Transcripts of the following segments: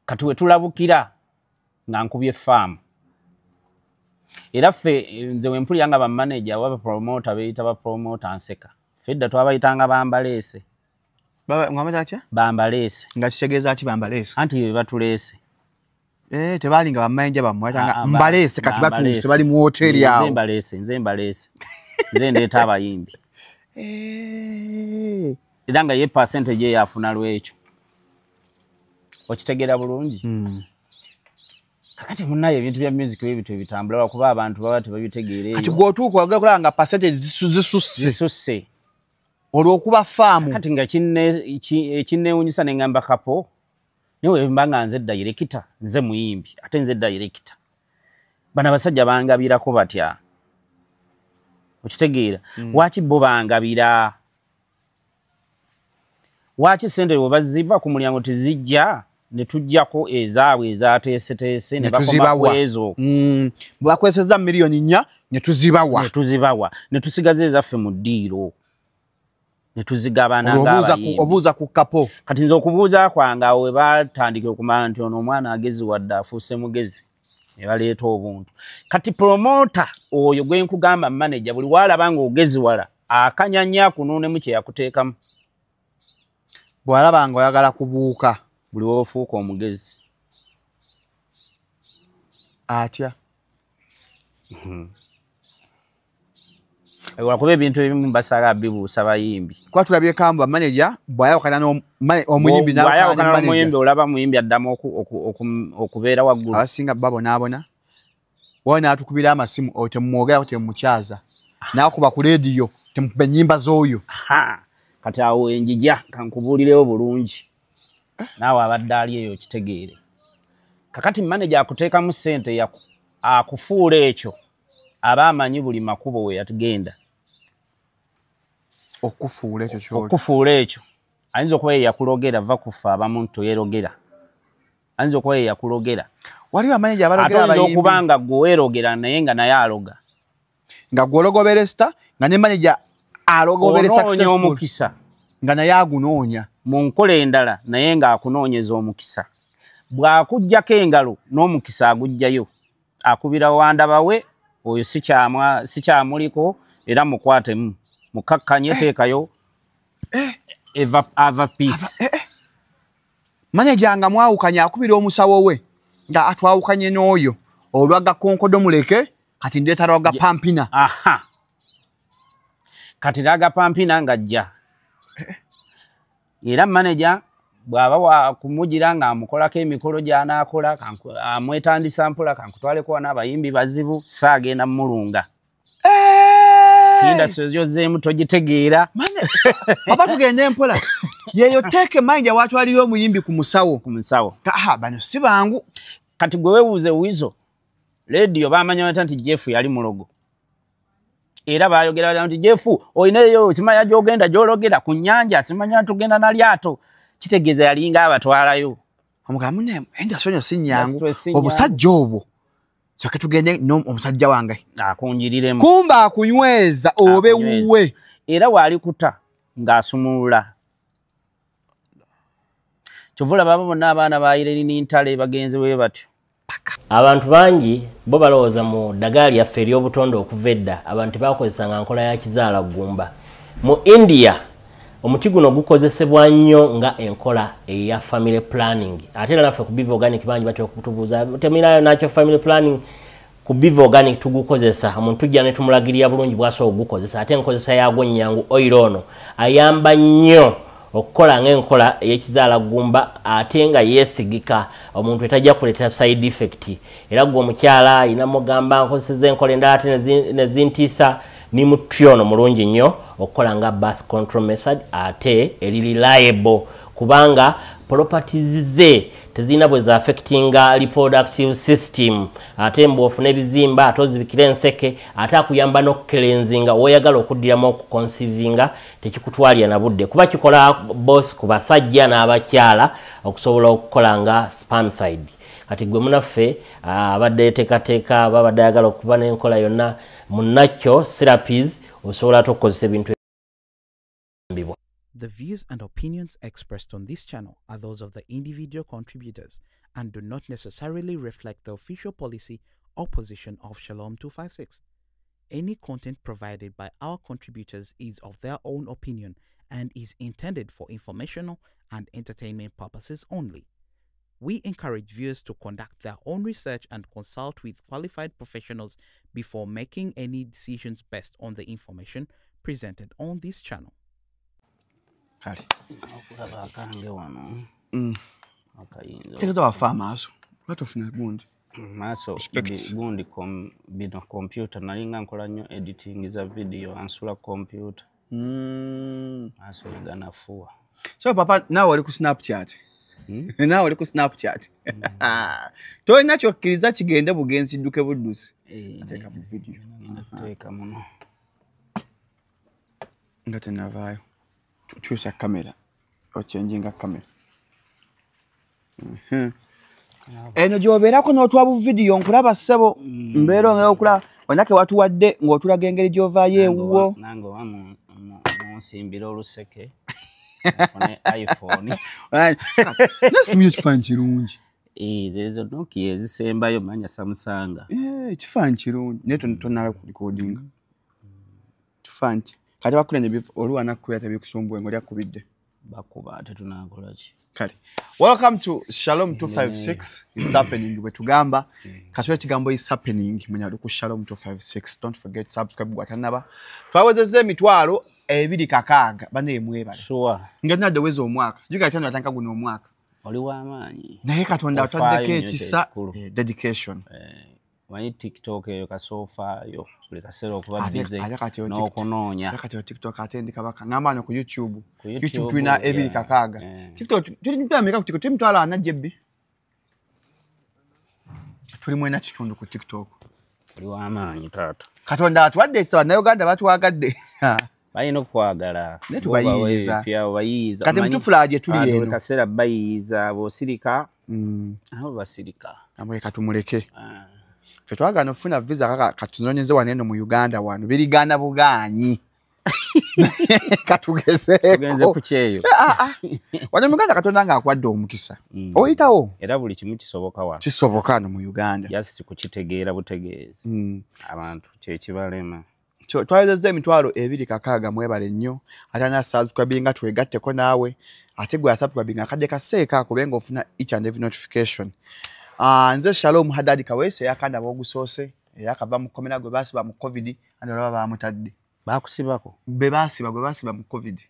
kati we tulabukira nga nkubye farm era ffe nze we mpulira nga ba manager waba promoter beeyita ba promoter nseka fedda twabayitanga bambaleese bambaleese nga kitegeeza ki bambaleese anti batuleese tebali nga bamanja bamwe mbaleese kati batuuse bali mu hoteli awo nze mbaleese nze ndeeta abayimbi era nga ye percentage yafuna lwekyo okitegeera bulungi kakati munaye ebintu bya music webitu bitambula kuba abantu baba tebabitegeera kati gwotuuka wagala kulaba nga percentage zisusse olw'okuba faamu kati nga kinneewunyisa ne ngamba kapo niwe mbanga nze director nze muyimbi ate nze director bana basajja bangabirako batya okitegeera waki bo bangabira waki sente we baziva ku mulyango tizijja ne tujjako ezaabwe ezateeseteese ne bakoma kwezo bakweseza miliyoni 4 ne tuzibawa ne tusigaze ezaffe mu ddiiro ne tuzigabana obuuza ku kapo kati nze okubuuza kwanga we batandika okumanya nti ono omwana agezi wadde afuuse mugezi ne baleeta obuntu kati promoter oyo gwe nkugamba manager buli walaba nga ogezi wala akanyanya kunuunemu kye yakuteekamu bw'alaba nga oyagala kubuuka buli wofuuka omugezi atya olwakuba ebintu ebimu basala bibuusa bayimbi kuba tulabye kamba manager bw'ayawukana n'omuyimbi n'omuyimbi olaba muyimbi addamu okubeera waggulu abasinga babonaabona wao n'atukubira amasimu temumwogera temumukyaza n'akuba ku leediyo temukuba ennyimba z'oyo kati awo enjija kankubuulirewo bulungi naawe abadde ali eyo kitegeere kakati manager akuteekamu ssente akufuula ekyo aba amanyi buli makubo we yatugenda okufuula ekyo ayinza okuba ye yakulogera va kufa abamu toyerogera ayinza okuba ye yakulogera waliwo amanager abalogera abayimbi okuba nga gwe weerogera naye nga naye aloga nga gw'ologobera star nga ne manager alogobere successful omukisa nga naye agunoonya mu nkola endala naye nga akunoonyeza omukisa bw'akuggyako engalo n'omukisa agugjayo akubira wandaba we oyo sikyamuliko era mukwatemu mukakkanye teekayo ava peace manager nga mwawukanye akubira omusawo we nga atwawukanye n'oyo olwaga konkodo muleke kati ndeeta lwaga pampina kati laga pampina ngajja era manager bw'aba wakumugira nga amukolako emikolo gy'anaakola amwetandisa mpola kankutwaleko n'abayimbi bazibu saagenda mulunga industry yozeemu togitegeera oba tugende mpola yeyo teeke manager watwalira omuyimbi ku musawo bano si bangu kati gwe weewuuze wizo radio baamanya nti Jeff yali mulogo era bayogera nti Jeff oyinayo simanya gy'ogenda gy'ologera ku nnyanja simanya tugenda na lyato kitegeeza yalinga abatwalayo omugamu ne industry si nnyangu obusajja obwo soke tugende omusajja wange akunjiriremu kumba akunyweza obe wuwe era wali kuta ng'asumulula kyovula baba bonna abaana ba Irene n'Intale bagenze we batyo abantu bangi bo balowooza mu ddagala lyaffe ery'obutonde okuva edda abantu bakozesanga nkola ya kizaala ggumba mu India omuti guno gukozesebwa nnyo nga enkola eya family planning ate era naffe ku Biva Organic bangi batya okutubuuza teminayo nakyo family planning ku Biva Organic tugukozesa omuntu tujja ne tumulagirira bulungi bw'asobola ogukozesa ate enkozesa yaagwo nnyangu oil ono ayamba nnyo okukola ng'enkola ey'ekizaala ggumba ate nga yeesigika omuntu etajja kuleetera side effect era gwe omukyala ayina mugamba nkozeseza enkola endala ate nezintiisa ni mutyono mulungi nnyo okukola nga birth control method ate eri reliable kubanga properties ze tezina bwe za affectinga reproductive system ate mbofu n'ebizimba ate ozibikira enseke ate akuyamba n'okukelenzinga woyagala okuddiramu okuconcevinga tekikutwalira na budde kuba kikola boss ku basajja n'abakyala okusobola okukola nga spermicide kati gwe munaffe abadde teekateeka babadde ayagala okuba n'enkola yonna munakyo therapies osobola okukozesa ebintu The views and opinions expressed on this channel are those of the individual contributors and do not necessarily reflect the official policy or position of Shalom 256. Any content provided by our contributors is of their own opinion and is intended for informational and entertainment purposes only. We encourage viewers to conduct their own research and consult with qualified professionals before making any decisions based on the information presented on this channel. Kale. Okulaba akange wano. Akayinza. Tegeza wafa amaaso. Lwatofuna gundi. Maaso gundi bino computer nalinga nkola nnyo editing za video ansula computer. Maaso ganafuwa. So papa nawe wali ku Snapchat. Nawe wali ku Snapchat. Toyina kyokkiriza kigende bugenzi kidduke buddusi. Ateka mu video. Teka muno. Ngate navaayo. Tukyusa kamera. Ochenjinga kamera. Eno gyobeerako n'otwabu video nkulaba ssebo. Mbeera ng'okulaba onake watuwadde ng'otulaga engeri gy'ovaayo ewuwo. Nange wamu munsimbira oluseke. One iPhone. Nasimu ekifaananyi kirungi. Zezo Nokia ezisembayo manya Samsung. Ekifaananyi kirungi. Naye tonala ku recording. Kifaananyi. Kati bakulenya oluwana kuya tabikusumbuwe ng'oli akubidde. Bakuba ate tunakola ki? Kale. Welcome to Shalom 256. It's happening bwe tugamba. Kaswe kigambo is happening mwenye ali ku Shalom 256. Don't forget subscribe gwatanaba. Twawezezza emitwalo 2 bane mwebale. Sure. Ngana deweza omwaka. Juga cyane atanka guno omwaka. Oli w'amaanyi. Naye Katonda ataddeko ekisa dedication. Wani TikTok eyo kasofa yo buli kaseera okuba busy n'okunoonya. Kati TikTok atendi kabaka ngamba no ku YouTube. YouTube twina 2 TikTok tuli mpameka ku TikTok timtwala anajebbi. Tuli mwena kitundu ku TikTok. Oli w'amaanyi taata. Katonda atwadde esaba na Uganda batwagadde. Bayina okwagala. Netubayiza. Bayiza. Kati mtufulaje tuli eno. Kaseera bayiza bosirika. Abo basirika. Amwe katumuleke. Fe twagana ofuna visa kaka katunonyeze waneno mu Uganda wano birigana buganyi. Katugeze. Tugenze ku kyeyo. Wano mu Uganda Katonda nga akwadde omukisa. Oyitawo. Era buli kimu kisoboka wano. Kisoboka no mu Uganda. Just kukitegeera butegeezi. Abantu kye kibalema. Twawezezza emitwalo 2 mwebale nnyo atana subscribinga twegatteko naawe ate gwe subscribinga kadde kaseeka kubenga ofuna each and every notification. Nze Shalom Hadadi Kawese yakanda bogusoose yakava mu komena gwe basiba mu COVID ande laba bamutadde. Bakusibako. Be basiba gwe basiba mu COVID.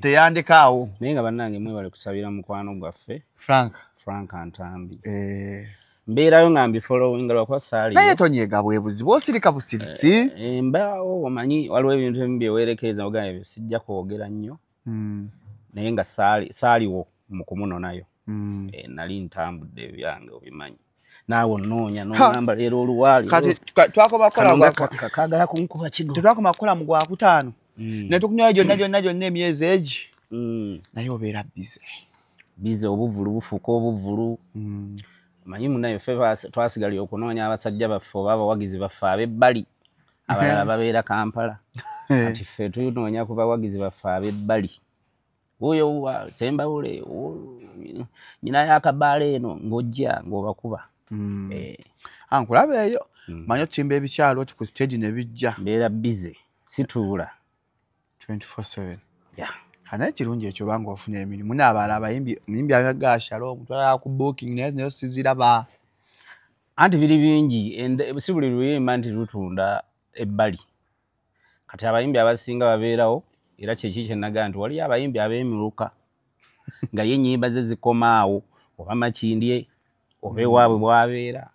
Teyandikaawo. Naye nga bannange mwebale kusabira mukwano gwaffe. Frank Antambi. Mbeerayo nga mbifollowing lwakuba saali. Naye tonyega bwebuzi bwosirika busirisi. Mbaawo omanyi waliwo ebintu ebimu byewerekereza ogaa ebyo sijja kwogera nnyo. Naye nga saaliwo mu kumunonayo. Nali ntambudde ebyange obimanyi. Naawe onnoonya n'ogamba leero oluwaali. Kati twakomakola kaagala kunkuba kigo. Tetwakomakola mu Gwakutaano. Ne tukunyola gyonna emyezi egi. Naye obeera bize obuvulu bufuuka obuvulu. Manyi munayo ffe twasigalira okunoonya abasajja baffe oba abawagizi baffe ab'ebbali abalala babeera Kampala. Kati ffe tunoonya ku bawagizi baffe ab'ebbali. Oyo Sembawule nyina y'akabaala eno ng'ojja ng'obakuba. Nkulaba eyo manyi otimba ebikyalo oti ku stage ne bijja. Mbeera bize situula 24/7. Naye kirungi ekyo banga ofuna emirimu n'abalala abayimbi aga Shalom twala ku booking naye siziraba. Anti biri bingi si buli luyimba nti lutunda ebbali. Kati abayimbi abasinga babeerawo era kyeki kye naga nti wali abayimbi ab'emiruka nga ye ennyimba ze zikomaawo oba Makindye oba ewaabwe bwabeera.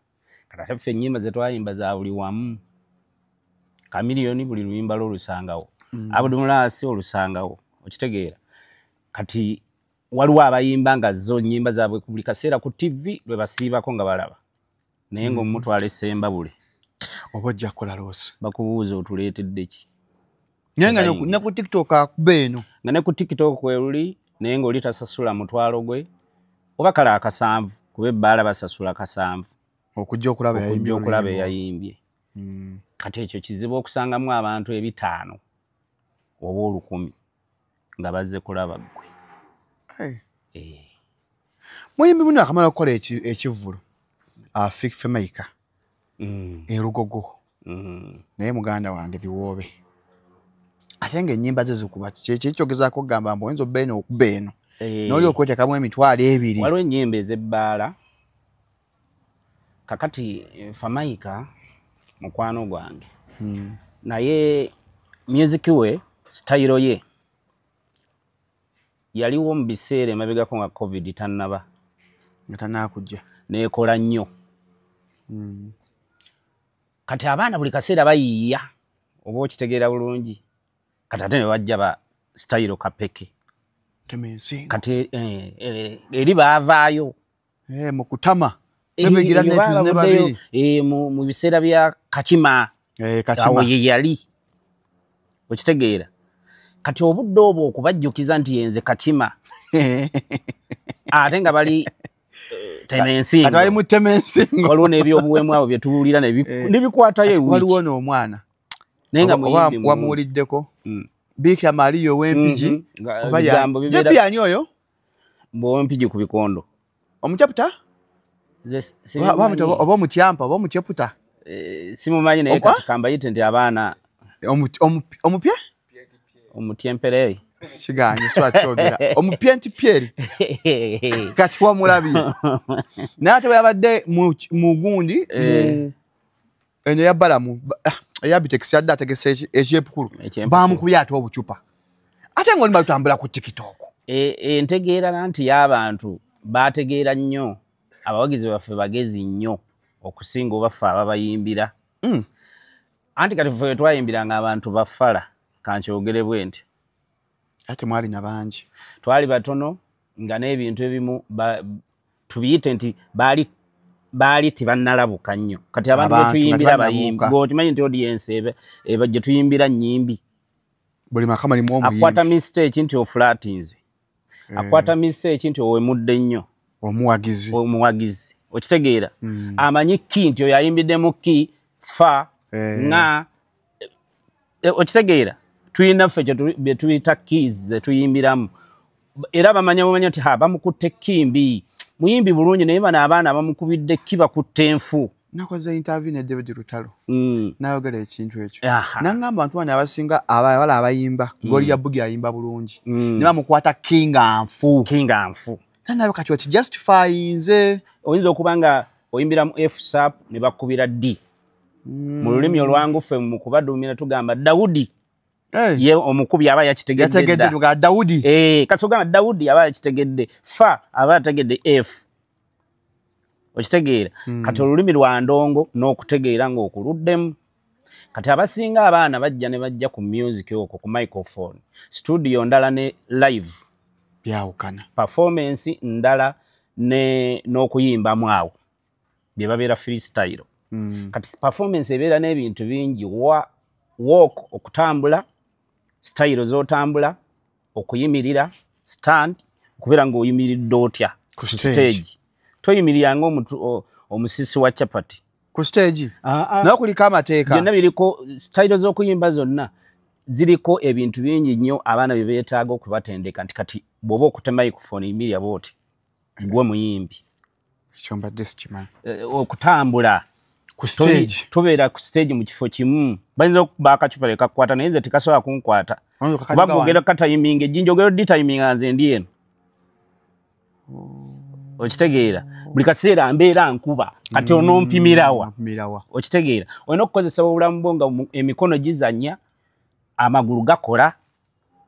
Kati ate ffe ennyimba ze twayimba za buli wamu. Kamiliyoni buli luyimba lw'olusangawo. Abudumulasi olusangawo. Okitegeera. Kati waliwo abayimba nga zo nnyimba zaabwe ku buli kaseera ku TV lwe basiibako nga balaba. Naye ng'omutwala Sembabule. Oba ojja kukola loosi. Bakubuuza otuleetedde ki? Naye nga ne ku TikTok akuba eno. Nga ne ku TikTok kwe luli naye ng'oli tasasula mutwalo gwe. Oba kale akasanvu kuba ebbaala basasula kasanvu. Okujja okulaba yayimbye. Kati ekyo kizibu okusangamu abantu 5 oba 10. nga bazze kulaba ggwe. Muyimbi muno akamala okukola ekivvulu Fife Maker Erugogo naye muganda wange biwoobe ate ng'ennyimba ze zikuba kyekyogezaako okugamba mbu oyinza obba eno okuba eno n'oli okweteekamu emitwalo 2. Waliwo ennyimba ez'ebbaala kakati Famaica mukwano gwange naye music we style ye yaliwo mu biseera emabegako nga covid tannaba nga tannakujja neekola nnyo kati abaana buli kaseera bayiiya oba okitegeera bulungi kati ate ne bajja ba style kapeke kati eri baavaayo mu kutama nebegira n'etuzi ne babiri mu biseera bya Kachima awo ye yali okitegeera kati obudde obwo okubajjukiza nti yenze Kachima ate nga bali Temensingo kati bali mu Temensingo waliwo n'ebyobuwemu abo bye tuwulira nebikwatayo ewiki waliwo n'omwana nenga wamuwuliddeko Bikira Maria Owempigi jebi ani oyo Owempigi ku bikondo omutyaputa oba omutyampa oba omutyaputa simumanyi naye kati kambayite nti abaana omupye omutyempere siganye swakyogera omupyentipieri kati wamulabye naye ate bwe yabadde mu gundi eno yabbalamu eyabitekisi yadde ategese ekyepukulu bamukubye ate obucupa ate ng'oli batambula ku TikTok entegeera nti y'abantu bategeera nnyo abawagizi baffe bagezi nnyo okusinga obaffe ababayimbira anti kati ffe twayimbiranga abantu baffala kankyogere bwe nti ate mwali na bangi twali batono nga n'ebintu ebimu tubiyite nti baali tibannalabuka nnyo kati abantu betuyimbira bayimbi ng'okimanyi nti audience eba gye tuyimbira nnyimbi buli maka malimu omuyimbi akwata mistake nti ofulatinze akwata mistake nti owemudde nnyo omuwagizi okitegeera amanyi ki nti oyo ayimbiddemu ki fa nga okitegeera tuyina ffe bye tuyita keys ze tuyimbiramu era bamanya nti bamukutte kimbi muyimbi bulungi naye bano abaana bamukubidde ki bakutte enfu nakoze interview ne David Lutalo nayogera ekintu ekyo nangamba abantu bano abasinga abawala abayimba ngoli ya bugi ayimba bulungi ne bamukwata kinga nfu nawe kati oti justify nze oyinza okuba nga oyimbira mu F sharp ne bakubira D mu lulimi olwangu ffe mu kubaduumira tugamba Daudi ye omukubi aba yakitegedde nga Daudi kati ogamba Daudi aba yakitegedde fa aba yategedde F okitegeera kati olulimi lwa ndongo n'okutegeera ng'okuluddemu kati abasinga abaana bajja ne bajja ku music okwo ku microphone studio ndala ne live byawukana performance ndala n'okuyimbamu awo bye babeera freestyle kati performance ebeera n'ebintu bingi walk okutambula style z'otambula okuyimirira stand okubeera ng'oyimiridde otya ku stage toyimirira ng'omusisi wa chapati ku stage naye kuliko amateeka byonna biriko style z'okuyimba zonna ziriko ebintu bingi nnyo abaana bye beetaaga okubatendeka nti kati bw'oba okutte microphone yimirira bw'oti gwe muyimbi ekyo mbadde sikimanyi okutambula ku stage tobeera ku stage mu kifo kimu bayinza okuba akacupa lekakukwata naye nze tikasobola kunkwata kuba bwogera katayiminga ejjinjogero ddi tayiminga nze ndi eno okitegeera buli kaseera mbeera nkuba kati onompimirawa okitegeera olina okukozesa obulamu bwo nga emikono gizanya amagulu gakola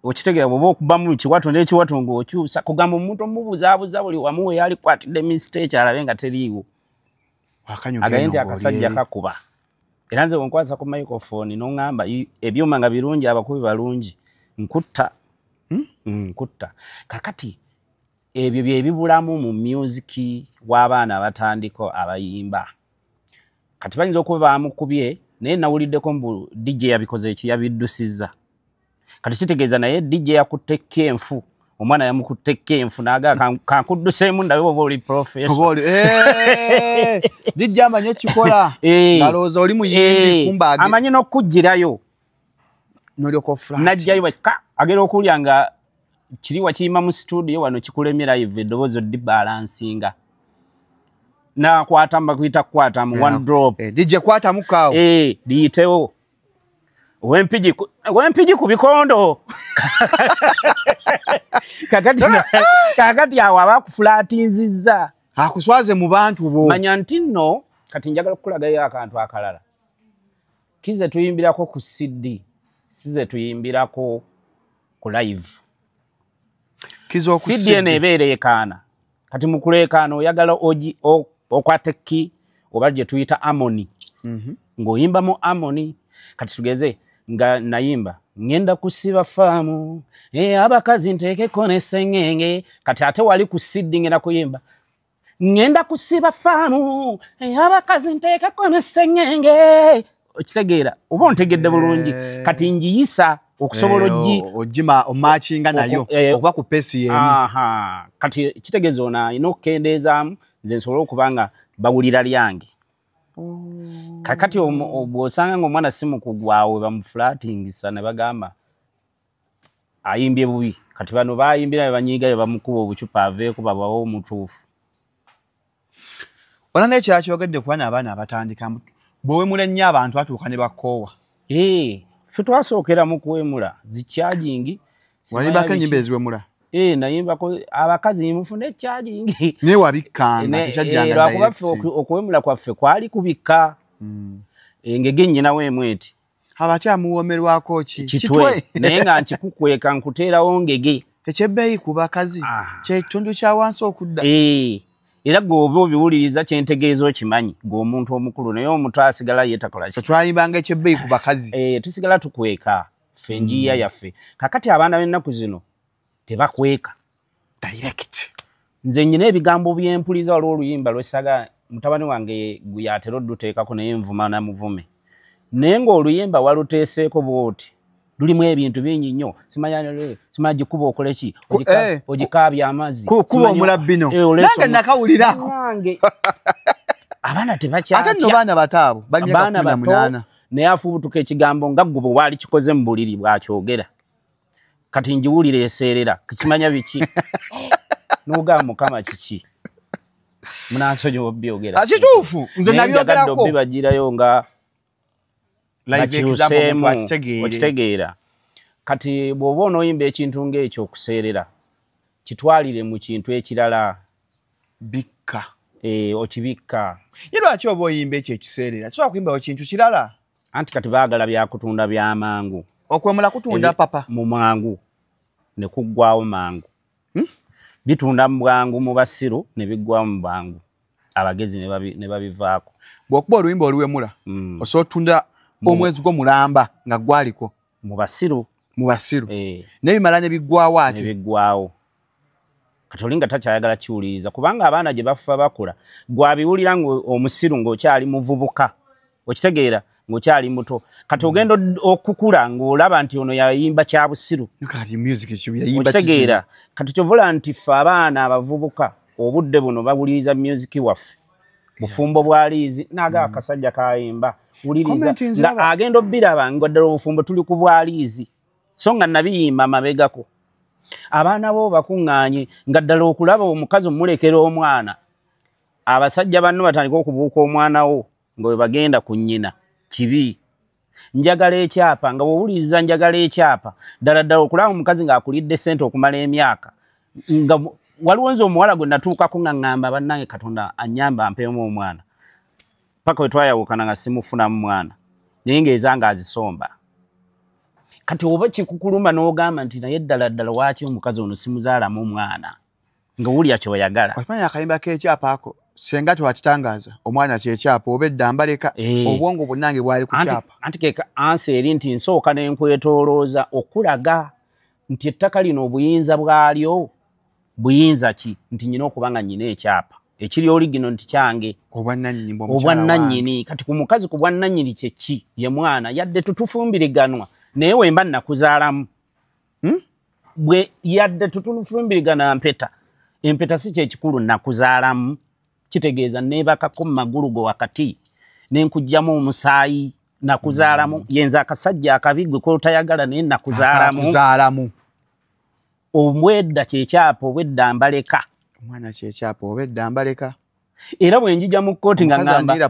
okitegeera bw'oba okubamu kiwato n'ekiwato ng'okyusa kugamba omuntu omubuzaabuza buli wamu we yali kwatidde mistake alabe nga teriiwo agaye nti akasajja kakuba era nze wenkwasa ku microphone n'oŋŋamba ebyuma nga birungi abakubi balungi nkutta kakati ebyo bye bibulamu mu music w'abaana abatandiko abayimba kati bayinza okuba bamukubye naye nawuliddeko mbu DJ yabikoze eki yabiddusizza kati kitegeeza naye DJ yakutte kenfu omwana yamukutte kenfu naga kankudduseemu ndabe oba oli professional DJ amanyi ekikola ngalowooza oli muyimbi kumba amanyi n'okujjirayo n'olyoka oflat najjayo agera okulya nga kiri wakiyima mu studio wano kikulemye live eddoboozi oddibalansinga nakwata mbakwita kukwata mu one drop DJ kwata mukaawo liyitewo wempigi ku bikondo kakati awo abakufulatinzizza akuswaze mu bantu bo manya nti nno kati njagala kukulagayo akantu akalala kize tuyimbirako ku CD size tuyimbirako ku live kizo ku CD ebeere ekaana kati mukulekaana oyagala okwateki oba gye tuyita amoni ng'oyimba mu amoni kati tugeze nga nayimba ngenda kusiba faamu abakazi nteekeko n'essengenge kati ate wali ku CD ngenda kuyimba ngenda kusiba faamu abakazi nteekeko n'essengenge okitegeera oba ontegedde bulungi kati njiyisa okusobola ogima omatchinga nayo okuba ku pesi yemu kati kitegeeza ono alina okukendeezaamu nze nsobole okuba nga bawulira lyange kakati bw'osanga ng'omwana si mukugwawe bamufulatingisa ne bagamba ayimbye bubi kati bano bayimbira ne banyiigayo bamukuba obucupa aveeko babawo omutuufu ona n'ekirala kyogedde kuba n'abaana abatandikamu bw'owemula ennyo abantu batuuka ne bakoowa ffe twasookera mu kuwemula zikyajingi wayimbako ennyimba eziwemula nayimbako abakazi mufune ekyajingi naye wabikkanga tekyajjanga lwakuba ffe okuwemula kwaffe kwali kubikka engege nnyinawo emweti abakyamuwomerwako kitwe naye nga nkikukweka nkuteerawo ngege ekyebbeeyi ku bakazi kyekitundu kya wansi okudda era gwoba obiwuliriza kyentegeeza okimanyi gw'omuntu omukulu naye omuntu asigala yeetakola ki twayimbanga ekyebbeeyi ku bakazi tusigala tukweka ffe njiya yaffe kakati abaana b'ennaku zino tebakweka direct nze nnyina ebigambo byempuliza waliwo oluyimba lwesaga mutabani wange guyatera odduteekako naye nvuma namuvume naye ng'oluyimba waluteeseeko bwoti lulimu ebintu bingi nnyo simanya gikuba okole ki ogikaabya amazzi kuba omulabbino nange nakawulirako abaana tebakyatya ate nno baana bataabo baana bato naye afubutuka ekigambo nga ggwe bwe waali kikoze mu buliri bwakyogera kati njiwulira eseerera kikimanya biki n'ogamba mukama kiki munansonyi obyogera kituufu nze nabyogerako bibagirayo nga bakyuseemu okitegeera kati bw'oba onooyimba ekintu ng'ekyo okuseerera kitwalire mu kintu ekirala bikka okibikka ye lwaki oba oyimba ekyo ekiseerera kisobola kuyimbawo kintu kirala anti kati baagala byakutunda byamangu okwemula kutunda papa mu mangu ne kuggwawo mangu bitunda mu bwangu mu basiru ne biggwawo mu bwangu abagezi ne babivaako bw'okuba oluyimba oluwemula osobola otunda omwezi gw'omulamba nga gwaliko mu basiru nebimala ne biggwawo ate biggwawo kati olinga takyayagala kiwuliriza kubanga abaana gye bafa bakula gwabiwulira omusiru ng'okyali muvubuka okitegeera ng'okyali muto kati ogenda okukula ng'olaba nti ono yayimba kya busiru okitegeera kati kyovula nti ffe abaana abavubuka obudde buno bawuliriza musiki waffe bufumbo bwaliizi naga akasajja kayimba wuliriza nga agenda obbiraba nga ddala obufumbo tuli ku bwaliizi so nga nabiyimba amabegako abaana bo bakuŋŋaanye nga ddala okulaba omukazi omulekera omwana abasajja banno batandika okubuuka omwana wo nga we bagenda ku nnyina kibi njagala ekyapa nga bw'owuliriza njagala ekyapa ddala ddala okulaba omukazi ng'akulidde ssente okumala emyaka nga waliwo nze omuwala gwe natuukako nga ŋŋamba bannange katonda annyamba ampeemu omwana paka we twayawukana nga simufunamu mwana naye ng'ezanga azisomba kati oba kikukuluma n'ogamba nti naye ddala ddala waaki omukazi ono simuzaalamu omwana nga wulya kyoyagala okimanyi akayimba k'ekyapa ako senga twakitangaaza omwana kyekyapa oba edda mbaleka obwongo bwonnange bwali ku kyapa anti keka ansi eri nti nsooka ne nkwetolooza okulaga nti ettaka lino obuyinza bwalyo buyinza ki nti nyina okuba nga nyina ekyapa ekiri oligino nti kyange obwannannyini kati ku mukazi ku bwannannyini kyeki ye mwana yadde tutufumbiriganwa naye wemba nakuzaalamu bwe yadde tutufumbirigana mpeta empeta si kyekikulu nakuzaalamu kitegeeza neebakako mu magulu go wakati nenkugjamu omusaayi nakuzaalamu yenza akasajja akabi gwe kotayagala naye nakuzaalamu omwedda kyekyapo obwedda mbaleka omwana kyekyapo obedda mbaleka era bwenjija mu kkooti nga ngamba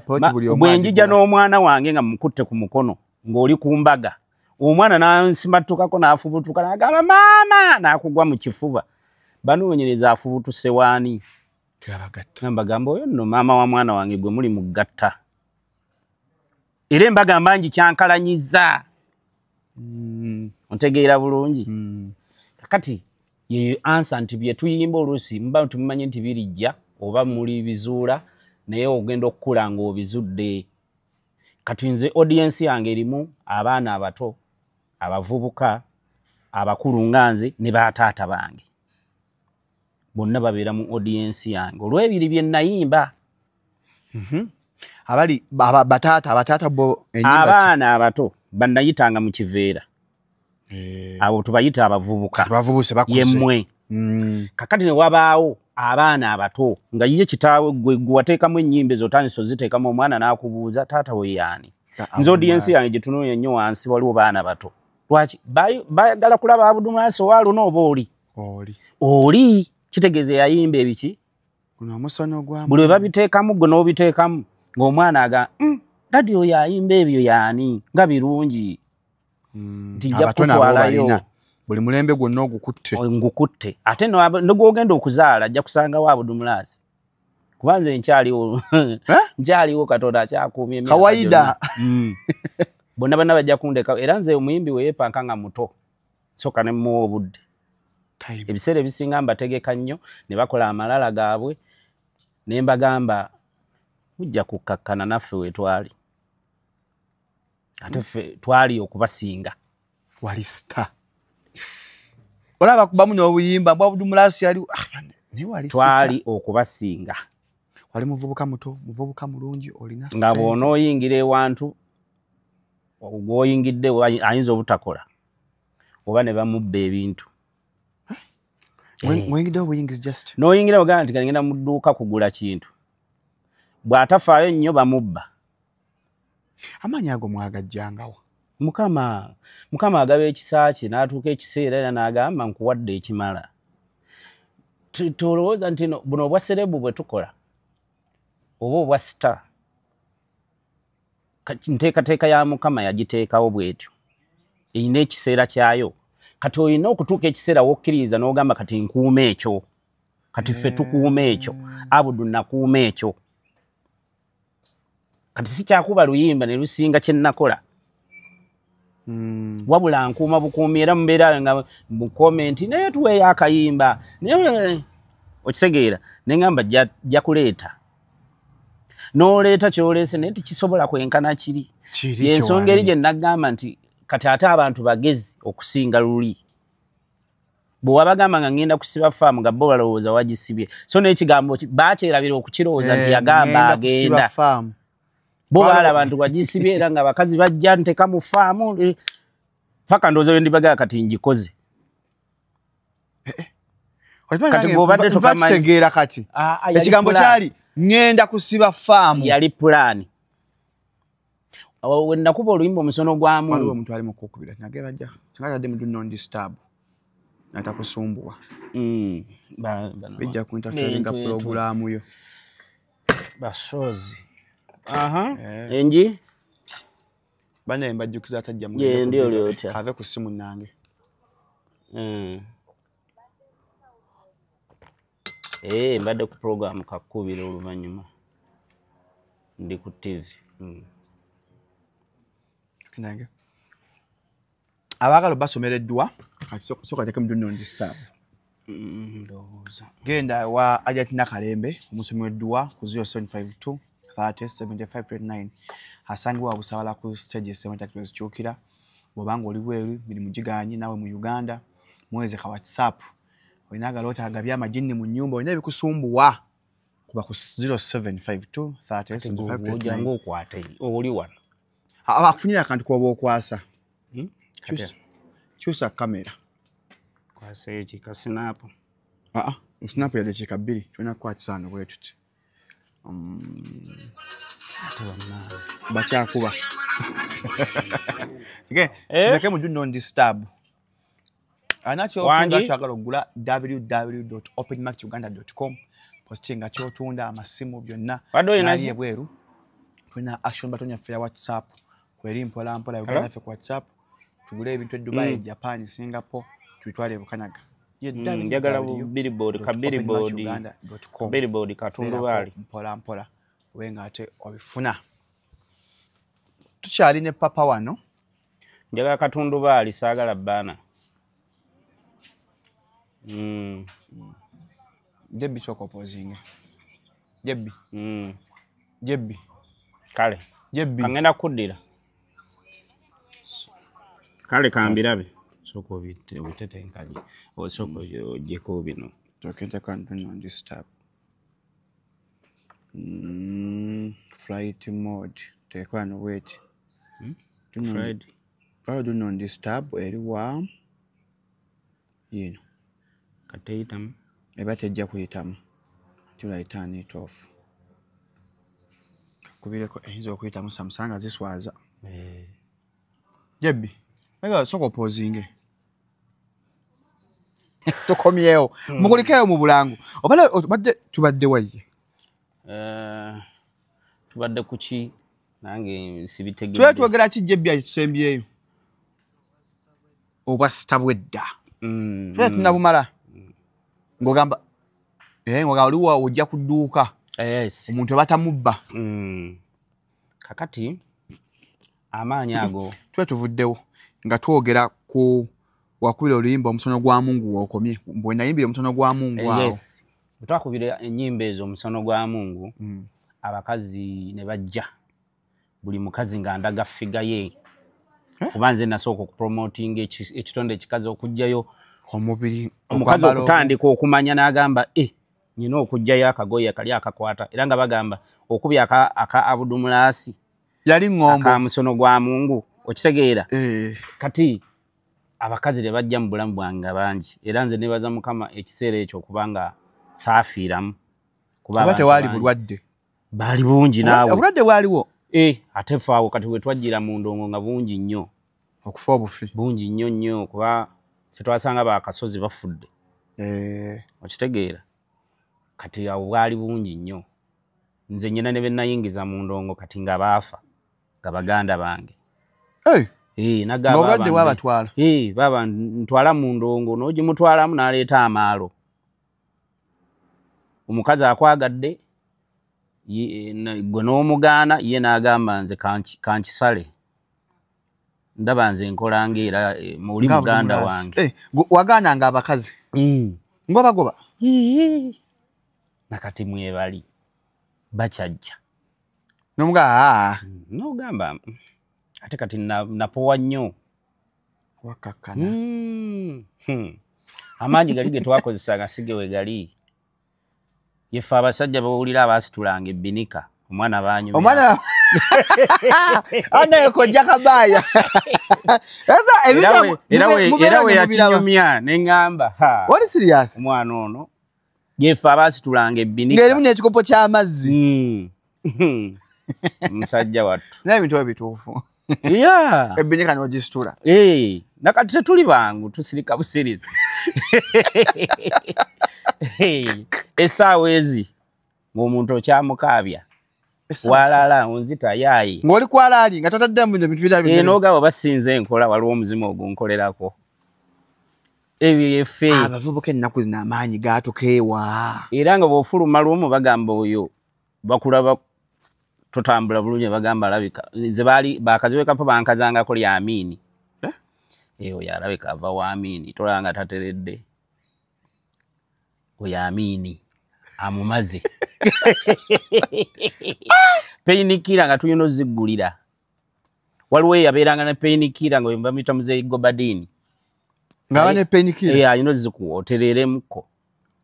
bwenjija n'omwana wange nga mukutte ku mukono ng'oli ku mbaga omwana n'ansimattukako n'afubutuka n'agamba maama n'akugwa mu kifuba banoonyereza afubutuse waani mbagamba oyo nno maama wa mwana wange gwe muli mu gatta era embagamba ngi kyankalanyiza ontegeera bulungi kati ye ansa nti bye tuyimba oluusi muba tumumanye nti birijja oba muli bizuula naye ogenda okukula ng'obizudde kati nze audience yange erimu abaana abato abavubuka abakulu nga nze ne bataata bange bonna babeera mu audience yange olw'ebiri bye nayimba abali bataata bo abaana abato bannayitanga mu kiveera abo tubayita abavubuka bavubuse bakuze yemmwe kakati ne wabaawo abaana abato nga ye kitaawe gwe wateekamu ennyimba ezotandisa oziteekamu omwana n'akubuuza taata we yaani nze audience yange gye tunoonya nnyo wansi waliwo baana bato lwaki bayagala kulaba Abdulmasi owaaluna oba oli kitegeeza yayimba ebiki buli we babiteekamu gwe n'obiteekamu ng'omwana aga dadi oyo ayimba ebyo yaani nga birungi nti nja kutwalayo buli mulembe gwonna ngukutte ate negwogenda okuzaala ajja kusangawo Abdulmasi kubanze nkyaliwo Katonda akyakuumye kawaida bonna bana bajja kundeka era nze omuyimbi weyepanka nga muto soka ne muwa obudde ebiseera ebisinga mbategeka nnyo ne bakola amalala gaabwe ne mbagamba mujja kukkakkana naffe wetwali ate ffe twali okubasinga wali star olaba kubamu n'obuyimba bwa Abdulmasi yali twali okubasinga wali muvubuka muto muvubuka mulungi olina nga bw'onooyingira ewantu gw'oyingidde ayinza obutakola oba ne bamubba ebintu n'oyingira ogamba nti ngenda mu dduuka kugula kintu bw'atafaayo nnyo bamubba amaanyi ago mwagajjangawa mukama agaba ekisa kye n'atuuka ekiseera era n'agamba nkuwadde ekimala tolowooza nti buno obwa serebu bwe tukola oba obwa star nteekateeka ya mukama yagiteekawo bw'etyo erina ekiseera kyayo kati olina okutuuka ekiseera wokkiriza n'ogamba kati nkuuma ekyo kati ffe tukuuma ekyo Abudu nakuuma ekyo kati si kyakuba luyimba ne lusinga kye nnakola wabula nkuuma bukuumi era mubeera nga mu komenti naye tuweeyo akayimba naye okitegeera ne ngamba jja kuleeta n'oleeta kyoleese naye tikisobola kwenkana kiri yensonga eri gye nagamba nti kati ate abantu bagezi okusinga luli bwe wabagamba nga ngenda kusiba faamu nga bo balowooza wagisibye so n'ekigambo bakyerabira okukirowooza nti yagamba agenda bo baalaba nti wagisibye era nga abakazi bajja nteka mu faamu paka ndowooza bwe ndibagaa kati ngikoze kati bw'obadde tokitegeera kati ekigambo kyali ngenda kusiba faamu yali pulaani we nakuba oluyimba omusono gwamu waliwo omuntu ali mu kukubira nage bajja singa tadde mu do not disturb natakusumbuwa bijja kuinterferinga programu yo basozi enji bane mbajjukiza atajja mu ndio lyotya ave ku simu nange mbadde ku program kakubira oluvannyuma ndi ku TV nange abagalo basomereddwa soka teke mu do not disturb genda wa Ajat Nakalembe omusomi w'edduwa ku 0752 307539 asangibwa busabala ku stage esementa kikyukira bw'obanga oli bweru biri mu giganyi nawe mu Uganda mweze ka WhatsApp olinaga lota agabya amajinni mu nyumba olina bikusumbuwa kuba ku 0752 307539 okwate oli wano abakufunira akantu koba okwasa kyusa kamera kwasa eki ka snap snap ya dakika 2 tuna kwatisano bwe tuti bakyakuba tuleke mu do not disturb Anacho otunda kyagala ogula www.openmarketuganda.com postinga kyotunda amasimu byonna nali ebweru tuna action button yaffe ya WhatsApp kweri mpola Uganda yaffe ku WhatsApp tugule ebintu e Dubai Japan Singapore tubitwale e Bukanyaga njagala billboard katundubali mpola wenga ate obifuna tukyali ne papa wano njagala katundubali saagala bana Jebbi soko opposing Jebbi kale kangenda kuddira kale kambirabe soko bitete nkaji osoko jeko bino tokenta kantu on this tab flight mode take one wait Fred What do on this tab eriwa kateitam ebatejja kuyitamu turn it off kubireko ezo kuyitamu Samsung ziswaza Jebbi mega soko posing tokomyewo mukolikeyo mu bulangu obadde tubadde waye tubadde kuki nange sibitegedde twogera ki Jebbi tusembyeyo obwa stabwedda tunabumala ngogamba ngoga oliwa ojja kuduuka omuntu batamubba kakati amaanyi ago tuvuddewo nga twogera ku wakubira oluyimba omusono gwa Mungu wokomye mbwe nayimbira omusono gwa Mungu awo twakubira ennyimba ezo omusono gwa Mungu abakazi ne bajja buli mukazi nga ndaga figa ye kubanze nasooka okupromoting ekitonde ekikazi okujjayo omubiri omukazi okutandika okumanya n'agamba nyina okujjayo akagoye kali akakwata era nga bagamba okubya aka abudumulasi yali ngombo akamusono gwa Mungu okitegeera kati abakazi le bajja mu bulamu bwange bangi era nze nebaza Mukama ekiseera ekyo kubanga saafiiramu kuba tewali bulwadde bali bungi naawe obulwadde bwaliwo ate faawo kati we twajjira mu ndongo nga bungi nnyo okufa obufi bungi nnyo kuba twasanga bakasozi bafudde okitegeera kati awo bwali bungi nnyo nze nyina ne benayingiza mu ndongo kati nga baafa nga baganda bange nagamba obulwadde bwabatwala baba ntwala mu ndongo n'ogimutwalamu n'aleeta amaalo omukazi akwagadde gwe n'omugaana ye n'agamba nze kankisale ndaba nze nkola ng'era muli muganda wange wagaananga abakazi ngobagoba nakati mwebali bakyajja n'ogamba ate kati napowa nnyo wakakkana amaanyi gali ge twakozesanga sige we gali yefe abasajja bawulira abasitulanga ebbinika omwana banyumya omwana anayekojja kabaya era we yakinyumya neŋŋamba wali serious omwana ono yefe abasitulanga ebbinika ng'erimu n'ekikopo ky'amazzi musajja wattu naye ebintu ebituufu ebbinika n'ogisitula nakati tetuli bangu tusirika busirizi essaawa ezi ng'omuntu okyamukaabya walala onzita yaayi ng'oli kwalaali nga totaddemu bino bintu birala n'ogaba basinze enkola waliwo omuzimu ogunkolerako ebyo yefe abavubuka ennaku zino amaanyi gaatukeewa era nga bw'ofuluma lumu bagamba oyo bakulaba totambula bulungi bagamba alabika nze baali bakazi wekapo bankazangako lya Amini oyo alabika ava wa Amini tolanga tateredde oyo Amini amumaze painkiller nga tulina oziggulira waliwo yabeeranga ne painkiller nga bamuyita muzeeyi Gobadini ng'aba ne painkiller ayina ozikuwotereremuko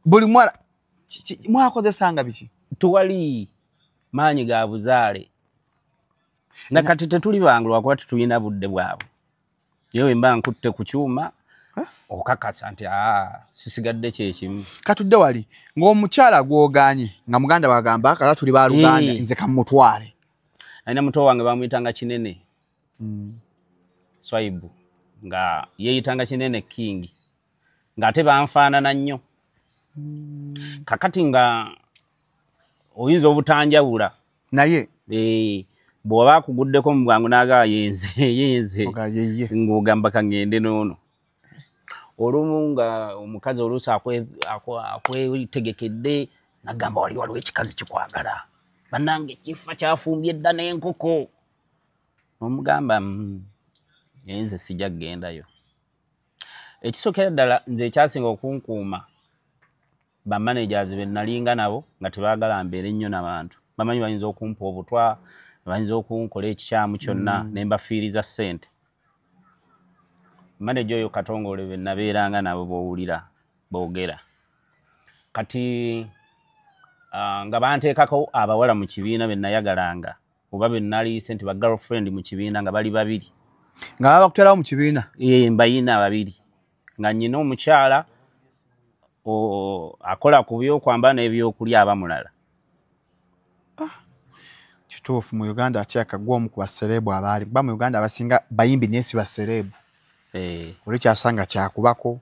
buli mwala mwakozesanga biki tuwali maanyi ga buzaale nakati tetuli bangu lwakuba tetulina budde bwabwe yewe mba nkutte ku kyuma okakasa nti sisigadde kyekimu katudde wali ng'omukyala gw'ogaanye nga muganda bagamba kala tuli ba Luganda nze kamutwale alina muto wange bamuyitanga Kinene Swaibu nga yeeyitanga Kinene King ng'ate banfaanana nnyo. Kakati nga oyinza obutanjawula naye bw'oba akuguddeko mu bwangu n'agaa yenze ng'ogamba kangende n'ono. Olumu nga omukazi oluusi akwetegekedde n'agamba waliwo ekikazi kikwagala. Bannange kifa kyafumbye dda n'enkoko. Omugamba yenze sijja kugendayo. Ekisookera ddala nze ekyasinga okunkuuma bammanagers be nalinga nabo nga tebaagala mbeere nnyo n'abantu. Bamanyi bayinza okumpa obutwa, bayinza okunkola ekikyamu kyonna ne mbafiiriza ssente. Manager oyo Katongole be nabeeranga nabo b'owulira boogera. Kati nga banteekako abawala mu kibiina be nayagalanga oba be naliise nti ba girlfriend mu kibiina nga bali babiri. Nga baba bakutwalawo mu kibiina? Mbayina babiri. Nga nnyina omukyala akola ku byokwambala n'ebyokulya abamulala. Kituufu mu Uganda akyakagwa omu ku baserebu abaali. Kuba mu Uganda abasinga bayimbi nesi baserebu. Oli kyasanga kyakubako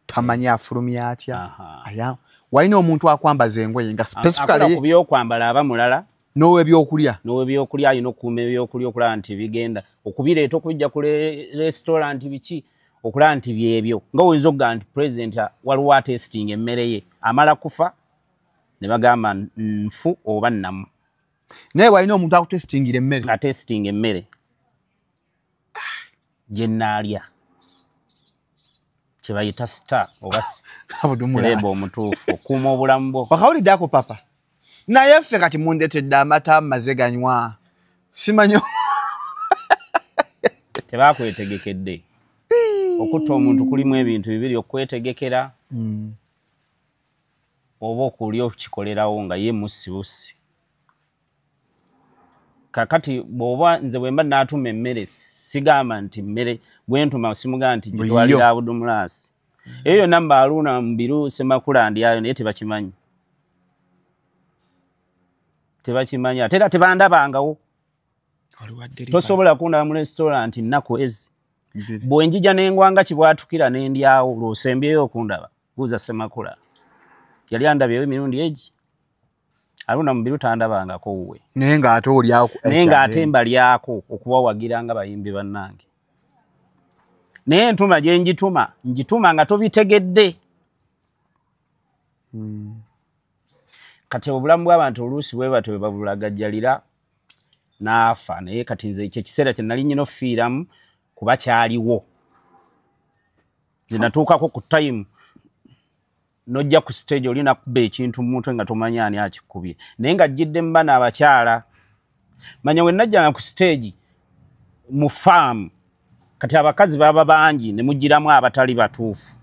tamanyi afulumya atya. Walina omuntu akwambaza engoye nga specifically akola ku byokwambala abamulala n'ow'ebyokulya. N'ow'ebyokulya alina okukuuma ebyokulya okulaba nti bigenda. Okubireeta okubijja ku restaurant biki okulaba nti byebyo. Nga oyinza okugamba nti president waliwo atestinga emmere ye amala kufa ne bagamba nfu oba nnamu. Naye walina omuntu akutestingira emmere. Atestinga emmere gye nnaalya. Kye bayita star oba serebo omutuufu okuuma obulamu bwo. Wakawuliddeko papa? Naye ffe kati mundetedde amata mmaze ganywa. Simanyi tebakwetegekedde. Okutta omuntu kulimu ebintu bibiri: okwetegekera oba okulya okikolerawo nga ye musibusi. Kakati bw'oba nze bwe mba n'atuma emmere sigamba nti mmere bwe ntuma simugamba nti gitwalira Abudumulasi. Eyo yonna mbaaluuna mu biru Semakula ndyayo naye tebakimanyi. Tebakimanyi ate era tebandabangawo. Tosobola kundaba mu restaurant nnaku ezi. Bwe njija n'engwanga kibwatukira n'endyawo lw'osembyeyo okundaba buuza Semakula. Yali andabyewo emirundi egi. Aluna mu biru tandabangako wuwe. Naye ng'ate olyawo. Naye ng'ate mbalyako okubawagira nga bayimbi bannange. Naye ntuma gye njituma nga tobitegedde. Kati obulamu bw'abantu oluusi bwe batyo bwe babulagajjalira n'afa. Naye kati nze ekyo ekiseera kye nali nnyina ofiiramu kuba kyaliwo. Nze natuukako ku time nojja ku stage olina kuba ekintu mu mutwe nga tomanyi ani akikubye. Naye nga jjidde mu bana abakyala. Manya we najjanga ku stage mu farm kati abakazi baba bangi ne mugiramu abatali batuufu.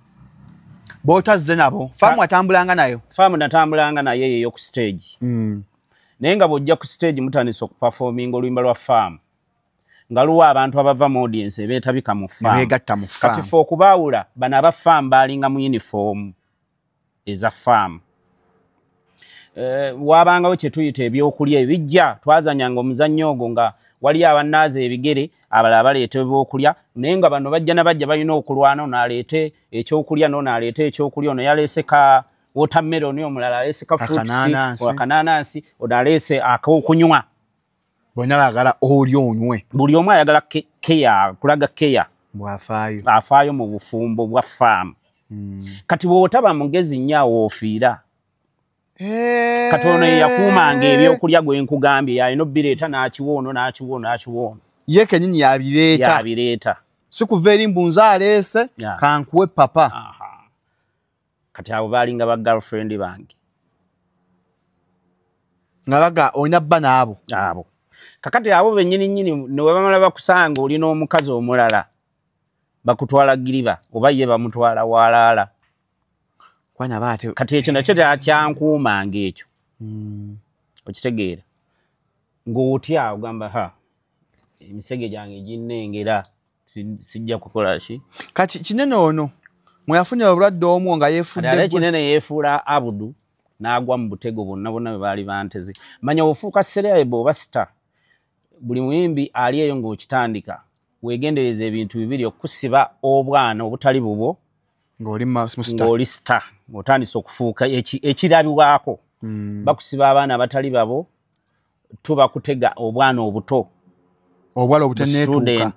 B'otazze nabo? Farm watambulanga nayo? Farm natambulanga naye yeyo ku stage. Naye nga bw'ojja ku stage mutandise okuperforminga oluyimba lwa farm. Nga luwa abantu abava mu audience beetabika mu farm. Ne beegatta mu farm. Kati ffe okubaawula bano aba farm baalinga mu uniform eza farm. Wabangawo kye tuyita ebyokulya ebijja twazanyanga omuzannyo ogwo nga wali abannaaza ebigere abalala baleeta ebyokulya naye nga bano bajja nabajja balina okulwana ono aleete ekyokulya n'ono aleete ekyokulya ono yaleese ka watermelon omulala aleese ka fruits akananasi ono aleese ak'okunywa. Bonna baagala oli onywe. Buli omu ayagala keya kulaga keya afaayo mu bufumbo bwa farm. Kati bw'otaba mugezi nnyo awoofiira. Kati ono ye yakuumanga ebyokulya gwe nkugambye yalina obbireeta n'akiwoono. Ye kennyini yabireeta. Si kuva eri mbunza aleese kankuwe papa. Kati abo baalinga ba girlfriend bange. Nga baga olina bba n'abo. Abo. Kakati abo bennyini ne bwe bamala bakusanga olina omukazi omulala bakutwala giriba oba ye bamutwala walaala. Kati ekyo nakyo kyankuumanga ekyo. Okitegeera. Ng'otya ogamba emisege gyange ginnengera sijja kukola ki. Kati kinene ono mwe yafunira obulwadde omwo nga yeefudde. Ate kinene yeefuula Abudu n'agwa mu butego bonna bwe baali banteze. Manya ofuuka serebo oba star. Buli muyimbi ali eyo ng'okitandika weegendereza ebintu bibiri: okusiba obwana obutali bubwo ng'oli star otandise okufuuka ekirabibwako bakusiba abaana abatali babo tuba kutega obwana obuto obwala obuteneetuuka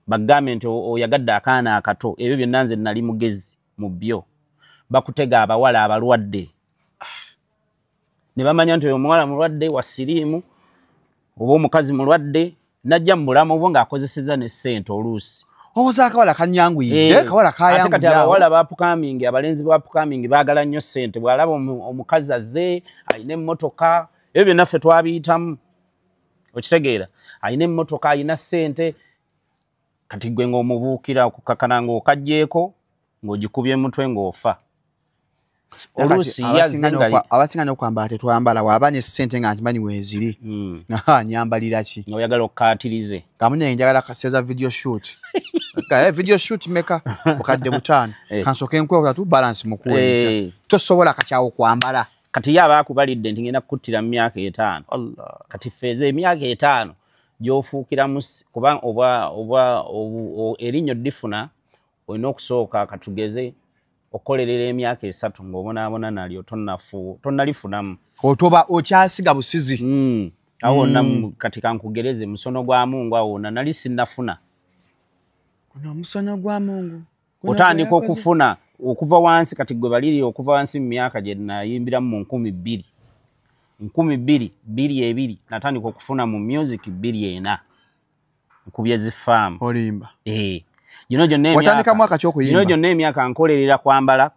bagambe nti oyagadde akaana akato ebyo byonna nze nali mugezi mu byo bakutega abawala abalwadde ne bamanya nti omuwala mulwadde wa siriimu oba omukazi mulwadde najja mu bulamu bwo ng'akozeseza ne ssente oluusi obuza akawala kanyanguyidde kawala kayangudde kati abawala bapukamingi abalenzi bapukamingi baagala nnyo ssente bw'alaba omukazi azze alina emmotoka ebyo byonna ffe twabiyitamu okitegeera alina emmotoka alina ssente kati gwe ng'omubuukira okukakana ng'okaggyeko ng'ogikubye mutwe ng'ofa oluusi abasinga n'okwambala tetwambala waaba ne ssente nga ntimanyi weeziri nyambalira ki oyagala okukaatirize kamunye njagala kaseza video shoot video shoot meka bukadde butaano kansoke nkwekola tu balance mukuwe tosobola kakyawo kwambala kati yaba akubalidde nti ngenda kukuttira mu myaka 5 kati feeze emyaka 5 gyofuukira kuba oba erinnya ddifuna olina okusooka katugeze okolerera emyaka 3 ng'obonaabona nalyo tonnalifunamu otoba okyasiga busizi awo kati kankugereze musono gwa Mungu awo nali sinnafuna kuno musono gwa Mungu otandika okufuna okuva wansi kati gwe baliri okuva wansi mu myaka gye nayimbiramu mu 2022 natandika okufuna mu music 2 nkubye zifaamu olimba gino gyonna emyaka nkolerera kwambala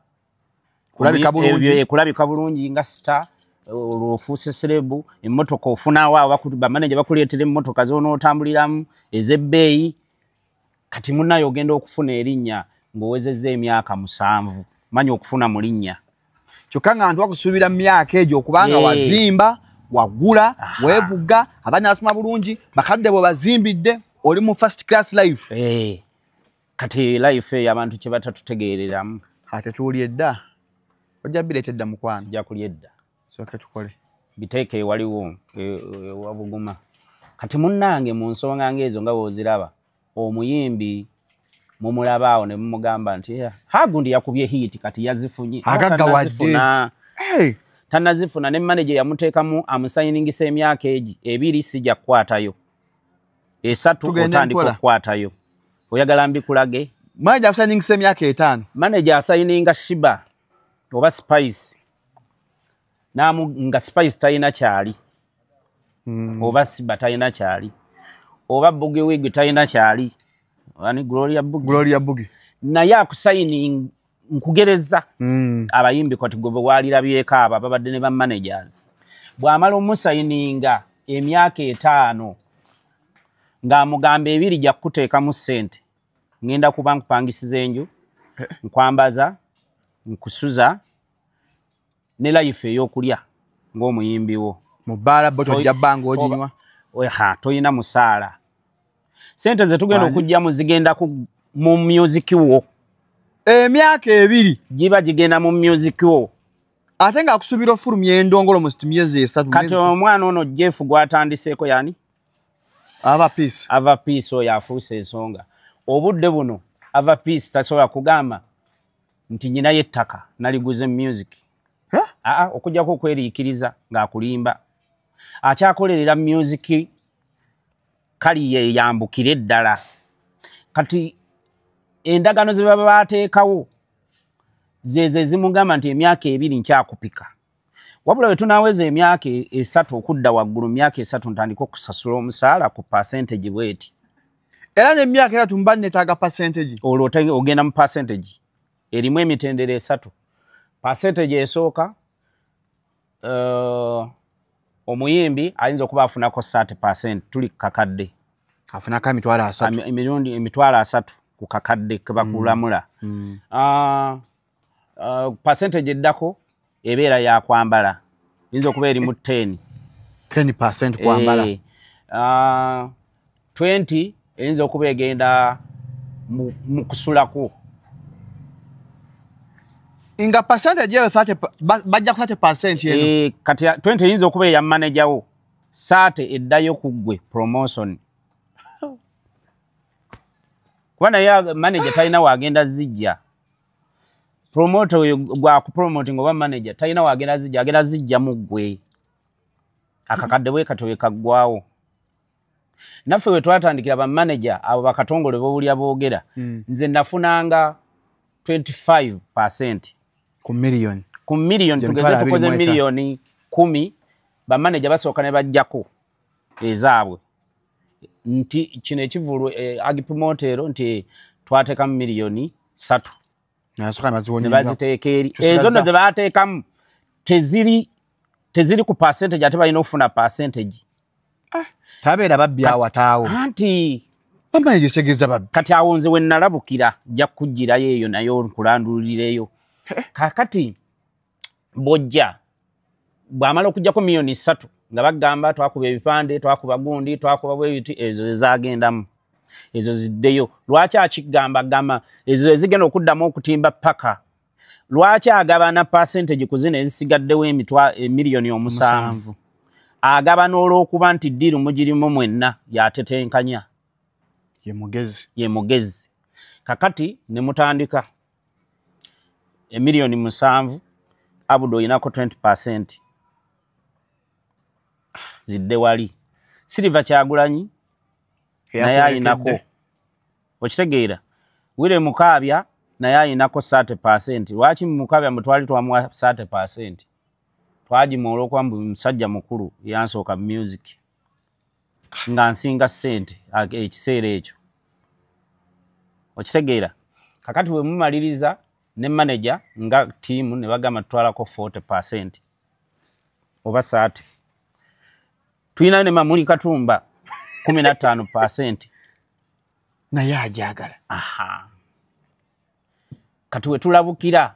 kulabika bulungi nga star olwofuuse serebu emmotoka ofunawo bamaneja bakuleetera emmotoka zonootambuliramu ez'ebbeeyi kati munnayo ogenda okufuna erinnya ng'owezezza emyaka 7 manya okufuna mu linnya kyokka nga bantu bakusuubira mu myaka egyo okubanga wazimba wagula weevuga abaana basoma bulungi bakadde bwe bazimbidde oli mu first class life kati life eyo abantu kye batatutegeereramu ate tuuli edda ojja bireeta edda mukwano ojja kuli edda soke tukole biteeke waliwo wabuguma kati munnange mu nsonga ng'ezo nga wooziraba omuyimbi mumulabaawo ne mumugamba nti hagundi yakubye hiti kati yazifunye tanazifuna ne manager yamuteekamu amusayiningisa emyaka 2 sijja kukwatayo 3 otandika okukwatayo oyagala mbikulage manager asayiningisa emyaka 5 manager asayininga Shiba oba Spice nga Spice tayina kyali oba Siba tayina kyali oba Boogie Wig tayina kyali ani Gloria Boogie naye akusayining nkugereza abayimbi kati gwe walirabyeko abo babadde ne ba managers bw'amala omusayininga emyaka 5 ng'amugamba 2 gya kuteeka mu ssente ngenda kuba nkupangisiza enju nkwambaza nkusuza ne life ey'okulya ng'omuyimbi wo mu bbaala bo tojja bbanga oginywa toyina musaala ssente ze tugenda okugyamu zigenda mu music wo emyaka 2 giba gigenda mu music wo ate nga akusubira ofulumya endongolo mu myezi 3 kati omwana ono Jeff gwatandiseeko yani ava peace oyo afuuse ensonga obudde buno ava peace tasobola kugamba nti nyinayo ettaka naliguze music okujjako okweriikiriza ng'akulimba akyakolerera music kali ye yambukire eddala kati endagano ze baba bateekawo zeze zimugamba nti emyaka 2 nkyakupika wabula bwe tunaaweza emyaka 3 okudda waggulu myaka 3 ntandika okusasula omusaala ku percentage bweti era n'emyaka 3 mba neetaaga percentage olwo ogenda mu percentage erimu emitendera 3 percentage esooka omuyimbi ayinza okuba afunako 30% tuli kakadde afunako emitwalo 3 ku kakadde ke bakulamula percentage eddako ebeera ya kwambala yinza okuba eri mu 10% kwambala 20 eyinza okuba egenda mu kusulako inga percentage yeyo 30 bajja ku 30% yeno kati 20 eyinza okuba ya manager wo 30 eddayo ku gwe promotion kubana ya manager talina wagenda zijja promoter oyo gwa ku promoting oba manager talina wagenda zijja mu ggwe akakadde bwe katowe kaggwawo naffe we twatandikira ba manager abo bakatongole bobulya boogera nze nafunanga 25% ku million tugeze tukoze million 10 ba manager basooka ne bajjako ezaabwe nti kino ekivulu agipimotero nti twateka million 3 nasoka maziboni baziteeka eri ezo ndo zebateekamu teziri ku percentage ate balina okufuna percentage tabeera babbi awataawo anti bamanje segeza babbi kati awo nze we nalabukira jja kujjirayo eyo nayo nkulandulireyo kakati bojja bwamala okujjako million 3 nga bagamba twakuba ebipande twakuba gundi twakuba bwebiti ezo zagendamu ezo ziddeyo lwaki akigamba gamba ezo ezigenda okuddamu okutimba paka lwaki agabana percentage ku zino ezisigaddewo emiliyoni 7 agabana olw'okuba nti ddiiru mugirimu mwenna yatetenkanya ye mugezi kakati ne mutandika emiliyoni 7 abudo oyinako 20% zidde wali Silver Kyagulanyi naye ayinako okitegeera wire Mukaabya naye ayinako 30%. Lwaki Mukaabya mutwali twamuwa 30%? Twagimoola okwamba musajja mukulu yansooka music nga nsinga ssente ekiseera ekyo okitegeera kakati we mumaliriza ne manager nga team ne bagamba tutwalako 40% oba 30. Tuyina ne Mamuli Katumba 15% naye ajagala. Aha. Kati we tulabukira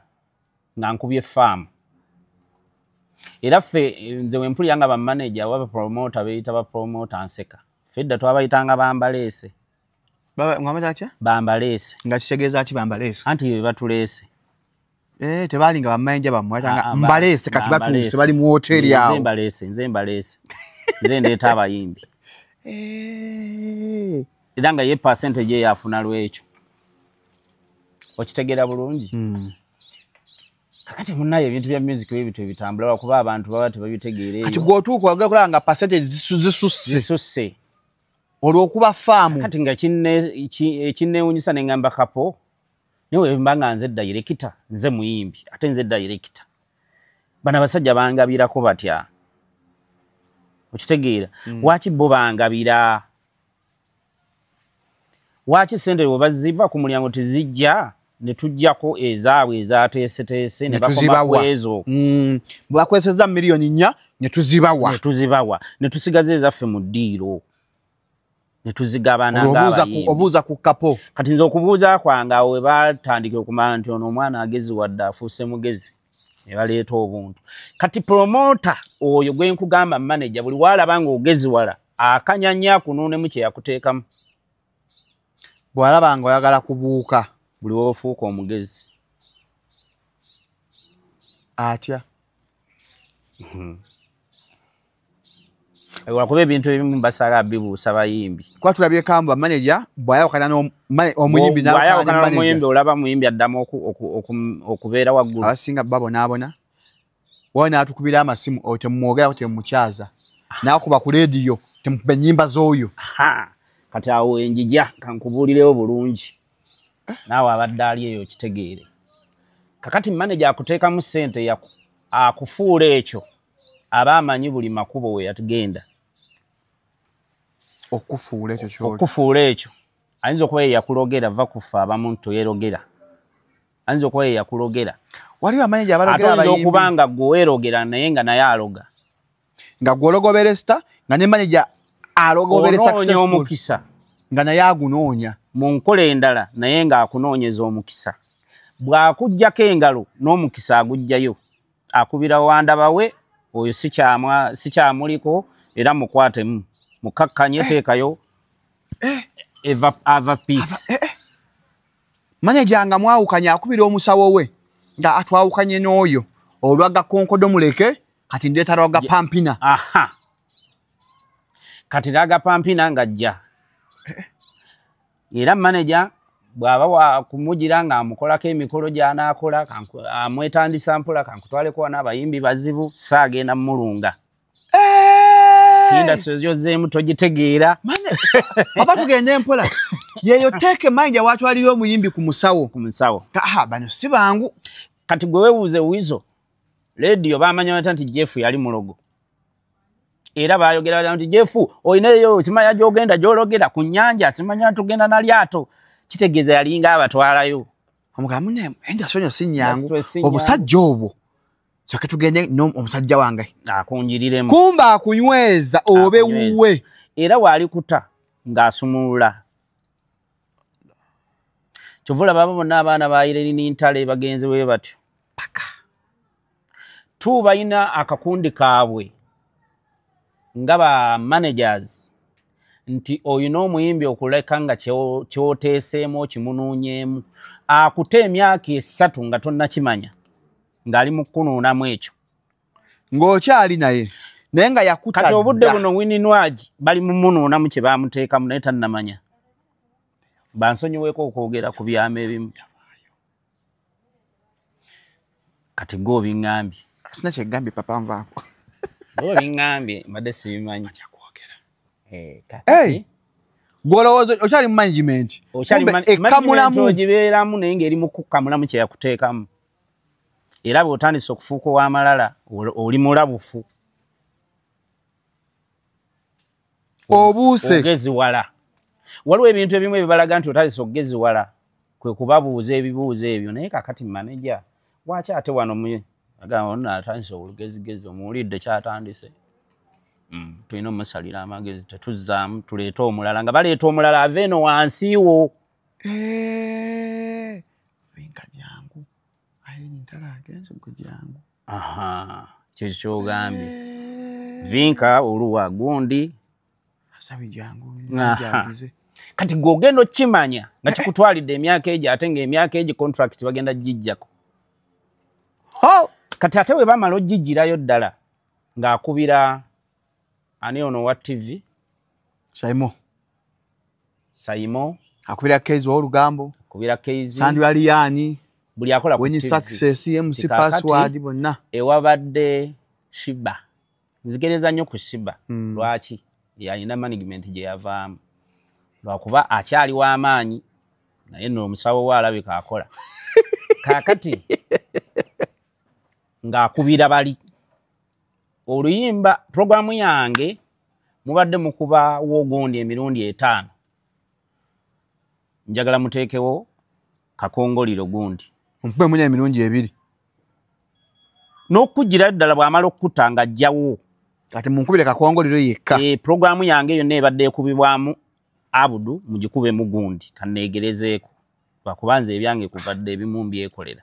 nga nkubye farm. Era ffe nze we mpulira ba manager waba promoter beeyita ba promoter anseka. Fedda twabayitanga bambaleese. Baba ngamaja atya? Bambaleese. Nga kitegeeza ati bambaleese. Anti batuleese. Tebalinga bamanje bamwatanga mbaleese kati batuuse bali mu hotel yawo. Nze mbaleese. Nze ndeeta abayimbi. Era nga ye percentage yafuna lwekyo. Okitegeera bulungi? Kakati munaye ebintu bya music webitu ebitambula kuba abantu baba tebabitegeereyo. Kati gwotuuka wagala kulanga percentage zisusse. Olwokuba faamu. Kati nga kinneewunyisa ne ngamba kapo. Niwe mbanga nze director, nze muyimbi, ate nze director. Bana basajja bangabirako batya. Okitegeera. Waki bo bangabira? Waki sente we baziva ku mulyango tezijja ne tujjako ezaabwe ezateeseteese ne bakoma kwezo. Bakweseza miliyoni 4 ne tuzibawa. Ne tusigaze ezaffe mu ddiiro. Ne tuzigabana ng'abayimbi. Obuuza ku kapo. Kati nze okubuuza kwanga we batandika okumanya nti ono omwana agezi wadde afuuse mugezi. Ne baleeta obuntu. Kati promoter oyo gwe nkugamba manager buli walaba nga ogezi wala akanyanya kunuunemu kye yakuteekamu. Bwalaba nga oyagala kubuuka buli wofuuka omugezi atya. Wakuba ebintu ebimu basala bibuusa bayimbi. Kwa tulabye kamba manager bwayawukana n'omuyimbi n'omuyimbi olaba muyimbi addamu okubeera waggulu. Abasinga babonabona wona atukubira amasimu otemwogera temukyaza nakuba ku radio temukuba ennyimba z'oyo. Kati awo enjija kankubuulirewo bulungi naawe abadde ali eyo kitegeere. Kakati manager akuteekamu ssente akufuula ekyo aba amanyi buli makubo we yatugenda okufuula ekyo ayinza okuba yeyakulogera va kufa abamu toyerogera ayinza okuba yeyakulogera waliwo manager abalogera abayimbi ate okuba nga gwe weerogera naye nga naye aloga nga gwologobere star nga ne manager alogobere successful omukisa nga naye agunoonya mu nkola endala naye nga akunoonyeza omukisa bw'akuggyako engalo n'omukisa agugjayo akubira wandaba we oyo si kyamuliko era mukwatemu mukakkanye teekayo ava peace. Manager nga mwawukanye akubira omusawo we nga atwawukanye n'oyo olwaga konkodo muleke kati ndeeta lwaga pampina. Kati lwaga pampina ng'ajja era manager bwaba wa kumugira nga amukolako emikolo gy'anaakola amwetandisa mpola kankutwaleko n'abayimbi bazibu saagenda mulunga industry yozeemu togitegeera papa tugende mpola yeyo take mind watwalira omuyimbi ku musawo bano si bangu kati gwe weewuuze wizo radio baamanya nti Jeff yali mulogo era baayogera nti Jeff oyinayo simanya gy'ogenda gy'ologera ku nnyanja simanya tugenda na lyato kitegeeza yalinga abatwalayo omugamune industry si nnyangu obusajja obwo soke tugende omusajja wange akunjiriremu kumba akunyweza obe wuwe era waali kuta ng'asumulula kyovula baba bonna abaana ba Irene Ntale bagenze we batyo paka tu bayina akakundi kaabwe nga ba managers nti oyina omuyimbi okuleka nga kyoteeseemu kimunuunyeemu akute emyaka 3 nga tonnakimanya ng'ali mu kunuunamu ekyo ng'okyali naye nga yakuta kati obudde buno Wininwagi bali mu munuunamu kye baamuteekamu naye tannamanya bansonyiweeko okwogera ku byama ebimu kati ng'obiŋŋambye sina kyegambye papa nvaako ng'obiŋŋambye mbadde sibimanyi gwolowooza okyali mu management ekamulamu ogibeeramu naye ng'eri mu kukamulamu kye yakuteekamu era bw'otandise okufuuka ow'amalala oli mulabufu obuuse ogeziwala waliwo ebintu ebimu ebibalaga nti otandise okugeziwala kwe kubabuuza ebibuuzo ebyo naye kakati manager lwaki ate wano agamba atandise olugezigezi omuwulidde kyatandise tulina omusalira amagezi tetuzzaamu tuleete omulala nga baleeta omulala ave eno wansiiwo vinka jangu Ntale agenze gwe jangu kyekyo kyogambye vinka oluwa gundi asabi jangu kati gw'ogenda okimanya nga kikutwalidde emyaka egyo ate ng'emyaka egyo contract bagenda gijjako kati ate we bamala ogijjirayo ddala ng'akubira ani ono wa TV Saimo akubira Kezi w'olugambo akubira Kezi Sandu Aliyani buli akola ku TV success MC password bonna ewabadde Shiba nzigereza nnyo ku Shiba lwaki yalina management gye yavaamu lwakuba akyali w'amaanyi naye nno omusawo we alabika akola kaakati ng'akubira bali oluyimba programu yange mubadde mukuba w'ogundi emirundi 5 njagala muteekewo kakongoliro gundi mpupe munya emirundi 2 n'okujjira ddala bw'amala okutta ng'ajjawo ate munkubire kakongoliro yekka programu yange yonna ebadde ekubibwamu Abudu mugikube mu gundi kanneegerezeeko lwakubanza ebyange kuvadde ebimu mbyekolera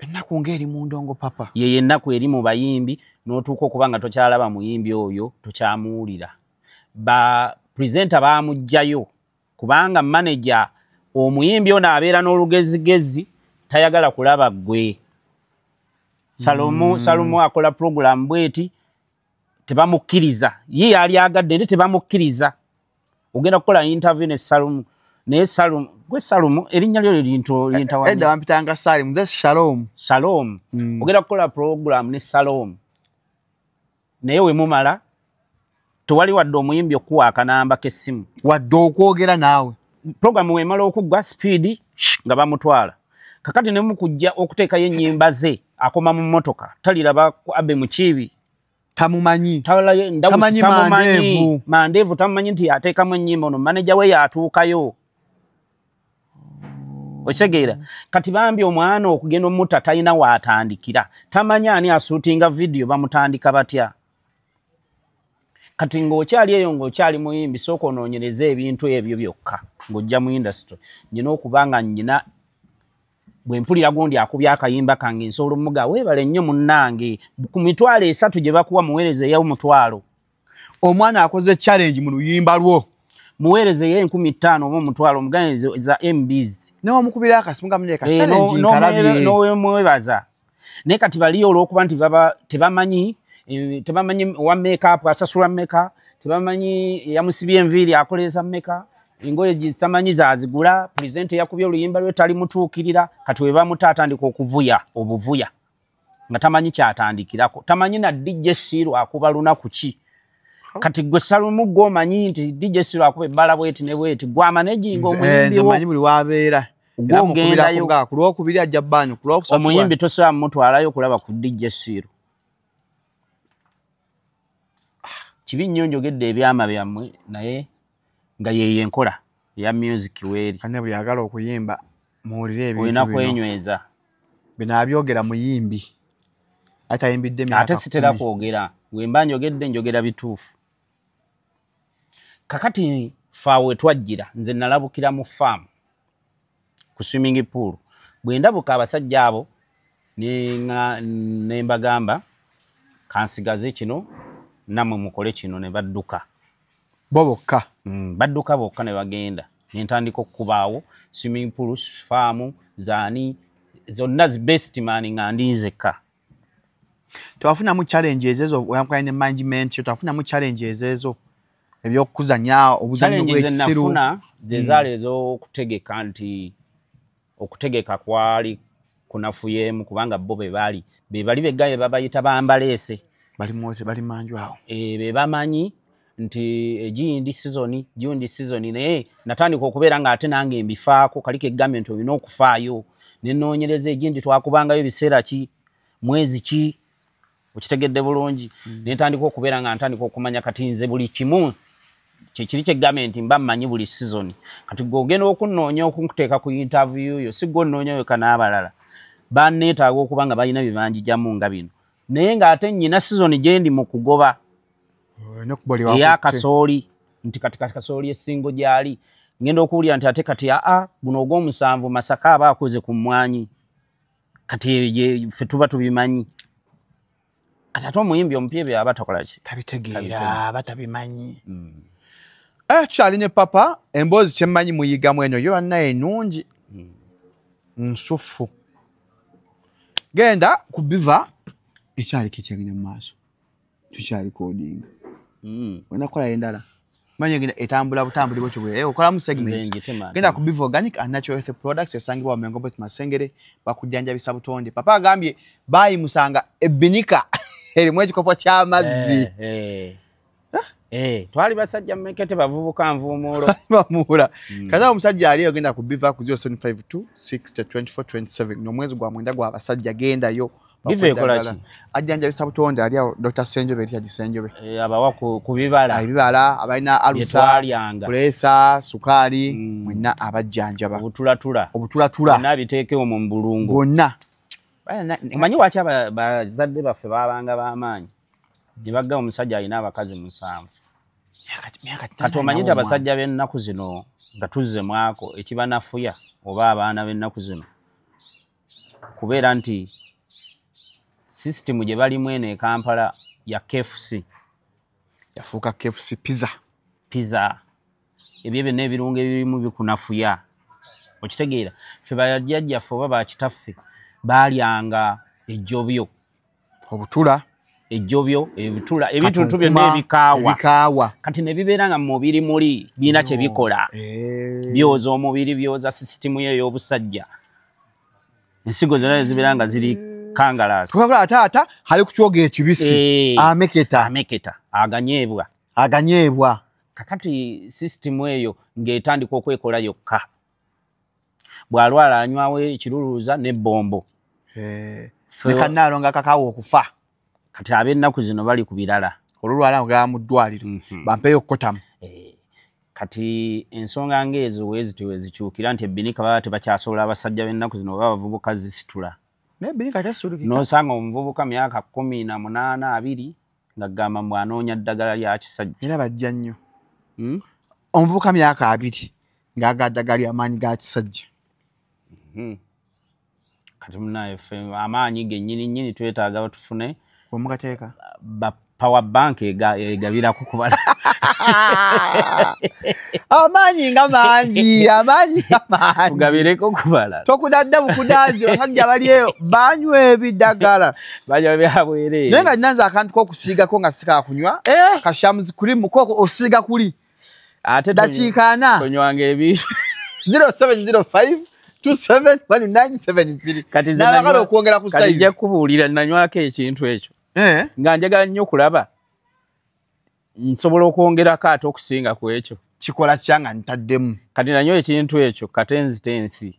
ennaku ng'eri mu ndongo papa ye ennaku eri mu bayimbi n'otuuka okuba nga tokyalaba muyimbi oyo tokyamuwulira ba presenter baamugjayo kubanga manager omuyimbi ono abeera n'olugezigezi tayagala kulaba ggwe Salomo akola program bweti tebamukkiriza ye yali agadde nti tebamukkiriza ogenda kukola interview ne Salomo naye Salomo erinnya lyo lintawa edda wampitanga Salim nze Shalom ogenda kukola program ne Salomo naye we mumala tewali wadde omuyimbi okuwa akanamba k'essimu wadde okwogera naawe program wemala okugwa speed nga bamutwala kakati ne mukujja okuteekayo ennyimba ze akoma mu mmotoka taliraba abe mukiibi tamumanyi mandeevu tamumanyi nti yateekamu ennyimba ono manager we yatuukayo okitegeera kati bambi omwana okugenda omutta talina waatandikira tamanyi ani asuutinga video bamutandika batya kati ng'okyali eyo ng'okyali muyimbi sooka onoonyereza ebintu ebyo byokka ng'ojja mu industry nyina okuba nga nyina bwe mpulira gundi akubye akayimba kange nsobola omuga weebale nnyo munnange ku 3 gye bakuwa muweerezeeyo 1,000 omwana akoze challenge mu luyimba lwo muweerezeeyo 15,000 oba 1,000 omuganyiza za MBs n'omukubira akasimu kamuleeka challenge nkalabye n'omwebaza naye kati baliyo olw'okuba nti tebamanyi owa makeup asasula mmeka tebamanyi yamusibye enviiri akoleeza mmeka ingoye gisamanyiza azigula president yakubye oluyimba lwe tali mutuukirira kati we bamutatandika okuvuya obuvuya nga tamanyi kyatandikirako tamanyi na DJ Siro akuba lunaku ki kati gwe Salumu gomanyi nti DJ Siro akuba ebbala bweti ne bweti gwa managing omuyimbi wo manyi buli wabeera era mukubira kunga kulwokubiri ajja banyu kulwokusatu omuyimbi tosobola mutwalayo kulaba ku DJ Siro kibi nnyo njogedde ebyama byammwe naye nga yeye enkola ya music weeri kane buli agala okuyimba muwulire ebintu olina kwenyweza bino abyogera muyimbi atayimbidde myaka ate sitera kwogera wemba njogera bituufu kakati faawe twajjira nze nalabukira mu farm ku swimming pool bwe ndabuka abasajja abo ne mbagamba kansigaze kino namwe mukole kino ne badduka bobokka badduka bokka ne bagenda nentandika okubaawo swimming pool farm zani zonna best man nga ndinzeka twafunamu challenges ezo oyankwaye ne management twafunamu challenges ezo ebyokuzanya obuzanyo bw'ekisiru nafuna zezaale ez'okutegeka nti okutegeka kwali kunafuyemu kubanga bo bali beggaye babayita bambaleese bali manju awo be bamanyi nti egindi season naye natandika okubeera nga ate nange mbifaako kaliko government olina okufaayo nenoonyereza egindi twakubangayo ebiseera ki mwezi ki okitegedde bulungi netandika okubeera nga ntandika okumanya kati nze buli kimu kikiri kye government mba mmanyi buli season kati gogenda okunoonya okunkuteeka ku interview yo si gonoonya yo kanaabalala banneetaaga okuba nga balina bibanjijamu nga bino naye ng'ate nnyina season gye ndi mu kugoba eyakasooli nti kati kasooli essingo gyali ngenda okuwulira nti ate kati guno ogw'omusanvu Masaka aba akoze ku mmwanyi kati ffe tuba tubimanyi kati ate omuyimbi omupya bye aba takola ki tabitegeera aba tabimanyi kyali ne papa emboozi kyemmanyi muyigamu eno yo bannaye ennungi nsufu genda ku biva ekyali kikyagenda mu maaso tukyali coding onakola endala manyi genda etambula butambuli bwekyo bwe okolamu segments genda ku biva organic and natural health products esangibwa mu Mengo Masengere bakujjanjabisa butonde papa agambye bayimusanga ebinika erimu ekikopo ky'amazzi twali basajja mmekete bavubuka nvuumuulo bamuula kaza omusajja ali ogenda ku biva ku 0752602427 n'omwezi gwa mwenda gwa basajja gendayo biva ekola ki ajjanjabisa butonde ali Dr. Senjobe eri agisenjobe abawa ku bibala ebibala abalina alusa presa sukali mwenna abajjanjaba obutulatula nabiteekewo mu mbulungu bonna omanyi waki abazadde baffe babanga b'amaanyi gye bagga omusajja alina abakazi 7 kati omanyi nti abasajja b'ennaku zino nga tuzze mwako ekibanafuya oba abaana b'ennaku zino kubeera nti system gye balimu eno e Kampala ya KFC yafuuka KFC pizza ebyo byonna ebirungo ebirimu bikunafuya okitegeera ffe bajjajjaffe oba bakitaffe balyanga ejjobyo obutula ejjobyo ebitula ebituntu byonna ebikaawa kati ne bibeera nga mu mubiri muli birina kye bikola byoza omubiri byoza sisitimu ye ey'obusajja ensigo zonna zibeera nga ziri kangalasi tukakola taata hali kuchoga ekibisi ameketa aganyeebwa kakati system eyo ng'etandika okwekola yokka bw'alwala anywawo ekiruluuza n'ebbombo nekanaalonga kakaawo okufa kati ab'ennaku zino bali ku birala olulwala ngala mu ddwaliro bampeyo okkotamu kati ensonga ng'ezo weezitiwe zikyukira nti ebbinika baba tebakyasobola abasajja b'ennaku zino oba abavubuka zisitula nosanga omuvubuka myaka 18 nga gamba mwanoonya ddagala lya kisajja era bajja nnyo omuvubuka myaka 2 ng'aga ddagala ly'amaanyi ga kisajja kati munaye ffe amaanyi gennyini twetaaga tufune omugateeka ba power bank egabirako kubala amaanyi nga mangi tugabireko kubala tokudadda bukudazi bakajja bali eyo banywa ebiddagala bajja byabwere naye nga nanze akantu k'okusiigako nga sika kunywa kashamuzi kuli mukoko osiiga kuli ate dakiika 4 tonywanga ebintu 0705 271973 kati nabagala okwongera ku size nja kubuulira nanywako ekintu ekyo nga njagala nnyo okulaba nsobola okwongerako ate okusinga ku ekyo kikola kyanga ntaddemu kati nanyo ekintu ekyo katenzi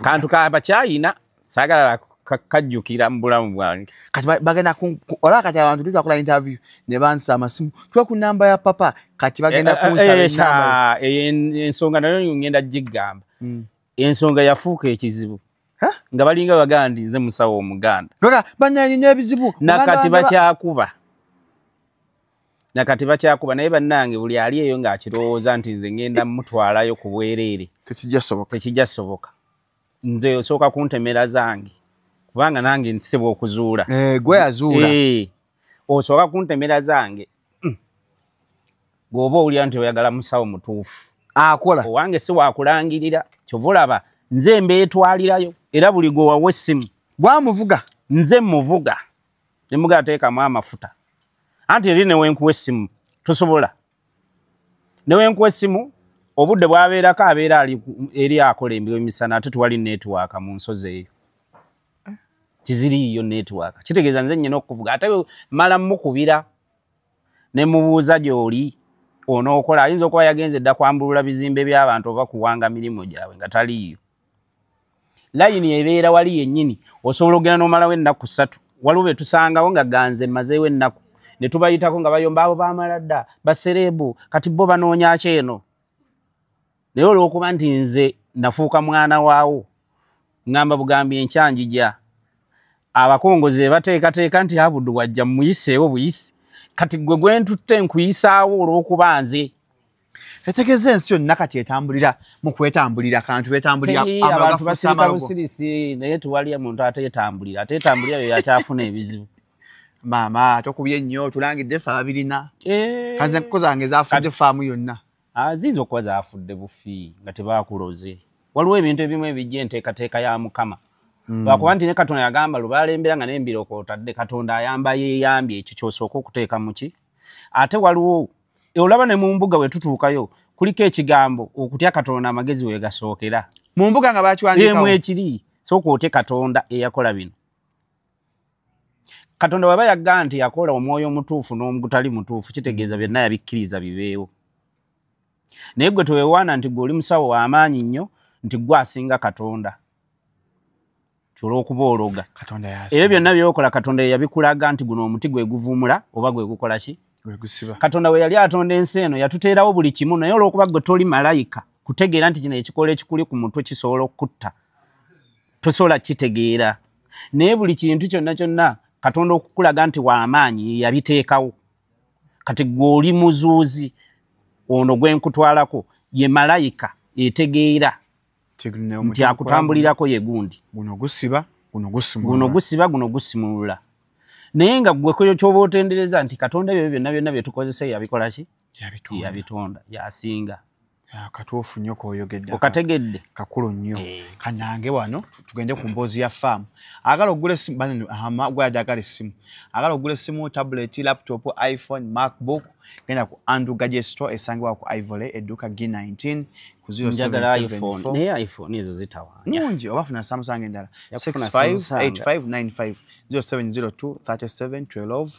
kantu kabakyayina saagala kajjukira mu bulamu bwange kati bagenda olaba kati abantu tutakola interview ne bansa amasimu twe ku namba ya papa kati bagenda kunsaba namba ensonga nayo ngenda gigamba ensonga yafuuka ekizibu nga balinga bagandi nze musawo omuganda bannanyi n'ebizibu nakati bakyakuba naye bannange buli ali eyo ng'akirowooza nti nze ngenda mutwalayo ku bwereere tekijja soboka nze osooka kuntemera zange kubanga nange ntisebwa okuzuula gwe yazuula osooka kuntemera zange bw'oba owulira nti oyagala musawo mutuufu akola owange si waakulangirira kyova olaba nze mbeetwalirayo era buli gwe wawa essimu bwamuvuga nze muvuga ne mugala teekamu amafuta anti eri newenkuwa essimu tosobola newenkuwa essimu obudde bwabeerako abeera ali eri akola emirimu emisana ate tewali netiwaaka mu nsozi eyo tiziriiyo netiwaaka kitegeeza nze nnyina okuvuga ate mala mukubira ne mubuuza gy'oli onookola ayinza okuba yagenze dda kwambulula bizimbe by'abantu oba kuwanga mirimu gyabwe nga taliiyo layini ebeera wali yennyini osobola ogenda n'omalawo ennaku 3 waliwo be tusangawo nga ganze mazeewo ennaku ne tubayitako nga bayomba abo baamala dda basereebu kati bo banoonya kyeno naye olw'okuba nti nze nafuuka mwana waawo ngamba bugambi enkyanjija abakongozi bateekateeka nti Abuddu wajja muyiseewo buyisi kati gwe gwentutte nkuyisaawo olw'okuba nze etegeeza ensi yonna kati etambulira mu kwetambulira kantu betambulira abantu basirika busirisi naye tuwali muntu ateetambulira yo yakyafuna ebizibu maama tokubye nnyo tulangidde ffe ababirina kaze enkuko zange zaafudde faamu yonna ziyinza okuba zaafudde bufi nga tebaakuloze waliwo ebintu ebimu ebijja enteekateeka ya Mukama lwakuba nti ne Katonda yagamba lubalembera nga n'embiroko otadde Katonda ayamba yeeyambye ekyo kyosooka okuteeka muki ate waliwo olaba ne mu mbuga we tutuukayo kuliko ekigambo okutya Katonda amagezi we gasookera mu mbuga nga bakiwandiikawo ekiri sooka otye Katonda eyakola bino Katonda bw'aba yagamba nti yakola omwoyo omutuufu n'omugutali mutuufu kitegeeza byonna yabikkiriza bibeewo naye gwe teweewaana nti gwe oli musawo w'amaanyi nnyo nti gwe asinga Katonda kyolw'okuba ologa ebyo byonna byokola Katonda yabikulaga nti guno omuti gwe guvumula oba gwe gukola ki Katonda we yali atonda ensi eno yatuteerawo buli kimu naye olw'okuba gwe toli malayika kutegeera nti kino ekikola ekikuli ku mutwe kisobola okukutta tosobola kitegeera naye buli kintu kyonna kyonna Katonda okukulaga nti w'amaanyi yabiteekawo kati gwe oli muzuuzi ono gwe nkutwalako ye malayika etegeera nti akutambulirako ye gundi guno gusiba guno gusimulula naye nga gwe kyoba otendereza nti Katonda ebyo byonna bye tukozesa yabikola ki yabitonda yasinga katuufu nnyo k'oyogedde okategedde kakulu nnyo kanange wano tugende ku mboozi ya faamu agala ogula essimu gwe ajagala essimu agala ogula essimu tablet laptop iPhone macbook genda ku Andrew Gadget Store esangibwa ku Ivory edduuka G19 ku 0774 naye iPhone ezo zitawaanya nungi oba funa Samsung endala 658595 0702 37 12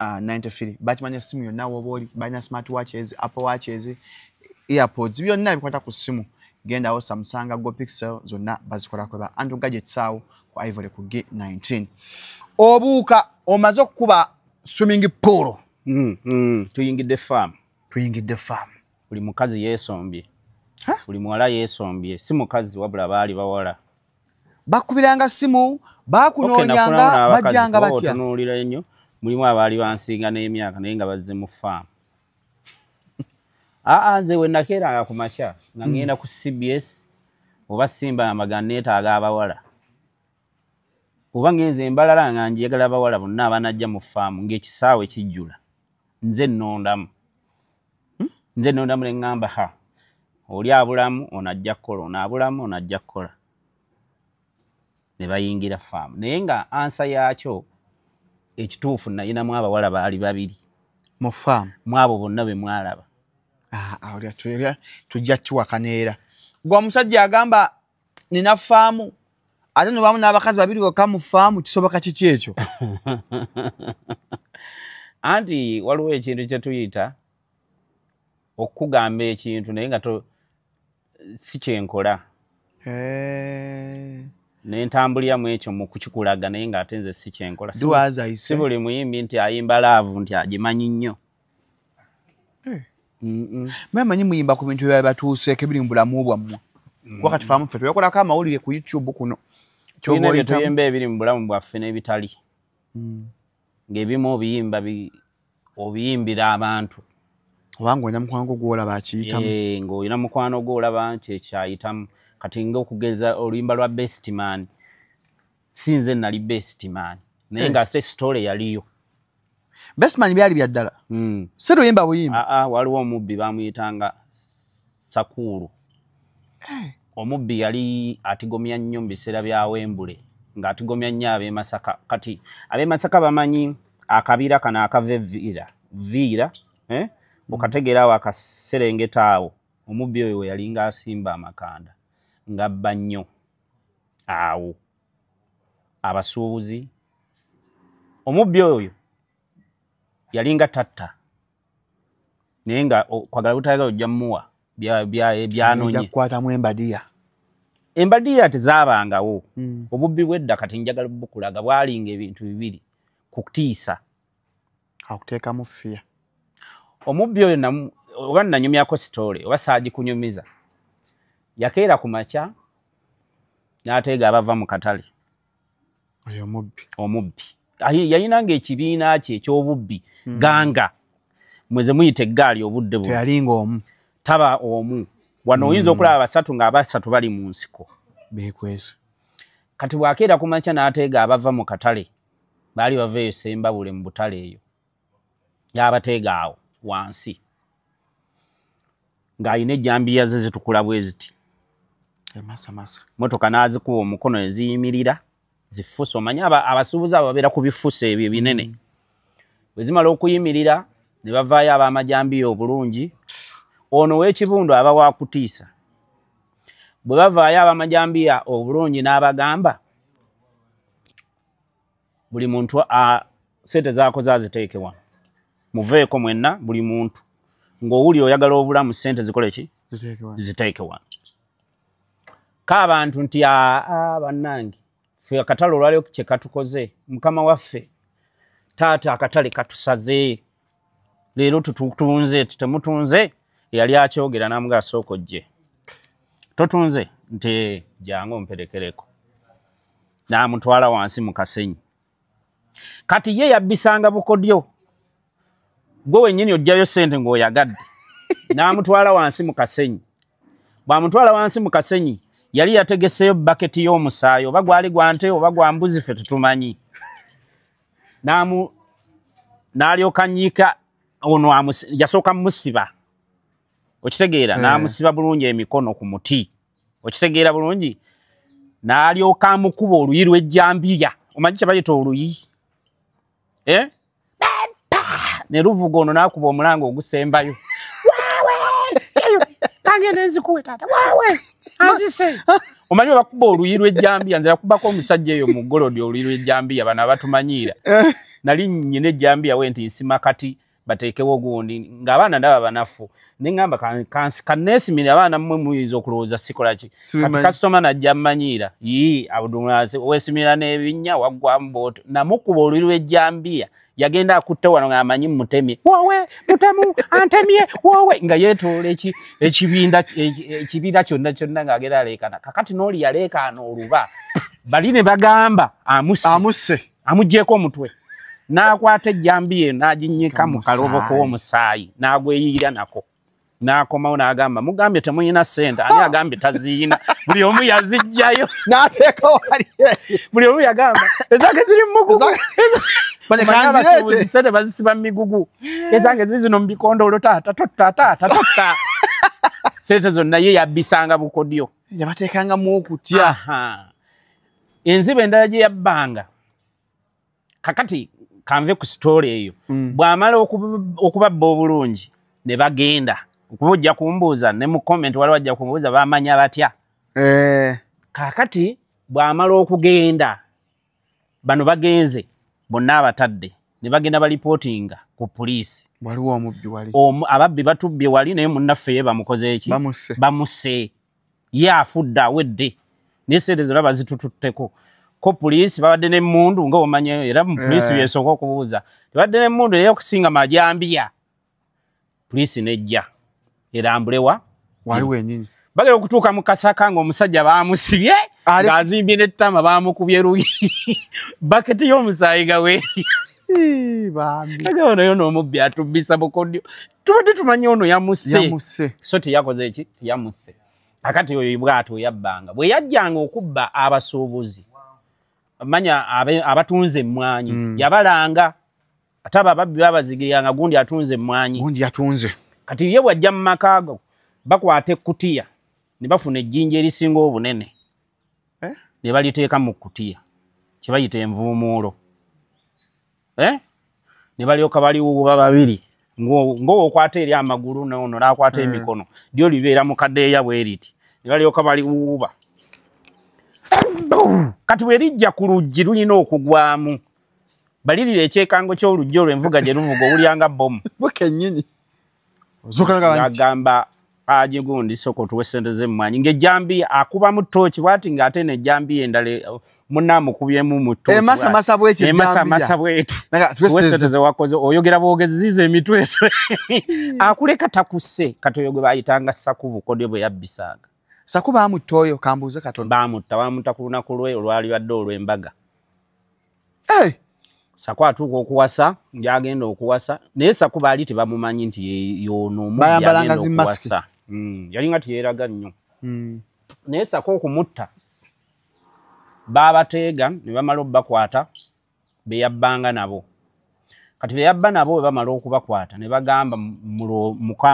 93 bakimanya essimu yonna woba oli balina smartwatches Apple watches earpods byonna bikwata ku ssimu gendawo Samsung Go Pixel zonna bazikolako ba Andrew Gadget sawo ku Ivory ku G19 obuuka omaze okukuba swimming pool tuyingidde farm buli mukazi yeesombye buli muwala yeesombye si mukazi wabula baali bawala bakubiranga simu bakunoonyanga bajjanga batya otunuulira ennyo mulimu abaali bansinga n'emyaka naye nga bazze mu farm nze we nakeeranga ku makya nga ngenda ku CBS oba Simba Amagana neetaaga abawala oba ngenze embalala nga njagala abawala bonna abanajja mu faamu ng'ekisaawe kijjula nze nnondamu ne ŋŋamba oli abulamu onajja kukola onaabulamu onajja kukola ne bayingira faamu naye nga ansa yaakyo ekituufu nayinamu abawala baali 2 mu farm mwabo bonna be mwalaba awulira tujja kiwakaneera gwe omusajja agamba nina faamu ate nobamu n'abakazi babiri bokka mu faamu kisoboka kiki ekyo anti waliwo ekintu kye tuyita okugamba ekintu naye nga si kyenkola nentambuliramu ekyo mu kukikulaga naye ng'ate nze si kyenkola si buli muyimbi nti ayimba laavu nti agimanyi nnyo mwemanyi muyimba ku bintu byaba batuuseeko ebiri mu bulamu bwammwe wakati faamu ffe twekolako amawulire ku YouTube kuno tulina bye tuyimba ebiri mu bulamu bwaffe n'ebitali ng'ebimu obiyimbira abantu obanga olina mukwano gw'olaba akiyitamu ng'olina mukwano gw'olaba nti ekyayitamu kati ng'okugeza oluyimba lwa Best Man sinze nali Best Man naye nga ate story yaliyo Best Man byali bya ddala si luyimba buyimba waliwo omubbi bamuyitanga Sakulu omubbi yali atigomya nnyo mu biseera bya Wembule ng'atigomya nnyo ab'e Masaka kati ab'e Masaka bamanyi akabira kano akava viira okategeerawo akaserengeta awo omubbi oyo we yali ng'asimba amakanda ng'abba nnyo awo abasuubuzi omubbi oyo yali nga tatta naye nga kwagala butayagala ojja mmuwa byanonye kukwatamu embadiya tezaabangawo obubbi bw'edda kati njagala bukulaga bwalinga ebintu bibiri kutiisa akuteekamu fiya omubbi oyo oba nanyumyako sitole oba saagikunyumiza yakeera ku makya n'ateega abava mu katale oyo omubbi yalinanga ekibiina kye eky'obubbi ganga mweze muyita eggaali obudde bwe teyalinga omu taba omu wano oyinza okulaba basatu ng'abasatu bali mu nsiko beekwese kati bwakeera ku makya n'ateega abava mu katale baali bava eyo Sembabule mu butale eyo y'abateega awo wansi ng'alina ejjambiya ze zitukula bwe ziti motoka n'azikuba omukono eziyimirira zifuso omanyi abasuubuzi abo babeera ku bifuso ebyo binene bwe zimala okuyimirira ne bavaayo ab'amajambiya obulungi ono w'ekibundo aba wakutiisa bwe bavaayo ab'amajambiya obulungi n'abagamba buli muntu sente zaakoze aziteekewa muveeko mwenna buli muntu ng'owuli oyagala obulamu sente zikole ki ziteekewa k'abantu nti bannange ffe akatale olwaliwo kye katukoze mukama waffe taata akatale katusaze leero tutunze temutunze yali akyogera n'amugala sooka ojje totunze nti jangu omperekereko n'amutwala wansi mu kasenyi kati ye yabbisanga bukodyo gwe wennyini ojjayo sente ng'oyagadde n'amutwala wansi mu kasenyi bw'amutwala wansi mu kasenyi yali yategeseyo baketi y'omusaayi oba gwali gwa nte oba gwa mbuzi ffe tetumanyi n'alyoka nyiika ono yasooka musiba okitegeera n'amusiba bulungi emikono ku muti okitegeera bulungi n'alyoka amukuba oluyi lw'ejjambiya omanyi kye bayita oluyi ne luvuga ono n'akuba omulanga ogusembayo kagenda enzikuwe taata waawe azise omanyi bakuba oluyi lw'ejjambiya nze yakubako omusajja eyo mu golodi oluyi lw'ejjambiya bano abatumanyiira nali nnyina ejjambiya we nti nsima kati bateekewo gundi ng'abaana ndaba banafu neŋŋamba kanneesimira abaana mmwe muyinza okulowooza sikola ki kati kasitoma najja mmanyiira abudumulasi weesimira n'ebinnya waggwamu booto namukuba oluyi lw'ejjambiya yagenda akutte wano ng'amanyi mutemye wowe mutemu antemye wowe nga yeetoola ekibinda kyonna ng'agenda aleekana kakati n'oli yaleekaana oluba bali ne bagamba amusse amuggyeko omutwe n'akwata ejjambiya n'aginnyika mu kalobo k'omusaayi n'agweyiira nako n'akomawo n'agamba mugambye temuyina ssente ani agambye taziina buli omu yazijjayo n'ateekawo buli omu yagamba ezange ziri mu mugugu sente bazisiba mu migugu ezange ziri zino mu bikondolo taata totta sente zonna ye yabbisanga bukodyo yabateekangamu okutya enziba endala gye yabbanga kakati kanve ku story eyo bwamala okubabba obulungi ne bagenda okubujja kumbuuza ne mu comment wali wajja kumbuuza bamanya batya kakati bwamala okugenda bano bagenze bonna abatadde ne bagenda balipotinga ku police waliwo omubbi wali ababbi batubbye wali naye munnaffe ye bamukoze eki bamuse ye afudde awedde n'essente zonna bazitututteko ko police babadde n'emmundu nga omanye era mu police byesooka okubuuza babadde n'emmundu naye okusinga majambiya police nejja erambulewa wali wenyini bagera okutuuka mu Kasaka ng'omusajja baamusibye ng'azimbye n'ettama baamukubye rugi baketi y'omusaayi gawe ono yo n'omubbi atubbisa bukodyo tubadde tumanyi ono yamusse so teyakoze eki yamusse akati oyo bw'atyo yabbanga bwe yajjanga okubba abasuubuzi manya abatunze emmwanyi yabalanga ate ababbi babazigiranga gundi atunze emmwanyi gundi yatunze kati ye bwajja mu makaago bakwata ekkutiya ne bafuna ejjinja erisinga obunene ne baliteeka mu kkutiya kye bayita envuumuulo ne balyoka baliwuuba babiri ng'okwata eri amagulu n'ono n'akwata emikono lyo libeera mu kadeeya bwe riti ne balyoka baliwuuba kati bwe lijja ku luggi lulina okugwamu balirira ekyekango ky'oluggi olwo envuga gye luvuga owulyanga bomu bukennyini agamba aje gundi soko tuwe sente z'emmwanyi ng'ejjambiya akubamu tooki bwati ng'ate n'ejjambiya endala munnamukubyemu mu tooki emasamasa bw'eki emasamasa bw'eti tuwe sente ze wakoze oyogera bwogezi zize emitwetwe akuleka takusse kati oyo gwe bayitanga Saku bukodyo bwe yabbisaaga Saku baamutta oyo kambuuze katono bamutta ku lunaku lwe olwali badde olw'embaga Saku atuuka okuwasa gyagenda okuwasa naye Saku baali tebamumanyi nti yono bayambalanga zimasiki yali nga teyeeraga nnyo naye Saku okumutta baabateega ne bamala obbakwata beyabbanga nabo kati beyabba nabo bwe bamala okubakwata ne bagamba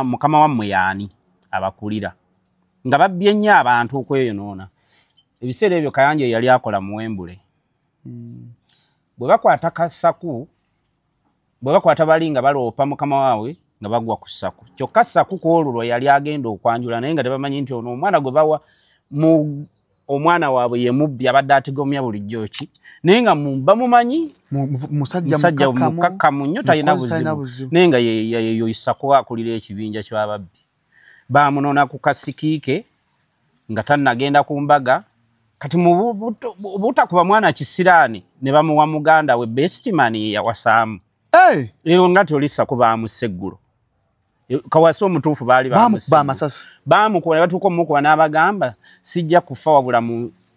mukama wammwe yaani abakulira nga babbye nnyo abantu okweyonoona ebiseera ebyo Kayanja yali akola mu Wembule bwe bakwata Saku bwe bakwata bali nga baloopa mukama waabwe nga bagwa ku Saku kyokka Saku ku olulwo yali agenda okwanjula naye nga tebamanyi nti ono omwana gwe bawa omwana waabwe ye mubbi abadde atigomya bulijjo ki naye nga bamumanyi musajja mukakkamu nnyo talina buzibu naye nga yeyo Saku akulira ekibinja ky'ababbi baamunoona ku kasikiike nga tannagenda ku mbaga kati mu butakuba mwana kisiraani ne bamuwa muganda we Bestman ye yawasaamu eyo nga toli Saku baamusse eggulo kawasa omutuufu baali baamukuba ne batuuka omukuba n'abagamba sijja kufa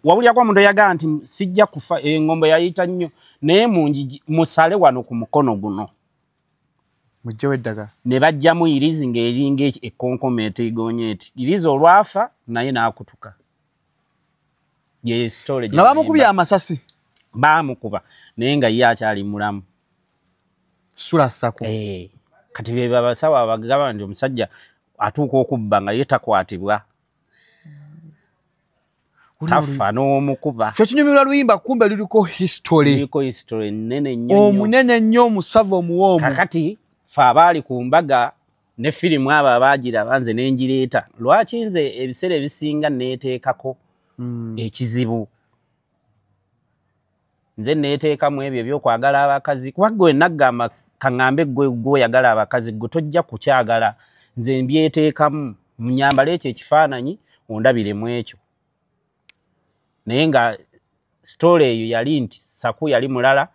wawulyako omuntu eyagaa nti sijja kufa engombe yayita nnyo naye musale wano ku mukono guno mujjewo eddagala ne bajjamu irizi ng'eringa ekkonkoma eteegonya eti irizi olwafa naye n'akutuka nga bamukubye amasasi baamukuba naye nga ye akyali mulamu sula Saku kati be babasawo abagamba nti omusajja atuuka okubba nga ye takwatibwa tafa n'omukuba ffe tunyumirwa luyimba kumbe luliko history nnene nnyo omunene nnyo omusavu omuwoomu kakati fe abaali ku mbaga ne firimu abo abaagiraba nze n'engireeta lwaki nze ebiseera ebisinga neeteekako ekizibu nze neeteekamu ebyo ebyokwagala abakazi kuba gwe naggamba kaŋŋambe gweoyagala abakazi gwe tojja kukyagala nze mbyeteekamu munyambala ekyo ekifaananyi ondabiremu ekyo naye nga story eyo yali nti Saku yali mulala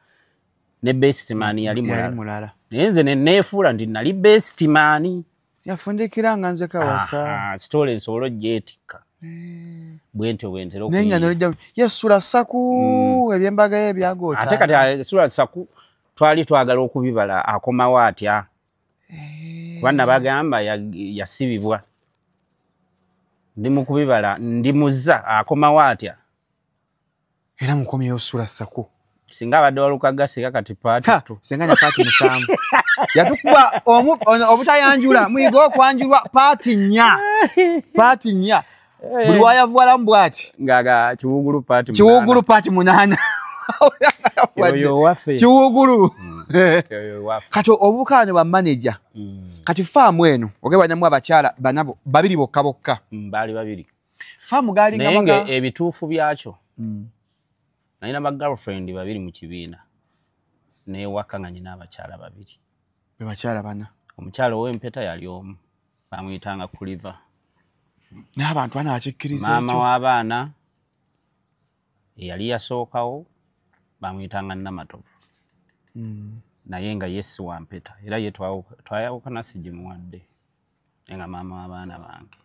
ne Bestman yali mulala naye nze neneefuula nti nali Bestman yafundikira nga nze kawasa story nsobola ogyetikka bwentyo bwentera yesula Saku ebyembaga ye byagoota ate kati sula Saku twali twagala okubibala akomawo atya kuba nabagamba yasibibwa ndi mu kubibala ndi muzza akomawo atya era mukomyeyo sula Saku singa abadde walukagasika kati paati senganya paati musanvu yatukuba obutayanjula muyiga okwanjulwa paati nnya buli wayavuwalamu bwati ngaga kiwugulu paati 8 kiwugulu kiwugulu Kati obukane bwa manager. Kati faamu eno ogewanyammu abakyala banabo babiri bokka bokka. Bali babiri. Faamu gali nga maka. Nenge ebituufu byakyo. Nalina ba girlfriend babiri mu kibiina. Ne wakanganye n'abakyala babiri. Be bakyala bana. Omukyala ow'empeta yali omu. Bamuyitanga Kuliva. N'abantu bana akikkiriza ekyo. Maama w'abaana yali yasookawo bamuyitanga Namatovu. Naye nga Yesu wampeta era ye twayawukana sigimuwadde nga maama w'abaana bange.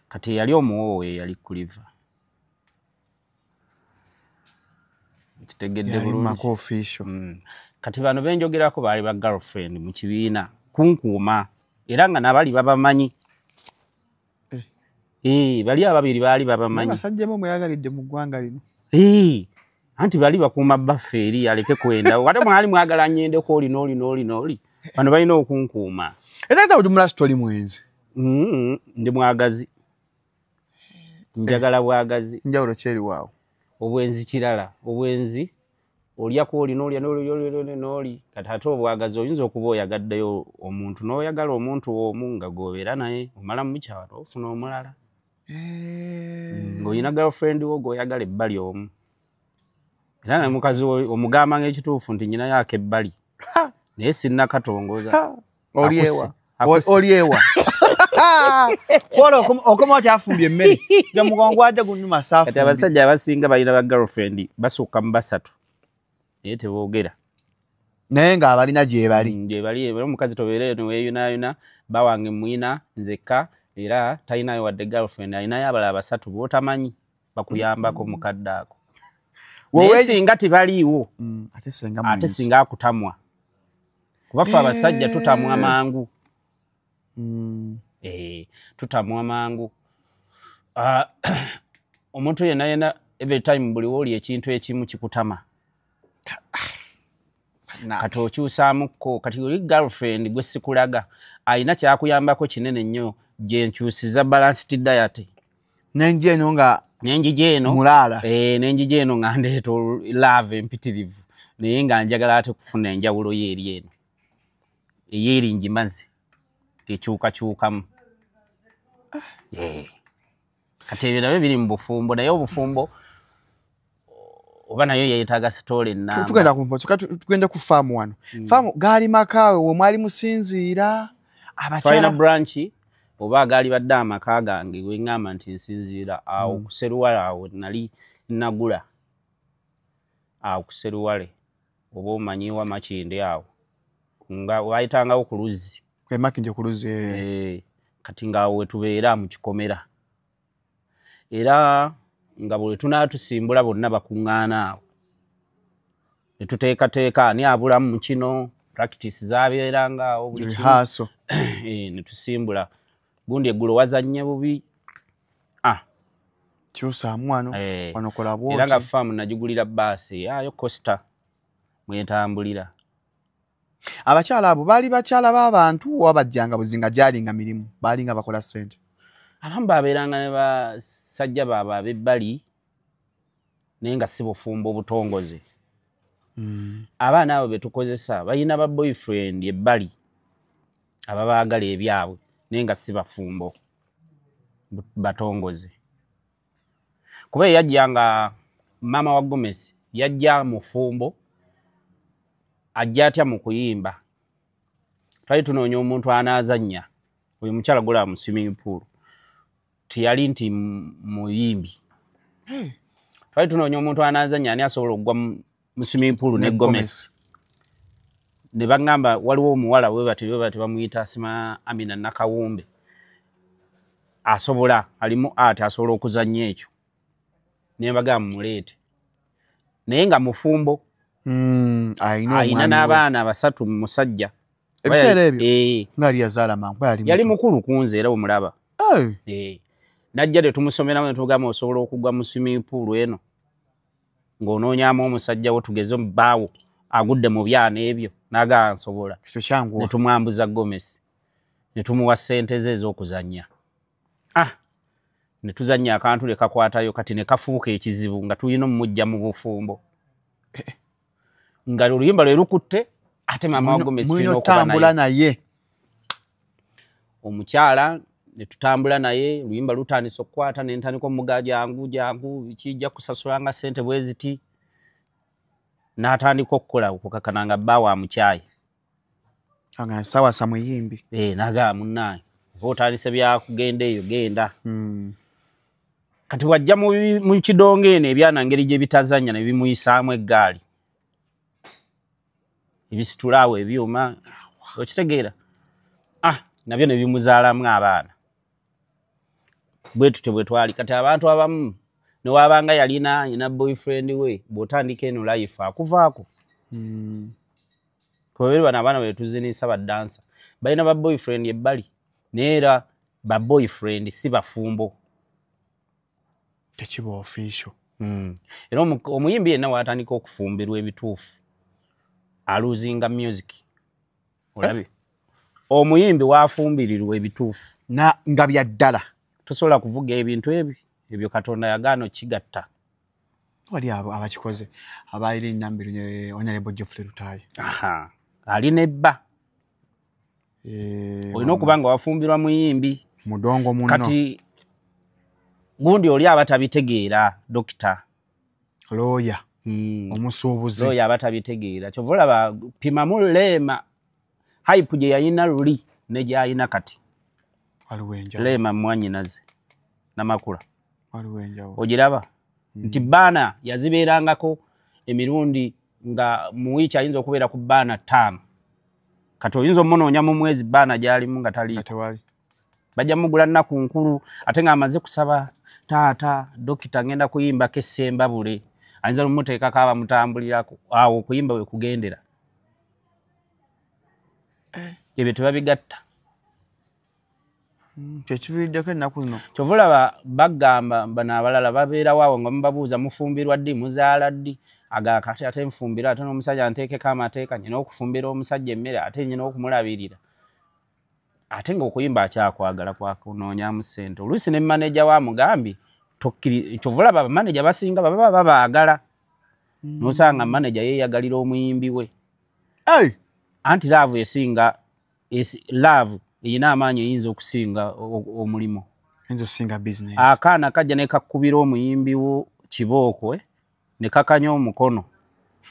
Kati yali omuwoowo yali Kuliva. Kitegedde bulungi. Kati bano benjogerako baali ba girlfriend mu kibiina kunkuuma era nga nabali babamanyi. Bali ababiri baali babamanyi. Basajja bo mweyagalidde mu ggwanga lino. Anti bali bakuuma baffeeri aleke kwenda. Wate mwali mwagala nnyendeko oli. Bano balina okunkuuma. Era nga buli mula story mwenzi. Ndi mwagazi. Njagala bwagazi. Njawulo kyeri waawo. Obwenzi kirala. Obwenzi olyako n'oli. Kati ate obwagazi oyinza okuba oyagaddeyo omuntu n'oyagala omuntu omu nga gobeera naye omala mu mukyala ofuna omulala. Ng'olina girlfriend wo gw'oyagala ebbali omu. Era nga mukazi omugamba ng'ekituufu nti nyina yaako ebbali. Naye sinnakatongoza. Oliewa. Wala okoma otyafumbye emmere. Ja mugongo ajja gunnuma saafu. Kati abasajja abasinga balina ba girlfriend basukka mu basatu. Naye teboogera. Naye nga abalina gye bali. Gye bali omukazi tobeereyo neweeyunaayuna bawange mwina nzekka era talinayo wadde girlfriend alinayo abalala basatu b'otamanyi bakuyambako mukadde ako. Naye singa tibaliiwo ate singa akutamwa. Kuba ffe abasajja tutamwa mangu. Tutamwa mangu. Omuntu yenna every time buli woli ekintu ekimu kikutama. Kati okyusaamuko kati oli girlfriend gwe sikulaga alina kyakuyambako kinene nnyo gye nkyusiza balanced diet. Nenji eno nga mulala. Nenji eno nga ndeeta love empitirivu naye nga njagala ate kufuna enjawulo yeeri eno. Eyeeri njimaze tekyukakyukamu. Kati ebyo nabyo biri mu bufumbo naye obufumbo oba nayo yeetaaga story ennamba. Tugenda ku mposo tugenda ku faamu wano. Faamu gaali makaawe we mwali musinziira abakyala branch oba gaali badde amaka gange we ngamba nti nsinziira awo ku Seruwale awo nali nagula awo ku Seruwale oba omanyiwa Makinde awo nga wayitangawo ku Luzzi. Kwe Makinde ku Luzzi. Kati nga awo we tubeera mu kikomera. Era nga bwe tunaatusimbula bonna bakuŋŋaana awo. Ne tuteekateeka ani abulamu mu kino practice zaabeeranga awo buli kimu. Ne tusimbula. Gundi eggulo wazannye bubi. Kyusaamu wano wanokola bwoti. Era nga faamu nagigulira bbaasi yayo Costa mwetambulira. Abakyala abo baali bakyala b'abantu oba bajjanga buzinga gyalinga mirimu baalinga bakola ssente. Abamu baabeeranga ne basajja baabwe ab'ebbali naye nga si bufumbo butongoze. Abaana abo be tukozesa balina ba boyfriend ebbali ababaagala ebyabwe naye nga si bafumbo batongoze. Kuba yajjanga mama wa Gomez yajja mufumbo ajja atya mu kuyimba. Twali tunoonya omuntu anaazannya oyo mukyala gula mu swimming pool tiyali nti muyimbi. Twali tunoonya omuntu anaazannya ani asobola okugwa mu swimming pool ne Gomez. Ne bagamba waliwo omuwala we bati bamuyita Asima Amina Nakawumbe asobola alimu ate asobola okuzannya ekyo. Ne bagamba muleete. Naye nga mufumbo ayina n'abaana basatu mu musajja. Ebiseera ebyo ngaali yazaala mangu yali mukulu kunze era omulaba. Najja de tumusomera ne tugamba osobola okugwa mu swimming pool eno ng'onoonyaamu omusajja wo tugeze mu bbaawo agudde mu byana ebyo n'agaa nsobola. Ekyo kyanguwa. Ne tumwambuza Gomez ne tumuwa ssente ze ez'okuzannya. Ne tuzannya akantu ne kakwatayo kati ne kafuuka ekizibu nga tulina omujja mu bufumbo. nga oluyimba lwe lukutte ate mama wa Gomez tulina okutambula naye omukyala ne tutambula naye oluyimba lutandise okukwata ne ntandika omuga jangu kijja kusasulanga ssente bweziti n'atandika okukola okukakana nga bba wa mukyayi anga sawa samuyimbi naga munnaye otandise byakugenda eyo genda kati wajja mu kidongo eno ebyana ngeri gye bitazanya ne bimuyisaamu eggaali ebisitulaawo ebyuma okitegeera nabyo ne bimuzaalamu abaana bwe tutyo bwe twali kati abantu abamu ne wabanga yalina boyfriend we bw'otandika eno life akuvaako kubera bano abaana bwe tuzinisa baddansa balina ba boyfriend ebbali naye era ba boyfriend si bafumbo tekiba official era omuyimbi yenna watandika okufumbirwa ebituufu aluzinga music olabe omuyimbi wafumbirirwa ebituufu nga bya ddala tosobola kuvuga ebintu ebyo Katonda yagaano kigatta wali abakikoze abaire Nambiro ne Honorable Geoffrey Lutaaya ali nebba olina okuba nga wafumbirwa muyimbi mudongo muno kati gundi oli abatabitegeera dokita lawyer omusuubuzi lawyer abatabitegeera kyova olaba pimamu Leema hype gye yayina luli ne gyayina kati Leema mwanyinaze namakula ogiraba nti baana yazibeerangako emirundi nga mu wiiki ayinza okubeera ku baana 5 kati oyinza omunoonya mu mwezi baana gyalimu nga taliiko bajja mugula nnaku nkulu ate nga amaze kusaba taata dokita ngenda kuyimbako essembabule ayinza lumuteekako abamutambulirako awo okuyimba we kugendera ebyo tebabigatta kyekiviiriddeko ennaku zino kyova olaba bagamba bano abalala babeerawo awo nga mubabuuza mufumbirwa ddi muzaala ddi agakati ate nfumbira ate n'omusajja nteekeko amateeka nyina okufumbira omusajja emmere ate nyina okumulabirira ate ng'okuyimba akyakwagala kwakunoonyamu ssente oluusi ne maneja wa mugambi kyova olaba bamaneja basinga baba babaagala n'osanga maneja yeeyagalira omuyimbi we anti laavu esinga laavu eyina amaanyi eyinza okusinga omulimu akaana kajja ne kakubira omuyimbi wo kibooko ne kakanya omukono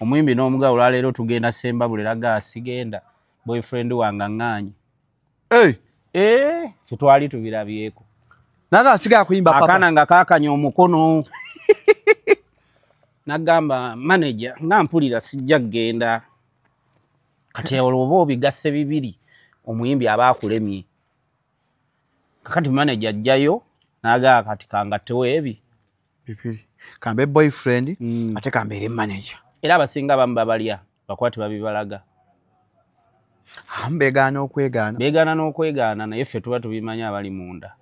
omuyimbi n'omugawo olwaleero tugenda Sembabule Lagaasi genda boyfriend wange aŋŋaanye ffe twali tubirabyeko akaana nga kakanya omukono nagamba manager nga mpulira sijja kgenda kati olwoba obigasse bibiri omuyimbi aba akulemye kakati manager ajjayo nagaa kati kangattewo ebi bibiri kambe boyfriend ate kambeere manager era abasinga abamu babalya bakwati babibalaga beegaana n'okwegaana naye ffe tuba tubimanya abali munda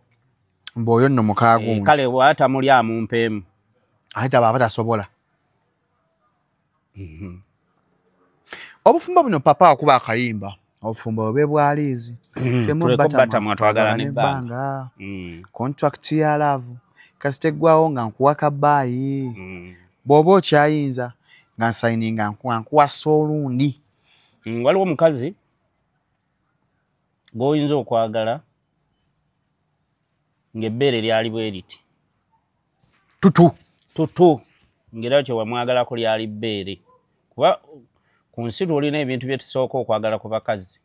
mb'oyo nno mukaagundi kale bwatamuli amumpeemu ate aba abatasobola obufumbo buno papa akuba akayimba obufumbo bwe bwaliizi temubatamwa twagala nebbanga contract ya love kasiteggwawo nga nkuwa kabaayi bw'oba okyayinza nga nsayininga nkuwasa olundi waliwo omukazi g'oyinza okwagala ng'ebbeere lyali bwe riti tutu ng'era kye wamwagalako lyali bbeere kuba ku nsi tulina ebintu bye tusooka okwagala ku bakazi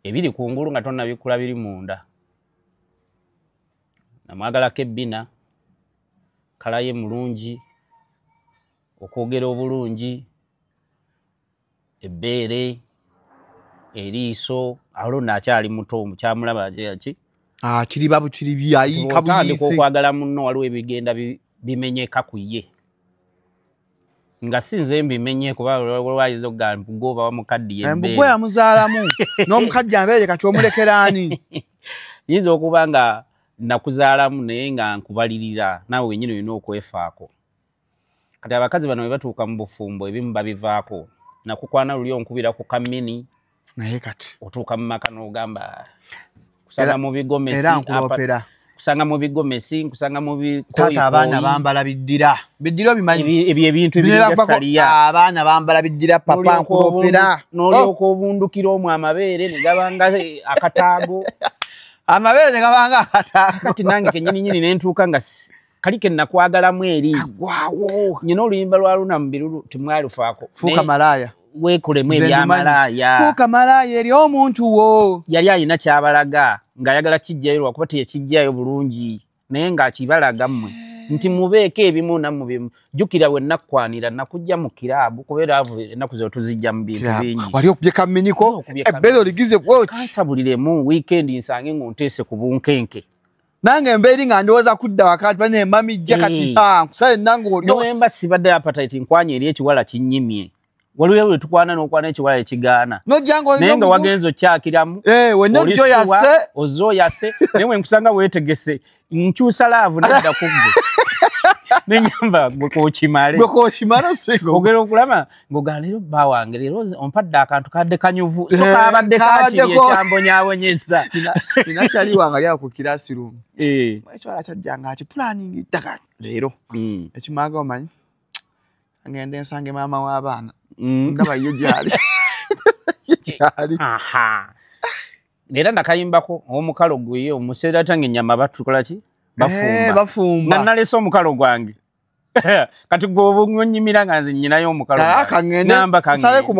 ebiri kungulu nga tonnabikula biri munda namwagalako ebbina kalaye mulungi okwogera obulungi ebbeere eriiso alona akyali muto mukyamulaba ki kiriba bukiri byayika buyise okwagala munno waliwo ebigenda bimenyeka ku ye nga sinze mbimenye kuba lwayiza okugamba goba wamukaddiye ebbeere mbugwe yamuzaalamu n'omukajja mbeere kati omulekeraani yinza okuba nga nakuzaalamu naye nga nkubalirira naawe wenyini olina okwefaako kati abakazi bano bwe batuuka mu bufumbo ebimu babivaako nakukwana luli onkubira ku kamini naye kati otuuka mu maka n'ogamba kusala mu bigomesi era nkulopera kusanga mu bigomesi kusanga mu bikoyi abaana bambala biddira bimanyi ebyo ebintu ebirasaliya abaana bambala biddira papa nkulopera n'olyoko obundukira omwe amabeere ne gabanga akataago amabeere ne gabanga akataago kati nange kenyini nentuuka nga kalike nakwagalamu eri waawo nyina oluyimba lwa luna mu birulu timwalufaako fuuka malaya weekolemu ebyamalaaya fuuka malaya eri omuntu wo yali alina kyabalaga ng'ayagala kijjayo lwakuba teyekijjayo bulungi naye ng'akibalaga mmwe nti mubeeko ebimu nammwe bimu jjukira we nnakwanira nakujja mu kiraabu kubeera avu ennaku zo tuzijja mu bintu bingi wali okubye kamminyiko ebbeera oligize bwoti kansabuliremu wiikendi nsange ng'onteese ku bunkenke nange embeeri nga ndowooza kudda wakati bane emamijja kati nkusale nange nowemba sibadde appetite nkwanya eri ekiwala kinnyimye waliwo bwe tukwana n'okwana ekiwala ekigaana naye nga wagenza okyakiramu ozooyase naye bwe nkusanga weetegese nkyusa laavu nedda ku ggwe neŋŋamba gwe kookimale ogera okulaba ng'ogala leero bba wange leero ompadde akantu kadde kanyuvu so kaabadde kakiri ekyambonyaabonyeza inakyali wange ali ku kirasirumu ekiwala kyajjanga akipulaningi ddaka leero ekimaaga omanyi ngende nsange maama w'abaana ndaba yo gyali era nakayimbako omukalo gwe omuseera tange ennyama batukola ki bafumba nga nalese omukalo gwange kati gwe obunnyimira nga nze nnyinayo omukalo sale ku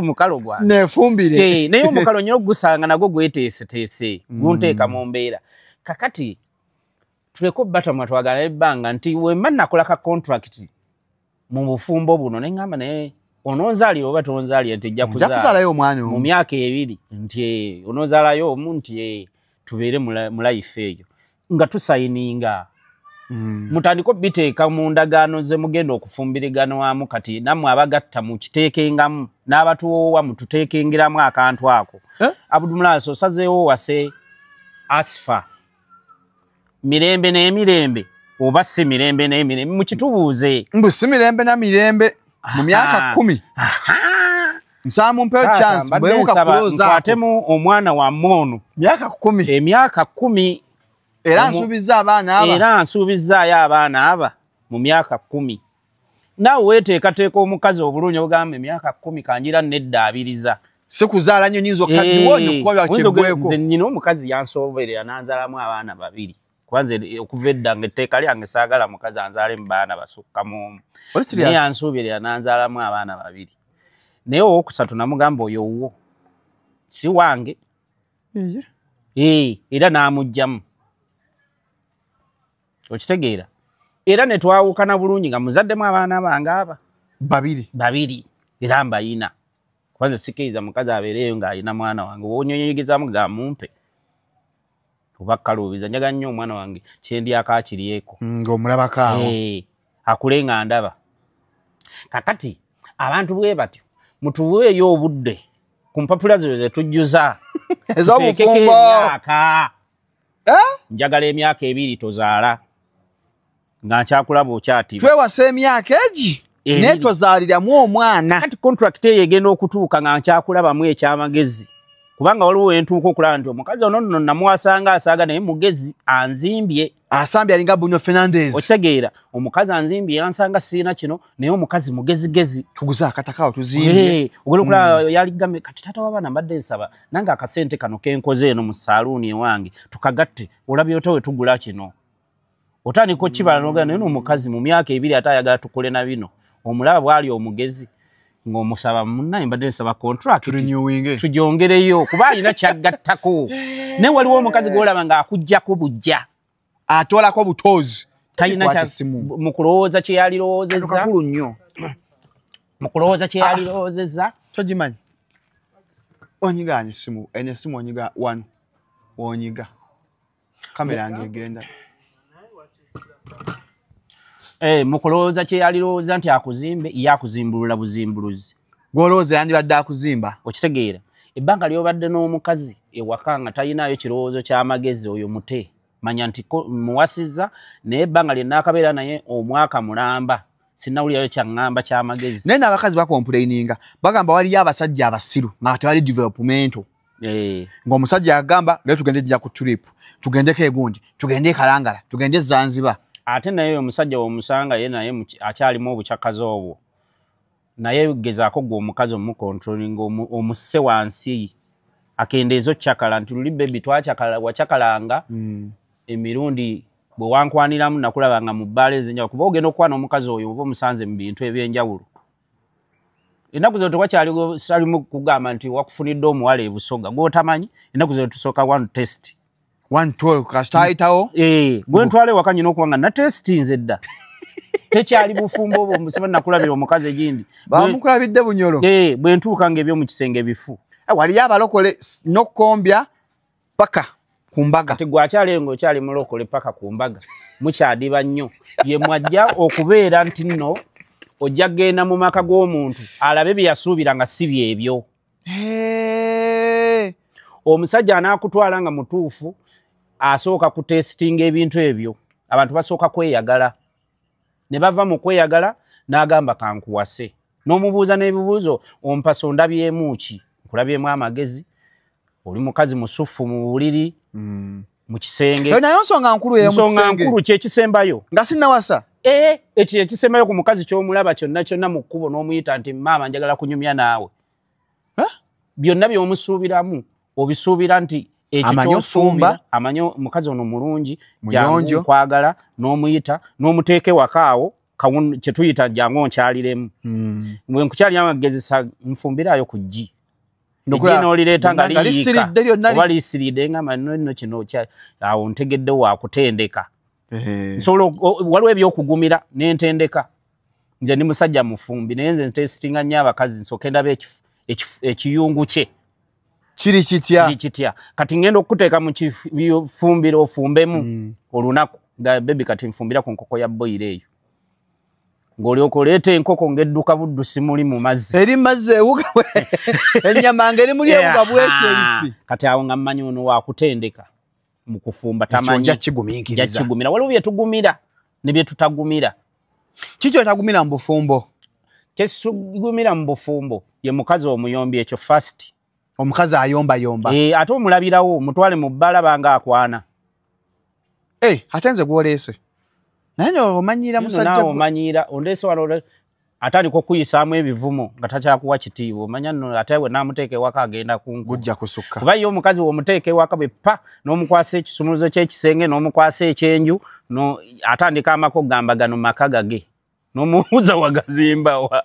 mukalo gwange nefumbire naye omukalo nnyo ogusanga nagwo gweteeseteese gunteeka mu mbeera kakati tuleko batamwa twagala ebbanga nti wemba nakola ka contract mu bufumbo buno neŋŋamba naye ononzaalira oba tonzaalira nti ejja kuzaalayo omwana mu myaka ebiri nti ononzaalayo omu nti tubeere mu life eyo nga tusayininga mutandika biteeka mu ndagaano ze mugenda okufumbiriganwamu kati nammwe abagatta mukiteekengamu n'abatuwoowa mututeekengeramu akantu ako Abdulmulaso osazeewo wase asfa mirembe n'emirembe oba si mirembe n'emirembe mukitubuuze mbu si mirembe na mirembe mu myaka 10 nsamu mpeo chance bwebuka kuloza nkwatemu omwana wa mmono emyaka 10 era nsuubizaayo abaana aba mu myaka 10 naawe weeteekateeka omukazi obulungi obugamba emyaka 10 kanjira neddaabiriza sikuzaala nnyo nyinza okaddiwonyo kuba kyeggweko nze nnyina omukazi yansooberera n'anzaalamu abaana 2 kwanze okuva edda nga etteeka lyange saagala mukazi anzaalemu baana basukkamu omu naye yansuubirira n'anzaalamu abaana 2 naye owokusatu namugamba oyo wuwo si wange era n'amugjamu okitegeera era ne twawukana bulungi nga muzaddemu abaana bange aba 2 era mbayina kwanze sikiriza mukazi abeereyo ng'ayina mwana wange wonyonyegezamu gamumpe oba kaluubiza njaga nnyo omwana wange kyendyako akiriyeko ng'omulabakaawo akule nga ndaba kakati abantu bwe batyo mutuweeyo obudde ku mpapula zino ze tujjuza ez'obufumbo njagala emyaka 2 tozaala nga nkyakulaba okyatiba twewasa emyaka egi naye tozaaliramu omwana kati contract eyo egenda okutuuka nga nkyakulabamu ekyamagezi kubanga waliwo entuuka okulaba nti omukazi ono nno namuwasanga asaaga naye mugezi anzimbye asambye alinga Bruno Fernandes otegeera omukazi anzimbye yansanga siina kino naye omukazi mugezigezi tuguze akatakaawo tuzimbye ogenda okulaba yaligambe kati taata w'abaana mbadde nsaba nange akasente kano kenkoze eno mu saaluuni ewange tukagatte olabye ota we tugula kino otandika okibala n'ogenda naye n'omukazi mu myaka 2 ate ayagala tukole na bino omulaba bwali omugezi ng'omusaba munnaye mbadde nsaba contract tugyongereyo kuba alina kyagattako naye waliwo omukazi gw'olaba ng'akuggyako bujja atolako butozi talina mu kulowooza kye yalirowoozezza mu kulowooza kye yalirowoozezza togimanyi onyiganye simu ene simu onyiga 1 wonyiga kamera yange egenda mu kulowooza kye yalirowooza nti akuzimbe ye akuzimbulula buzimbuluzi gw'olowooza yandibadde akuzimba okitegeera ebbanga ly'obadde n'omukazi ewaka nga talinayo kirowoozo ky'amagezi oyo mute manya nti muwasizza naye ebbanga lye naakabeera naye omwaka mulamba sinnawulirayo kyaŋŋamba ky'amagezi naye n'abakazi bakompuleininga bagamba waliyo abasajja abasiru nga tebali developmento ng'omusajja agamba leo tugende jja ku trip tugendeko egundi tugende Kalangala tugende Zanzibar ate naye omusajja omusanga ye naye akyalimu obucakazi obwo naye gezaako gwe omukazi omukontrolinga omusse wansi akendeezo kyakala nti luli bebi wacakalanga emirundi bwe wankwaniramu nakulabanga mu bbaala ezinjawulo kuba ogenda okukwana omukazi oyo oba omusanze mu bintu ebyenjawulo ennaku zino tewakyalimu kugamba nti wakufunidde omuwala ebusoga gw'otamanyi ennaku zino tusooka one test 112 kasita ayitawo gwe ntwala ewaka nyina okuba nga natesti nze dda tekyali bufumbo obwo musiba nakulabira omukazi egindi bamukulabidde bunyolo bwe ntuuka nga eby'omu kisenge bifu waliyo abalokole n'okkombya paka ku mbaga kati gwakyali ng'okyali mulokole paka ku mbaga mukyadiba nnyo ye mwajja okubeera nti nno ojja kgenda mu maka g'omuntu alabe bye yasuubira nga si byebyo omusajja anaakutwala nga mutuufu asooka kutesitinga ebintu ebyo abantu basooka kweyagala ne bava mu kweyagala n'agamba kankuwase n'omubuuza n'ebibuuzo ompasa ondabyemu ki nkulabyemu amagezi oli mukazi musufu mu buliri mu kisenge nayo nsonga nkulu nsonga nkulu kyekisembayo nga sinnawasa ekyo ekisembayo ku mukazi ky'omulaba kyonna kyonna mu kkubo n'omuyita nti maama njagala kunyumya naawe byonna by'omusuubiramu obisuubira nti ekyo amanyi omukazi ono mulungi jangu nkwagala n'omuyita n'omuteeke wakaawo kye tuyita jangu nkyaliremu bwe nkukyalira amagezi nfumbiraayo ku ggi ejji n'olireeta nga liyiika oba liisiridde nga manno kino awo ntegedde wakutendeka waliwo ebyokugumira n'entendeka nze ndi musajja mufumbi naye nze ntesitinga nnyo abakazi nsooka ndaba ekiyungu kye kiri kitya kati ngenda okuteeka mu kifumbiro ofumbemu olunaku nga bebi kati nfumbira ku nkoko ya boyiro eyo ng'olyoka oleeta enkoko ng'edduka buddusi muli mu mazzi eri mazzi ewuga ennyama ng'eri muli ewuga bwekyo ebifi kati awo nga mmanyi ono wakutendeka mu kufumba tamanyi jakigumira waliwo bye tugumira ne bye tutagumira kiki otagumira mu bufumbo kyekitugumira mu bufumbo ye mukazi omuyombi ekyo fast omukazi ayombayomba ate omulabirawo mutwale mu bbala banga akwana ate nze gwoleese naye omanyira musajja omanyira ondeese wano ate aliko kuyisaamu ebivumo nga takyakuwa kitiibwa omanya nno ate we naamuteeka ewaka agenda gujja kusukka kuba ye omukazi womuteeka ewaka bwe pa n'omukwasa ekisumuluzo ky'ekisenge n'omukwasa ekyenju atandika amako gamba gano maka gage n'omubuuza wagazimbawa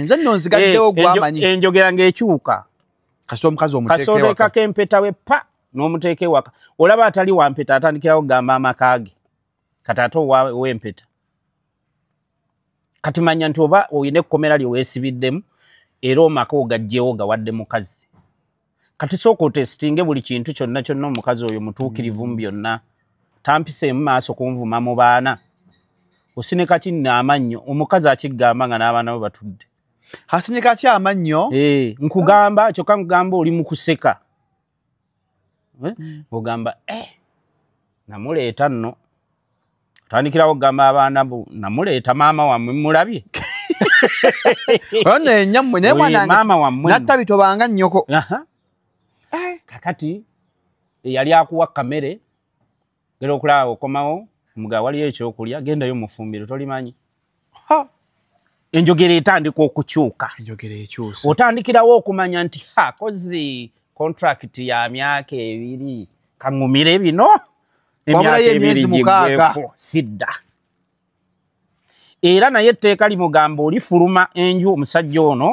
nze nno nzigaddewo gwamanyi enjogera ng'ekyuka kasita omukazi omuteeka ewaka kasoolekako empeta we pa n'omuteeka ewaka olaba atali wampeta atandikirawo gamba amaka ge kati ate ow'empeta kati manya nti oba oyina ekkomera lye weesibiddemu era omaka ogagjewo gawadde mukazi kati sooka otesitinge buli kintu kyonna kyonna omukazi oyo mutuukirivu mu byonna tampiseemu maaso kunvuma mu baana osinika kinna amannyo omukazi akigamba nga n'abaana bo batudde asinika ki amannyo nkugamba kyokka nkugamba oli mu kuseka ogamba namuleeta nno tandikirawo gamba abaana bo namuleeta maama wammwe mulabye ono enyammwe naye mwanange natta bitobanga nnyoko kakati yali akuwa kamere gera okulaba okomawo muga waliyo ekyokulya gendayo mufumbiro tolimanyi enjogera etandika okukyuka otandikirawo okumanya nti kozi contract ya myaka 2 kaŋŋumire bino emyezi 6 sidda era naye etteeka limugamba olifuluma enju omusajja ono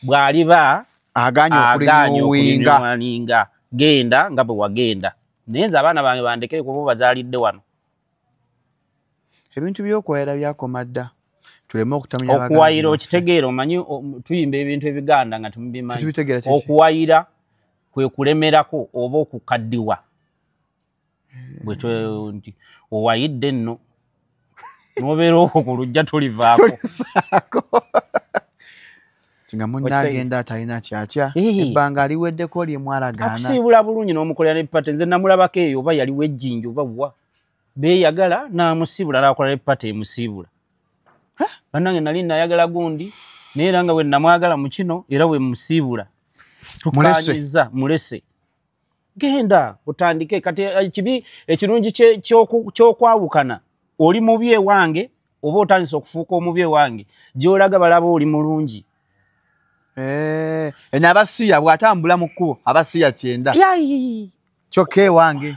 bw'aliba aganye okulinyuwalinga genda nga bwe wagenda naye nze abaana bange bandekere kuba bazaalidde wano ebintu by'okuwayira byakoma dda tuleme okutamanya okuwayira okitegeera omanyi tuyimba ebintu ebiganda nga temubimanyi okuwayira kwe kulemerako oba okukaddiwa bwekyo nti owayidde nno nobeera okwo ku lujja tolivaako nga munnaagenda atalina kyatya ebbanga aliweddeko lyemwalagaana akusiibula bulungi n'omukolera n'ebipate nze namulabako eyo oba yaliwo ejjinja oba bwa beeyagala n'amusiibula n'akola n'ebipate emusiibula bannange nali nayagala gundi naye era nga bwe namwagala mu kino era bwe musiibula tukanyiza mulese genda utandike kati kibi ekirungi kyokwawukana oli mubye wange oba otandise okufuuka omubye wange gyolaga balaba oli mulungi ena abasiya bwatambula mu kkubo abasiya 9 kyokka wange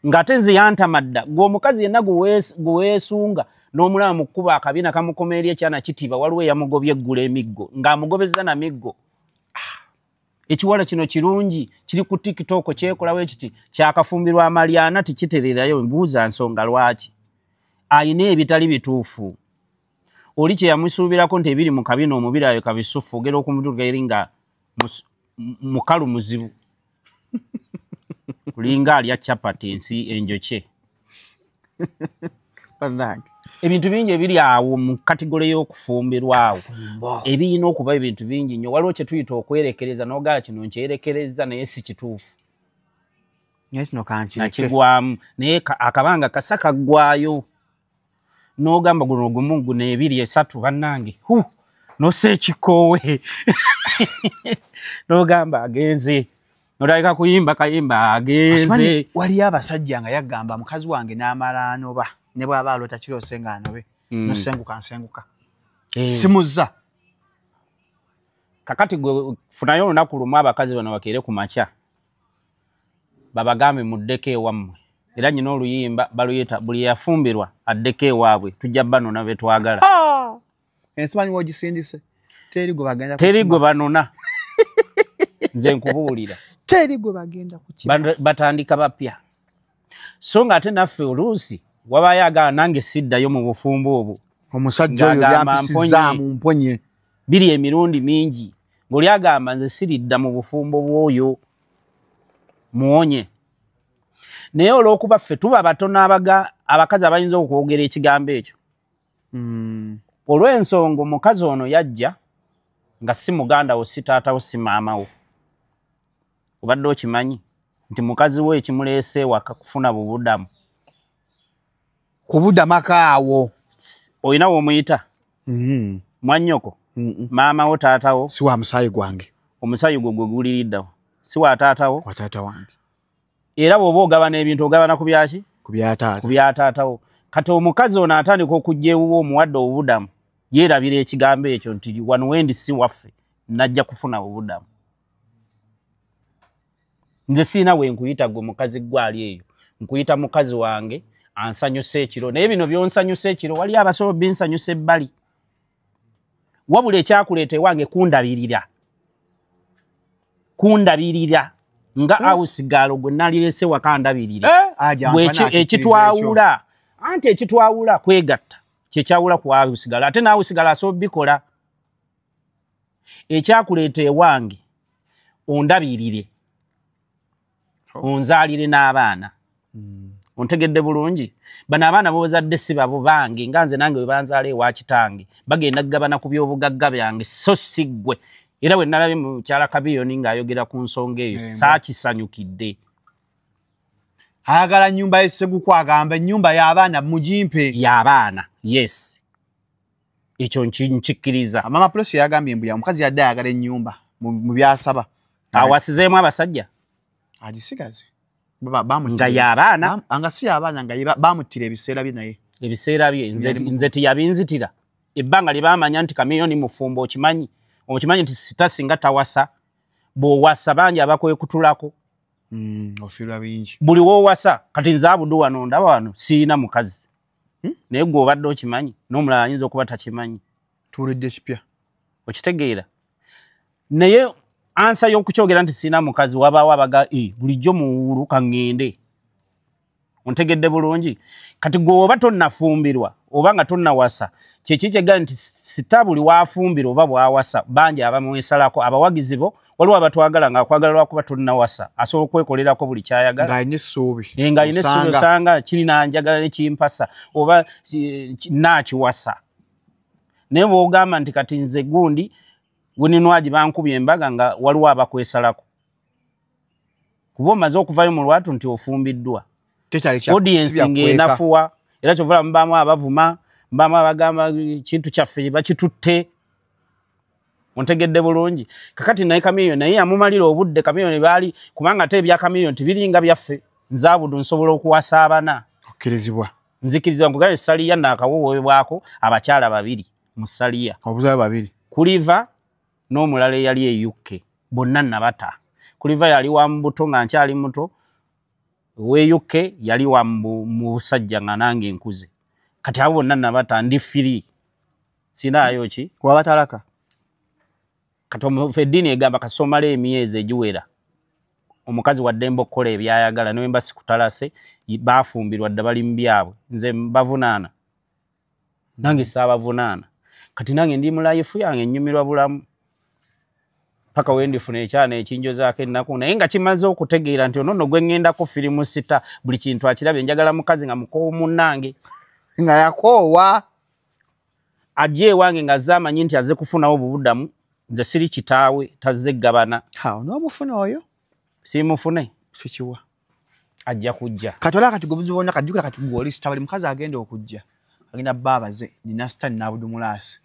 ng'ate nze yantamadda gw'omukazi yenna gweweesunga n'omulaba mu kkubo akabina kamukomeerya ekyana kitiba waliwo eyamugobye eggula emiggo ng'amugobezza na miggo ekiwala kino kirungi kiri ku TikTok kyekolawo ekiti kyakafumbirwa amalyana tikitererayo mbuuza nsonga lwaki ayina ebitali bituufu oli kye yamusuubirako nti ebiri mu kabina omubiraayo kabisufu ogera okumutuuka eri nga mukalu muzibu kulinga alya chapati ensi enjokye ebintu bingi ebiri awo mu kategole y'okufumbirwawo ebiyina okuba ebintu bingi nnyo waliwo kye tuyita okwerekereza n'ogala kino nkyerekereza naye si kituufu nakigwamu naye akabanga kasa kaggwayo n'ogamba guno ogumu guno 2 3 bannange nossa ekikoowe n'ogamba agenze nolabika kuyimba kayimba agenze waliyo abasajja nga yagamba mukazi wange n'amala anoba ne bw'aba alota kirose nga anobe nosenguka simuzza kakati gwe funayo olunaku lumu abakazi bano bakeere ku makya babagambe muddeko ewammwe era nyina oluyimba baluyita buli yafumbirwa addeko ewaabwe tujja banona be twagala ensimanyi wogisindise teri gwe banona nze nkubuulira teri gwe bagenda kukiba batandika bapya so nga ate naffe oluusi wabayo agala nange siddayo mu bufumbo obwo omusajja oyo byampisizaamu mponye biri emirundi mingi ng'oli agamba nze siridda mu bufumbo bw'oyo muwonye naye olw'okuba ffe tuba batono abakazi abayinza okwogera ekigambo ekyo olw'ensonga omukazi ono yajja nga si muganda wo si taata wo si maama wo obadde okimanyi nti mukazi we ekimuleese waka kufuna bubudamu kubuddamu akaawo olina w'omuyita mwannyoko maama wo taata wo si wa musaayi gwange omusaayi gwe gwe guliriddawo si wa taata wo wa taata wange era bw'oba ogabana ebintu ogabana ku byaki ku byataata ku byataata wo kati omukazi ono atandika okujja ewuwo omuwadde obubudamu yeerabira ekigambo ekyo nti wano wendi si waffe najja kufuna obubudamu nze siina we nkuyita gwe mukazi gwali eyo nkuyita mukazi wange ansanyusa ekiro naye bino byonsanyusa ekiro wali abasobo binsanyusa ebbali wabula ekyakuleeta ewange kundabirira nga awusigalo gwe nalirese wakandabirira ekitwawula anti ekitwawula kwegatta kyekyawula ku awusigalo ate naawusigalo asobola bikola ekyakuleeta ewange ondabirire onzaalire n'abaana ontegedde bulungi bano abaana bozadde si babo bange nga nze nange webanzaala ewa kitange bagenda kugabana ku byobugagga byange so si ggwe era bwe nalabye mukyala Kabiyoni ng'ayogera ku nsonga eyo saakisanyukidde ayagala nnyumba y'esseguku agamba ennyumba y'abaana mugimpe y'abaana yes ekyo nkikkiriza mama Presi yagambye mbu ya mukazi yadde ayagala ennyumba mu byasaba awasizeemu abasajja agisigaze nga y'abaana anga si y'abaana nga bamuttira ebiseera bye naye ebiseera bye nze tiyabinzitira ebbanga lye baamanya nti Kamiyoni mufumbo okimanyi nti sitasinga tawasa bw'owasa bangi abakwekutulako ofiirwa bingi buli woowasa kati nze Abudu wano ndaba wano siina mukazi naye gwe obadde okimanyi n'omulala ayinza okuba takimanyi tuwulidde kipya okitegeera naye ansa y'okukyogera nti siina mukazi wabaawo abaga bulijjo muwuluka ŋŋende ontegedde bulungi kati gwe oba tonnafumbirwa oba nga tonnawasa kyeki kyegala nti sita buli waafumbira oba bwawasa bangi abamwesalako abawagizi bo waliwo abatwagala ng'akwagala lwakuba tonnawasa asobola okwekolerako buli kyayagala ng'alina essuubi ng'alina essuubi osanga kirina njagala ne kimpasa oba naakiwasa naye bw'ogamba nti kati nze gundi weninwagi bankubye embaga nga waliwo abakwesalako kuba omaze okuvayo mu lwatu nti ofumbiddwa audience ng'enafuwa era kyovula mubaamu abavuma mubaamu abagamba kintu kyaffe bakitutte ontegedde bulungi kakati naye Chameleone naye amumalira obudde Chameleone bali kubanga ate ebya Chameleone tibiringa byaffe nzabudu nsobola okuwasa abana okkirizibwa nzikiriza nkugale Saliya nakawoobwako abakyala babiri mu Saliya obuzabe babiri kuliva n'omulala yali e UK bonna nabata kuliva yali wa mbuto nga nkyali muto we UK yali wa mu busajja nga nange nkuze kati abo bonna nabata ndi free sinayo ki wabatalaka katomo Fedini egamba kasomala emyezi egiwera omukazi wa Dembo kola ebyayagala no embassy kutalase bafumbirwa ddabali mbyabwe nze bavunana nange sabavunana kati nange ndi mu life yange nyumirwa bulamu paka wendi fune cyane ekinjo zake nako naye nga kimaze okutegeera nti ono gwe ngenda ko filimu sita buli kintu akirabe njagala mukazi nga muko munange nga yakowa aje wange nga zamanyi nti aze kufuna obubudamu nze siri kitaawe tazze gabana ha no mufuna oyo simufune sikiwa ajja kujja katola kati gobuzibona kajukira kati gwoli stabali mukazi agenda okujja agenda baba ze dinastan na budumulasi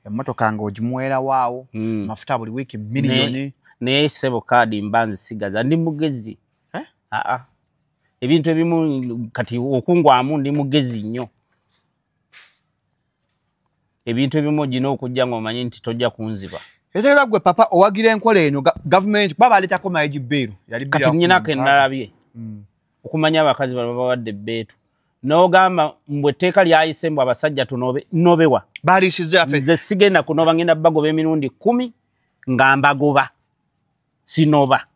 emotoka nga ojimuwera waawo mafuta buli wiki milioni ne sebo kadi mbanzi sigaza ndi mugezi ebintu ebimu kati okungwamu ndi mugezi nnyo ebintu ebimu gino okujja ngo omanyi nti tojja kunziba etegeeza gwe papa owagira enkola eno government baba aletako maji bill yali bill kati nyina ke nalabye okumanya abakazi babawadde beetu n'ogamba mbwe tteeka lyayise mbwe abasajja tunobewa balisize afe nze sigenda kunoba ngenda bagoba emirundi 10 nga mbagoba sinoba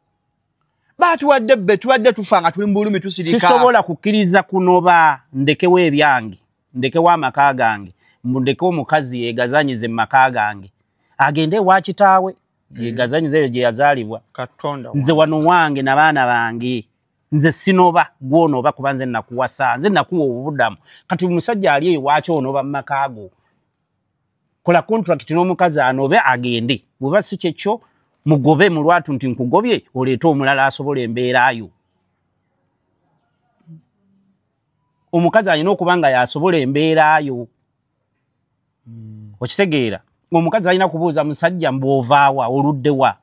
batuwadde be tuwadde tufanga tuli mu bulumi tusirika sisobola kukkiriza kunoba ndekewo ebyange ndekewo amaka gange mbundekewo omukazi yegazanyize mu maka gange agende wa kitaawe yegazanyize eyo gye yazaalibwa Katonda nze wano wange n'abaana bange nze sinoba gwonoba kuba nze nakuwasa nze nakuwa obudamu kati omusajja ali ewaakyo onoba mu maka go kola contract n'omukazi anobe agende bweba si kyekyo mugobe mu lwatu nti nkugobye oleeta omulala asobola embeerayo omukazi alina okuba nga yasobola embeerayo okitegeera omukazi alina kubuuza musajja mbw'ovaawa oluddewa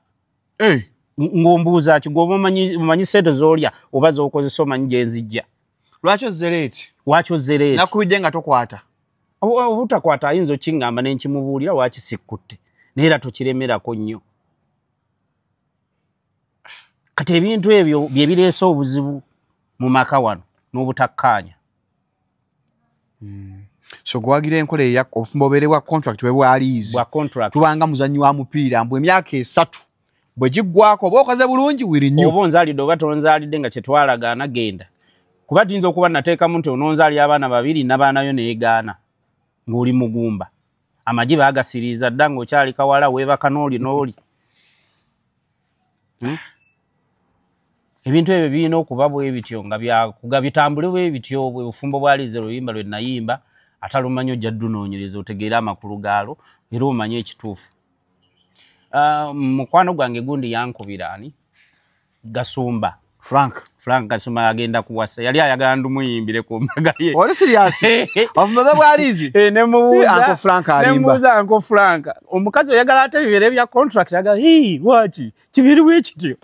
ng'ombuuza ki gwe omanyi sente z'olya oba z'okozesa omanyi gye nzijja lwaki ozzereeti lwaki ozzereeti nakubidde nga tokwata obutakwata ayinza okingamba ne nkimubuulira lwaki sikkutte naye era tokiremerako nnyo kati ebintu ebyo bye bireese obuzibu mu maka wano n'obutakkaanya so gwagira enkola eyakko ofumba obeerebwa contract we bwaliizi bwa contract tubanga muzannyi wa mupiira mbwe emyaka 3 bwe giggwako oba okoze bulungi wirinyo oba onzaalidde oba tonzaalidde nga kyetwalagaana genda kuba tuyinza okuba nateekamu nti ononzaali abaana 2 n'abaanayo neegaana ng'oli mugumba amagi baagasiriiza dda ng'okyali kawala weebaka n'oli ebintu ebyo birina okuba bwe bityo nga bitambule bwe bityo bwe bufumbo bwalize luyimba lwe nayimba atalumanyi ojja ddunoonyereza otegeera amakulu gaalo era omanye ekituufu mukwano gwange gundi yankubira ani Gasumba Frank Gasumba agenda kuwasa yali ayagala ndumuyimbire ku mbaga ye oli serious ofumba bwalizi nemubuuza Uncle Frank omukazi oyagala ate bibere bya contract agala wachi kibiri bwekityo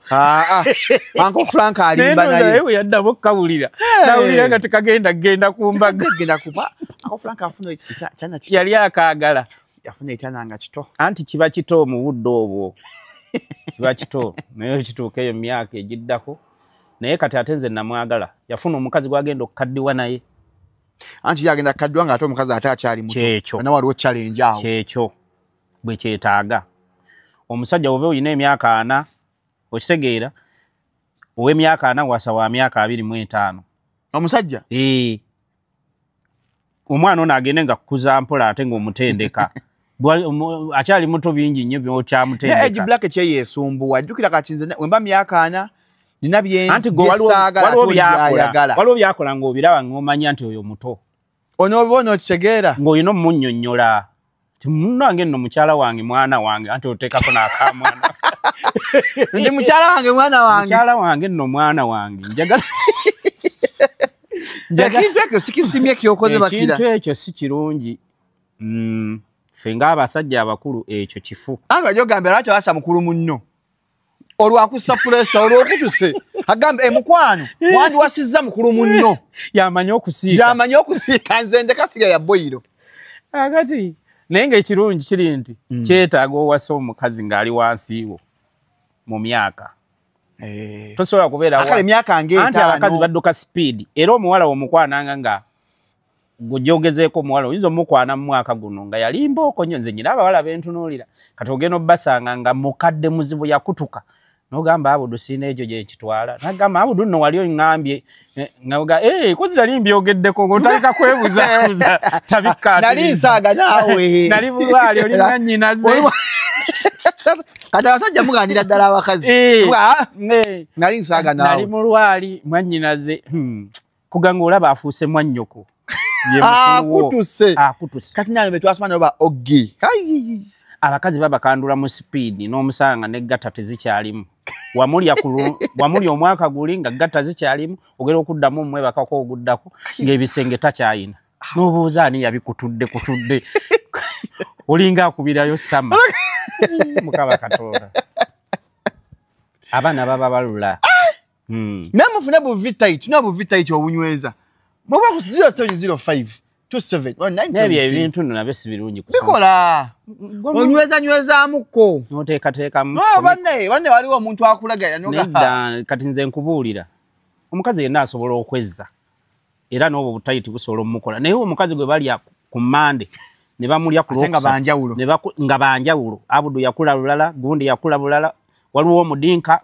Uncle Frank alimba naye naye yaddabo kabulira nawulira nga tekagenda ku mbaga genda kuba Uncle Frank afuna kyana yali akaagala yafuna ekyana kito anti kiba kito mu budde obwo kiba kito naye kituuka eyo myaka egiddako naye kati ate nze namwagala yafuna omukazi gwagenda okukaddiwa naye anti yagenda kaddiwa nga ate omukazi ate akyali muto na waliwo challenge awo kyekyo bwe kyetaaga omusajja oba oyina emyaka 4 okitegeera ow'emyaka 4 wasa wa myaka 25 omusajja omwana ono agende nga kukuza mpola ate ng'omutendeka akyali muto bingi nnyo byokyamutendeka age black kyeyeesumbuwa ajjukira kati nze wemba myaka 4 nina byensaagala waliwo byakola ng'obiraba ng'omanya nti oyo muto onoobona okitegeera ng'olina omumunnyonnyola ti munnange nno mukyala wange mwana wange anti oteekako n'akamwana ndi mukyala wange mwana wange mukyala wange nno mwana wange njagala ekintu ekyo sikisimye kyokoze bakira ekintu ekyo si kirungi fenga abasajja abakulu ekyo kifu anga jogambye lwaki wasa mukulu munno olwakusapulesa olwokutuse agambe mukwano wandi wasizza mukulu munno yamanya okusiika nze ndekasiga ya boyiro akati naye nga ekirungi kiri nti kyetaaga owasa omukazi ng'ali wansiiwo mu myaka tosobola kubeera emyaka anti abakazi badduka speed era omuwala womukwananga nga gwojogezeeko omuwala oyinza omukwana mu mwaka guno nga yali mbooko nnyo nze nyina abawala bentunuulira kati ogenda obbasanga nga mukadde muzibu yakutuka nogamba Abudu sina ekyo gye kitwala nagamba Abudu nno wali oŋŋambye nga kozi nali mbyogeddeko ng'otandika kwebuzabuza tabikka nali nsaaga naawe nali bulwali oli nnyinaze kati abasajja muganira ddala abakazi nali nsaaga naawe nali mulwali mwannyinaze kuganga olaba afuuse mwannyoko akutuse kati nange betwasoma noba oggi abakazi babakandula mu sipiidi n'omusanga n'eggata tezikyalimu wamulya omwaka guli nga ggata zikyalimu ogera okuddamu omwebakako oguddako ng'ebisenge takyayina n'obuuza ani yabikutudde olinga akubirayo sama mukaba katonda abaana baba balula namufune buvitaiti nobuvitaiti obunyweza muba ku 0705 nebyo ebintu nno nabyo si birungi bikola onywezanywezaamuko noteekateekamu banne waliwo omuntu akulagaya nedda kati nze nkubuulira omukazi yenna asobola okwezza era n'obwo butayiti busobola omukola naye omukazi gwe balya ku Mande ne bamulya ku nga banjawulo Abudu yakula lulala gundi yakula bulala waliwo omudinka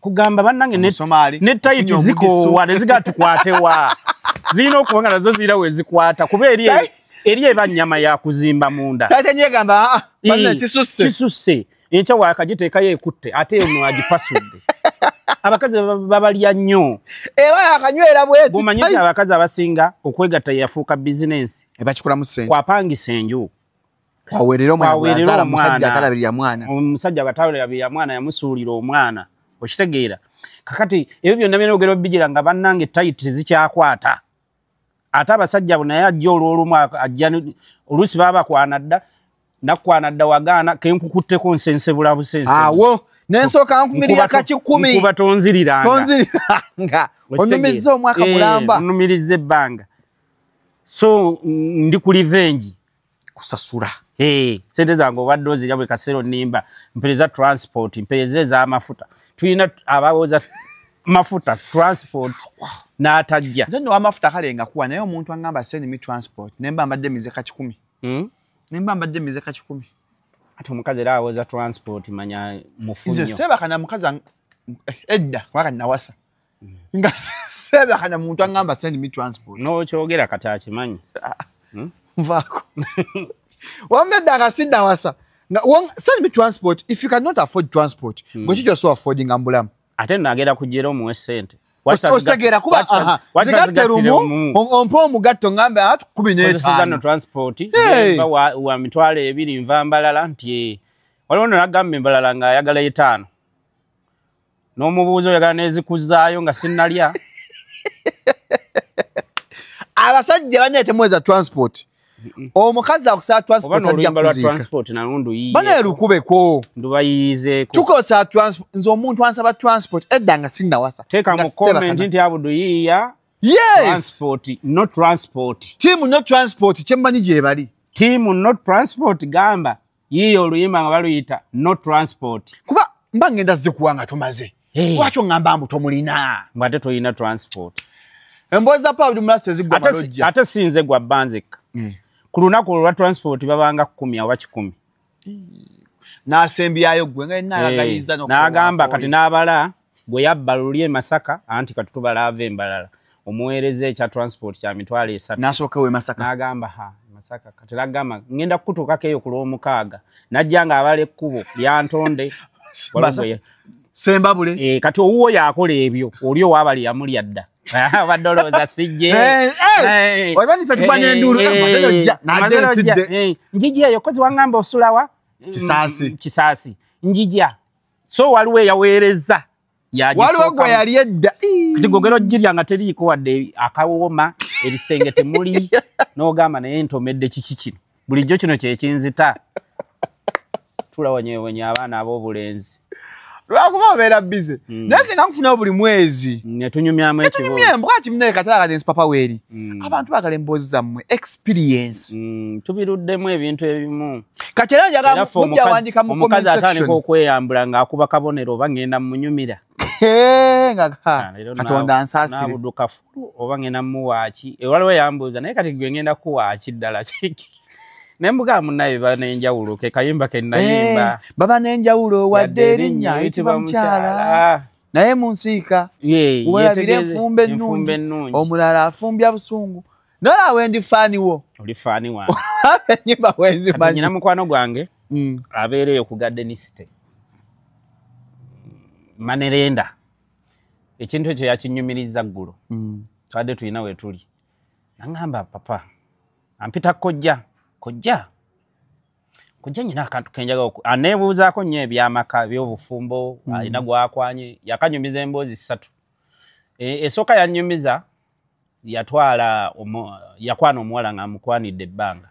kugamba bannange ne tayiti zikoowa ne zigatukwatewa zirina okuba nga nazo zira we zikwata kuba eri eba nnyama ya kuzimba munda tatenyegamba kisusse enkya waakagiteekayo ekutte ate eno agipasudde abakazi babalya nnyo ewa yakanywera bweti bumanyi abakazi abasinga okwegatta yafuuka bizinensi ebakikulamu ssente kwapangisa enju kwaweerera omwana omusajja atalabirira mwana yamusuulira omwana okitegeera kakati ebyo byonna byonogera obigira nga bannange tayiti tezikyakwata ate abasajja bo naye ajja olwolumu ajja oluusi baba bakwana dda nakwana dda wagaana kenkukutteko nsensebula busense awo nensooka nkumirira kaki 10 nkuba tonziriranga onumizza omwaka mulamba onumiriza ebbanga so ndi ku revenge kusasula sente zange obadde ozirya bwe kaseero nnimba mpereza transport mpereza ez'amafuta tulina abawoza mafuta transport n'atajja nze nno amafuta kalenga kuwa naye omuntu angamba send me transport nemba mbadde mizeka 10 ate omukazi era awoza transport manya mufunyo nze sebakana mukazi edda waka nawasa nga sebakana muntu angamba send me transport n'okyogera kati akimanyi nvaako wambedda akasidda wasa send me transport if you cannot afford transport gwe so affording ambulamu ate nagera kujera omuwe ssente ostegera kuba zigatte lumu ompa omugatto ngambe 15 transport wa mitwalo 2 nva Mbalala nti waliwo nagamba Mbalala nga ayagala 5 n'omubuuzo oyagala nezikuzaayo nga sinnalya abasajja banye temweza transport omukazi akusaba transport ajja kuziika bana erukubeko ndubayizeeko tukosa transport nze omuntu ansaba transport edda nga sinnawasa teeka mu comment nti Abudu yiiya transport not transport team not transport kyemmanyi gye bali team not transport gamba yiiya oluyimba nga baluyita not transport kuba mba ngenda zikuwanga tumaze lwaki oŋŋamba mbu tomulina mbwate toyina transport emboozi za Abudu mulasi ezigwa malojja ate sinze gwa banzika ku lunaku olwa transport babanga 10 oba 10 n'asembyayo gwe nga nalagayiza n'agamba kati n'abala gwe yabba luli e Masaka anti kati tubala ava e Mbalala omuweereza ekya transport kya mitwalo 3 n'asooka we Masaka n'agamba Masaka kati n'agamba ngenda kutuukako eyo ku lw'omukaaga najja nga abala ekkubo lyantonde Sembabule kati owuwo yakola ebyo oli owabali yamulya dda badoloza sijje oyibani fe tubanye ndulu nadetidde njiji eyo kozi wangamba osulawa kisasi njija so waliwo yaweereza waliwo gwe yali edda kati gogero jirya nga teriiko wadde akawoma ebisenge temuli n'ogamba naye ntomedde kiki kino bulijjo kino kye kinzita tulawonyeewonye abaana ab'obulenzi lwakuba obeera busy naye singa nkufuna buli mwezi netunyumyamu ekinyumya embwaki munaye katala kadensi papa weeri abantu baagala emboozi zammwe experience tubiruddemu ebintu ebimu kati era njagala mujjawandika mu comment section omukazi atandika okweyambula ng'akuba kabonero oba ngenda mmunyumira katonda ansaasire nabudduka fulu oba ngenda mmuwaaki ewaliwo yambuuza naye kati gwe ngenda kuwaaki ddala nembuga munaye banenjawulo ke kayimba ke nayimba baba nenjawulo wadde erinnya yitibwa mukyala naye munsiika werabire enfumbe ennungi omulala afumbya busungu nolaawe ndi faani wo oli faani wange enyimba wenzimanyi nyina mukwano gwange abeereyo ku Garden City Manerenda ekintu ekyo yakinyumiriza ggulo twadde tulina we tuli nangamba papa ampita kojja nyina akantu kenjaga aneebuuzaako nnyo ebyamaka by'obufumbo alina gwakwanye yakanyumiza emboozi 3 esooka yanyumiza yakwana omuwala ng'amukwanidde ebbanga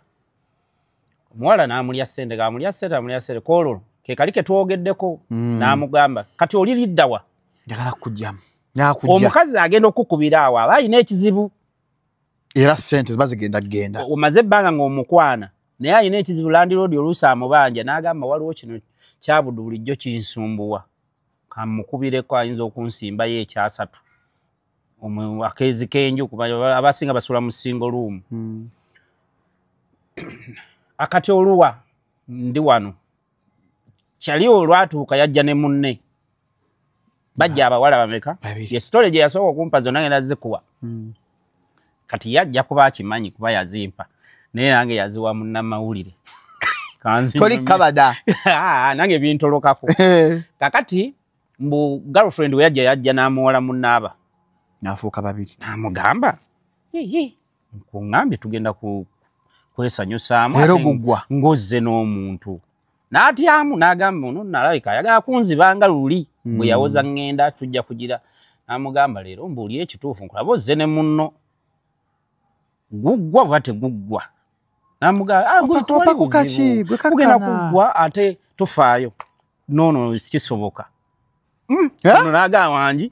omuwala n'amulya ssente koololo ke kali ke twogeddeko n'amugamba kati oli liddawa njagala kujjamu omukazi agenda okukubira awo aba alina ekizibu era ssente ziba zigenda omaze ebbanga ng'omukwana naye alina ekizibu landiroodi oluusi amubanja n'agamba waliwo kino kyabudde bulijjo kinsumbuwa kamukubireko ayinza okunsimbayo ekyasatu akeezi kenju kuba abasinga basula mu single room akati oluwa ndi wano kyali olwatuuka yajja ne munne bajja abawala bameka ye story gye yasooka okumpa zonna ngenda zikuwa kati yajja kuba akimanyi kuba yazimpa naye nange yaziwa munnamawulire toli kabada nange bintolokako kakati mbu girlfriend we yajja n'amuwola munnaaba n'afuuka babiri n'amugamba nkuŋŋambye tugenda kwesanyusaamu era ogugwa ng'ozze n'omuntu n'atyamu n'agamba ono nalabika ayagala kunzibanga luli bwe yawoza ŋŋenda tujja kugira n'amugamba leero mbuulire ekituufu nkulaba ozze ne munno guggwa bwa teguggwa n'amugamba kugenda kuggwa ate tofaayo noono kisoboka ono n'agamba wangi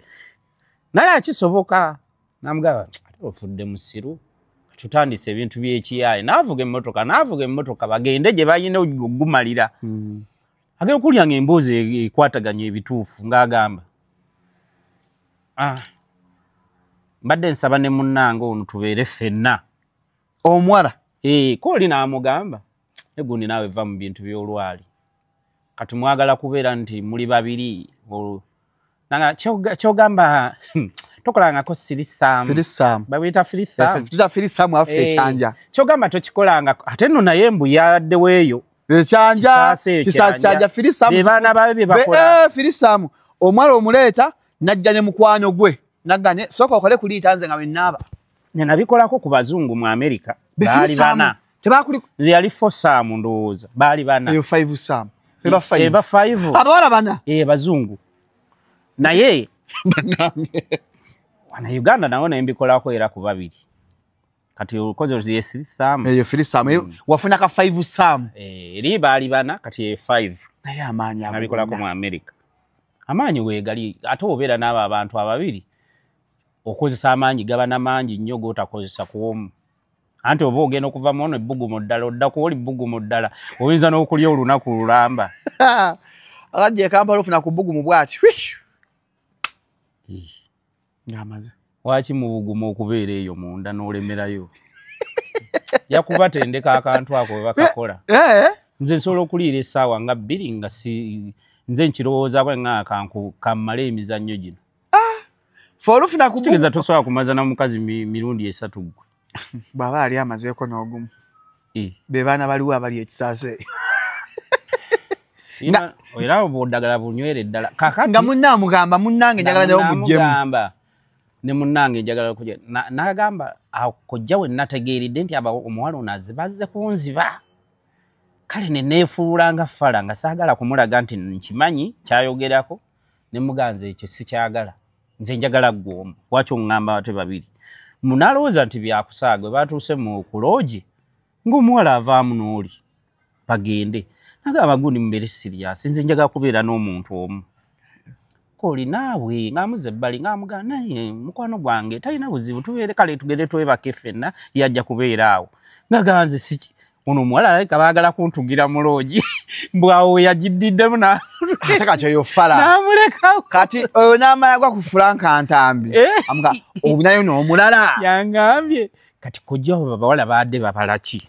naye akisoboka n'amugamba ate ofudde musiru tutandise ebintu by'ekiyaaye n'avuga emmotoka bagende gye balina ogumalira agenda okulyanga emboozi ekwataganya ebituufu ng'agamba mbadde nsaba ne munnange ono tubeere ffenna omuwala kooli n'amugamba egundi naawe va mu bintu by'olwali kati mwagala kubeera nti muli babiri nanga kyogamba tokolangako firisaamu babiyita firisaamu affe ekyanja kyogamba tokikolanga ate nno naye mbu yaddewo eyo kisaasi kyanja baana babe byebakola firisaamu omwala omuleeta najja ne mukwano gwe naggane sooka okole kuliita nze nga bwennaaba nabikolako ku bazungu mu Amerika baali bana nze yali fosaamu ndowooza baali bana eyo 5 saamu eba 5 abawala bana bazungu naye wana Uganda nawo nembikolako era ku babiri kati okoze yesirisamu eyo firisaamu wafuna ka 5 saamu eri baali bana kati 5 naye amaanyi nabikolako mu Amerika amaanyi weegali ate obeera n'abo abantu ababiri okozesa amaanyi gaba n'amangi nnyo g'otakozesa kuomu anti oba ogenda okuva mu ono ebbugumu ddala oddako oli bbugumu ddala oyinza n'okulya olunaku lulamba akajja ekampala ofuna ku bbugumu bw'ati ng'amaze waki mu bugumu okubeera eyo munda n'olemerayo yakubatendeka akantu ako we bakakola nze nsobola okuliira essaawa nga 2 nga nze nkirowooza bwe nga kammale emizannyo gino olufuna kitegeeza tosobola kumaza na mukazi mirundi 3 gwe bw'aba ali amazeeko n'ogumu be baana baliwo abali ekisaase era obuddagala bunywere ddala nga munnaamugamba munnange njagala nayo muggyemu ne munnange njagala kujja n'agamba kojja we nategeeridde nti omuwala ono azibazze kunziba kale ne neefuula nga ffala nga saagala kumulaga nti nkimanyi kyayogerako ne muganza ekyo sikyagala nze njagala ggw'omu lwaki oŋŋamba ate babiri munalowooza nti byakusaaga bwe batuuse mu kuloogi ng'omuwala avaamu n'oli bagende nagamba gundi mubere serious nze njaga kubeera n'omuntu omu koli naawe ng'amuze ebbali ng'amugamba naye mukwano gwange talina buzibu tubeere kale tugende twebake ffenna yajja kubeera awo ngaganze siki ono omuwala alabika baagala kuntugira mu loogi mbwawo yagiddiddemu n'amulekawo kati oyo n'amala gwa ku Franka Ntambi amuga obunayo n'omulala yangambye kati kojjawo abawala baadde babalaki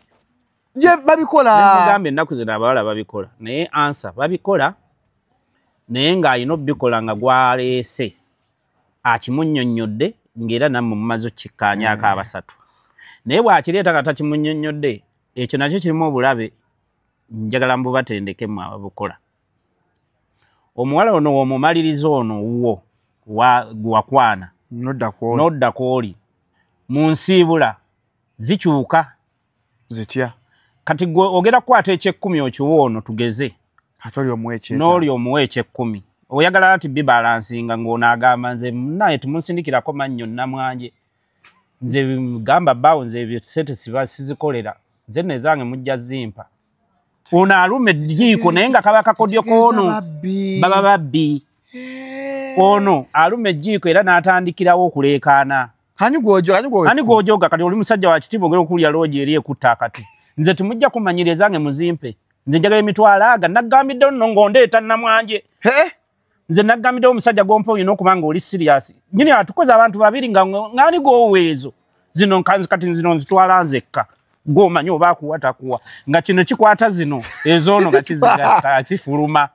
je babikola mugambe ennaku zino abawala babikola naye ansa babikola naye ng'alina obbikola nga gwaleese akimunnyonnyodde ng'era nammwe mumaze okkikkaanyaako abasatu naye bw'akireeta kata kimunnyonnyodde ekyo nakyo kirimu obulabe njagala mbubatendekemu ababukola omuwala ono w'omumaliriza ono wo gwakwana nodda kw'oli mu nsiibula zikyuka zitya kati gwe ogenda kukwata eky'ekkumi okiwa ono tugeze n'oli omuwa eky'ekkumi oyagala nti bibalansinga ng'ono agamba nze naye tumunsindikirako mannyo nnamwanje nze gamba bbaawo nze ebyo sente sizikolera nze nezange mujja zimpa ono aluma ejjiiko naye nga kaba kakodyo k'ono baba babbi ono aluma ejjiiko era n'atandikirawo okuleekaana ani gwojoga kati oli musajja wa kitiibwa ogera okulya loogi eri ekutta akati nze timujja kumanyira ezange muzimpe nze njagala emitwalo aga naggambiddewo nno ng'ondeeta nnamwanje nze naggambiddewo omusajja gompa olina okuba nga oli siriasi nyini atukoze abantu babiri ng'ani gwoweezo zino kati zino nzitwala nzekka gw'omanyi oba akuwa takuwa nga kino kikwata zino ezoono nga kizigatta kifuluma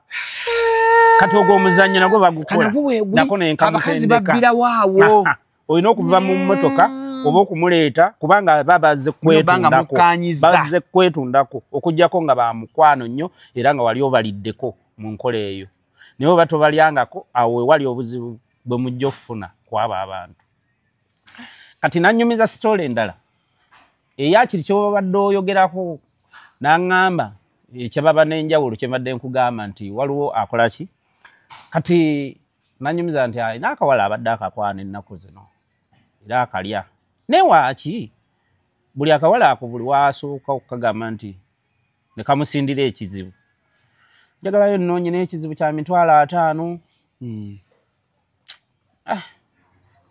kati ogwo omuzannyo nagwo bagukola nako nenkamutendeka olina okuva mu mmotoka oba okumuleeta kubanga bazze kwetundako okuggyako nga bamukwano nnyo era nga wali obaliddeko mu nkola eyo naye oba tobalyangako awo wewali obuzibu bwe mujja okufuna kwabo abantu kati nannyumiza sitole endala eyakiri kyobadde oyogerako n'aŋŋamba ekyababa n'enjawulo kyembadde nkugamba nti waliwo akola ki kati nannyumiza nti n'akawala abadde akakwana ennaku zino era akalya naye waaki buli akawala ako buli wasooka okukagamba nti ne kamusindira ekizibu njagalayo nnoonye n'ekizibu kya $50,000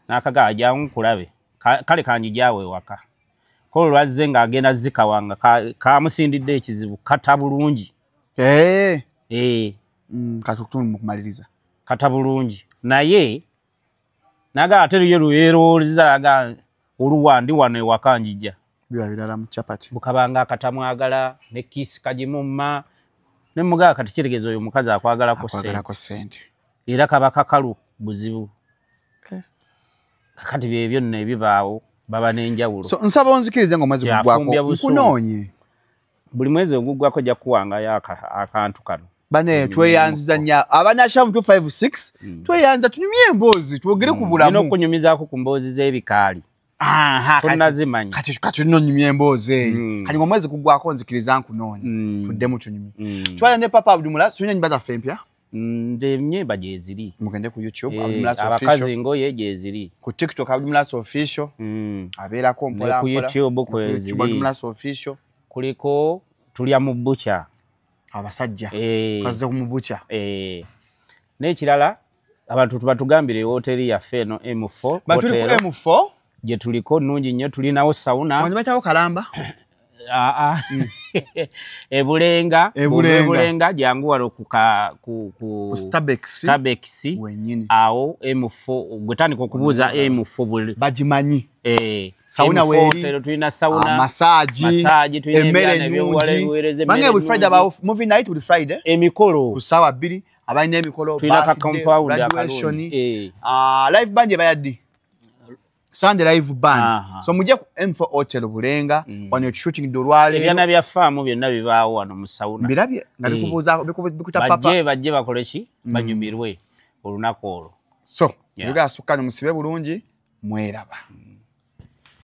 n'akagaa jangu kulabe kale kanjijaawe ewaka ko lwazze ng'agenda zikawanga kamusindidde ekizibu kata bulungi katukumaliriza kata bulungi naye naga ate ye luyeroliza aga oluwandi wano ewaka njija biba birala mu chapati bukabanga akatamwagala ne kisi kajimumma ne mugaa kati kitegezo oyo mukazi akwagala ko sente era kaba kakalu buzibu kakati byebyo nne ebibaawo baba n'enjawulo so nsaba onzikirize ngo mwezi gugwako nkunoonye buli mwezi ogugwako ja kuwanga akantu kano bane tweyanziza nya abanashamu 256 tweyanza tunyumye emboozi twogere ku bulamu nino kunyumizaako ku mboozi z'ebikaali tunazimanya kati nonyumye emboozi kati ngo mwezi gugwako nzikiriza nkunoonye tuddemu tunyumye twaya ne papa Abdulmula tunyumye nyimba za fempya nde nyimba gyeziri mugende ku YouTube Abdulmula official abakazi ngoye gyeziri ku TikTok Abdulmula official abeerako mpola ku YouTube ku Abdulmula official kuliko tulya mu butcher abasajja kaze ku mubucha n'ekirala abantu tubatugambire hoteli ya Feno M4 hotel M4 je tuliko nungi nnyo tulinawo sauna wanje batawo kalamba ebulenga jangu walo ku Starbex wenyini awo M4 gwetandika okubuuza M4 buli bajimanyi sauna weli tulina sauna massage tulina emmere nungi bange buli Friday about movie night buli Friday emikolo ku sawa 2 abalina emikolo tulina ka compound graduation live band bayaddi Sunday live band so mujje ku M4 hotel Bulenga wano shooting dolwale byana bya famu byonna bibaawo wano mu sauna birabye ngali kubuza bikuta papa bajje bakoleki banyumirwe olunaku olwo so biga asukana musibe bulungi mweraba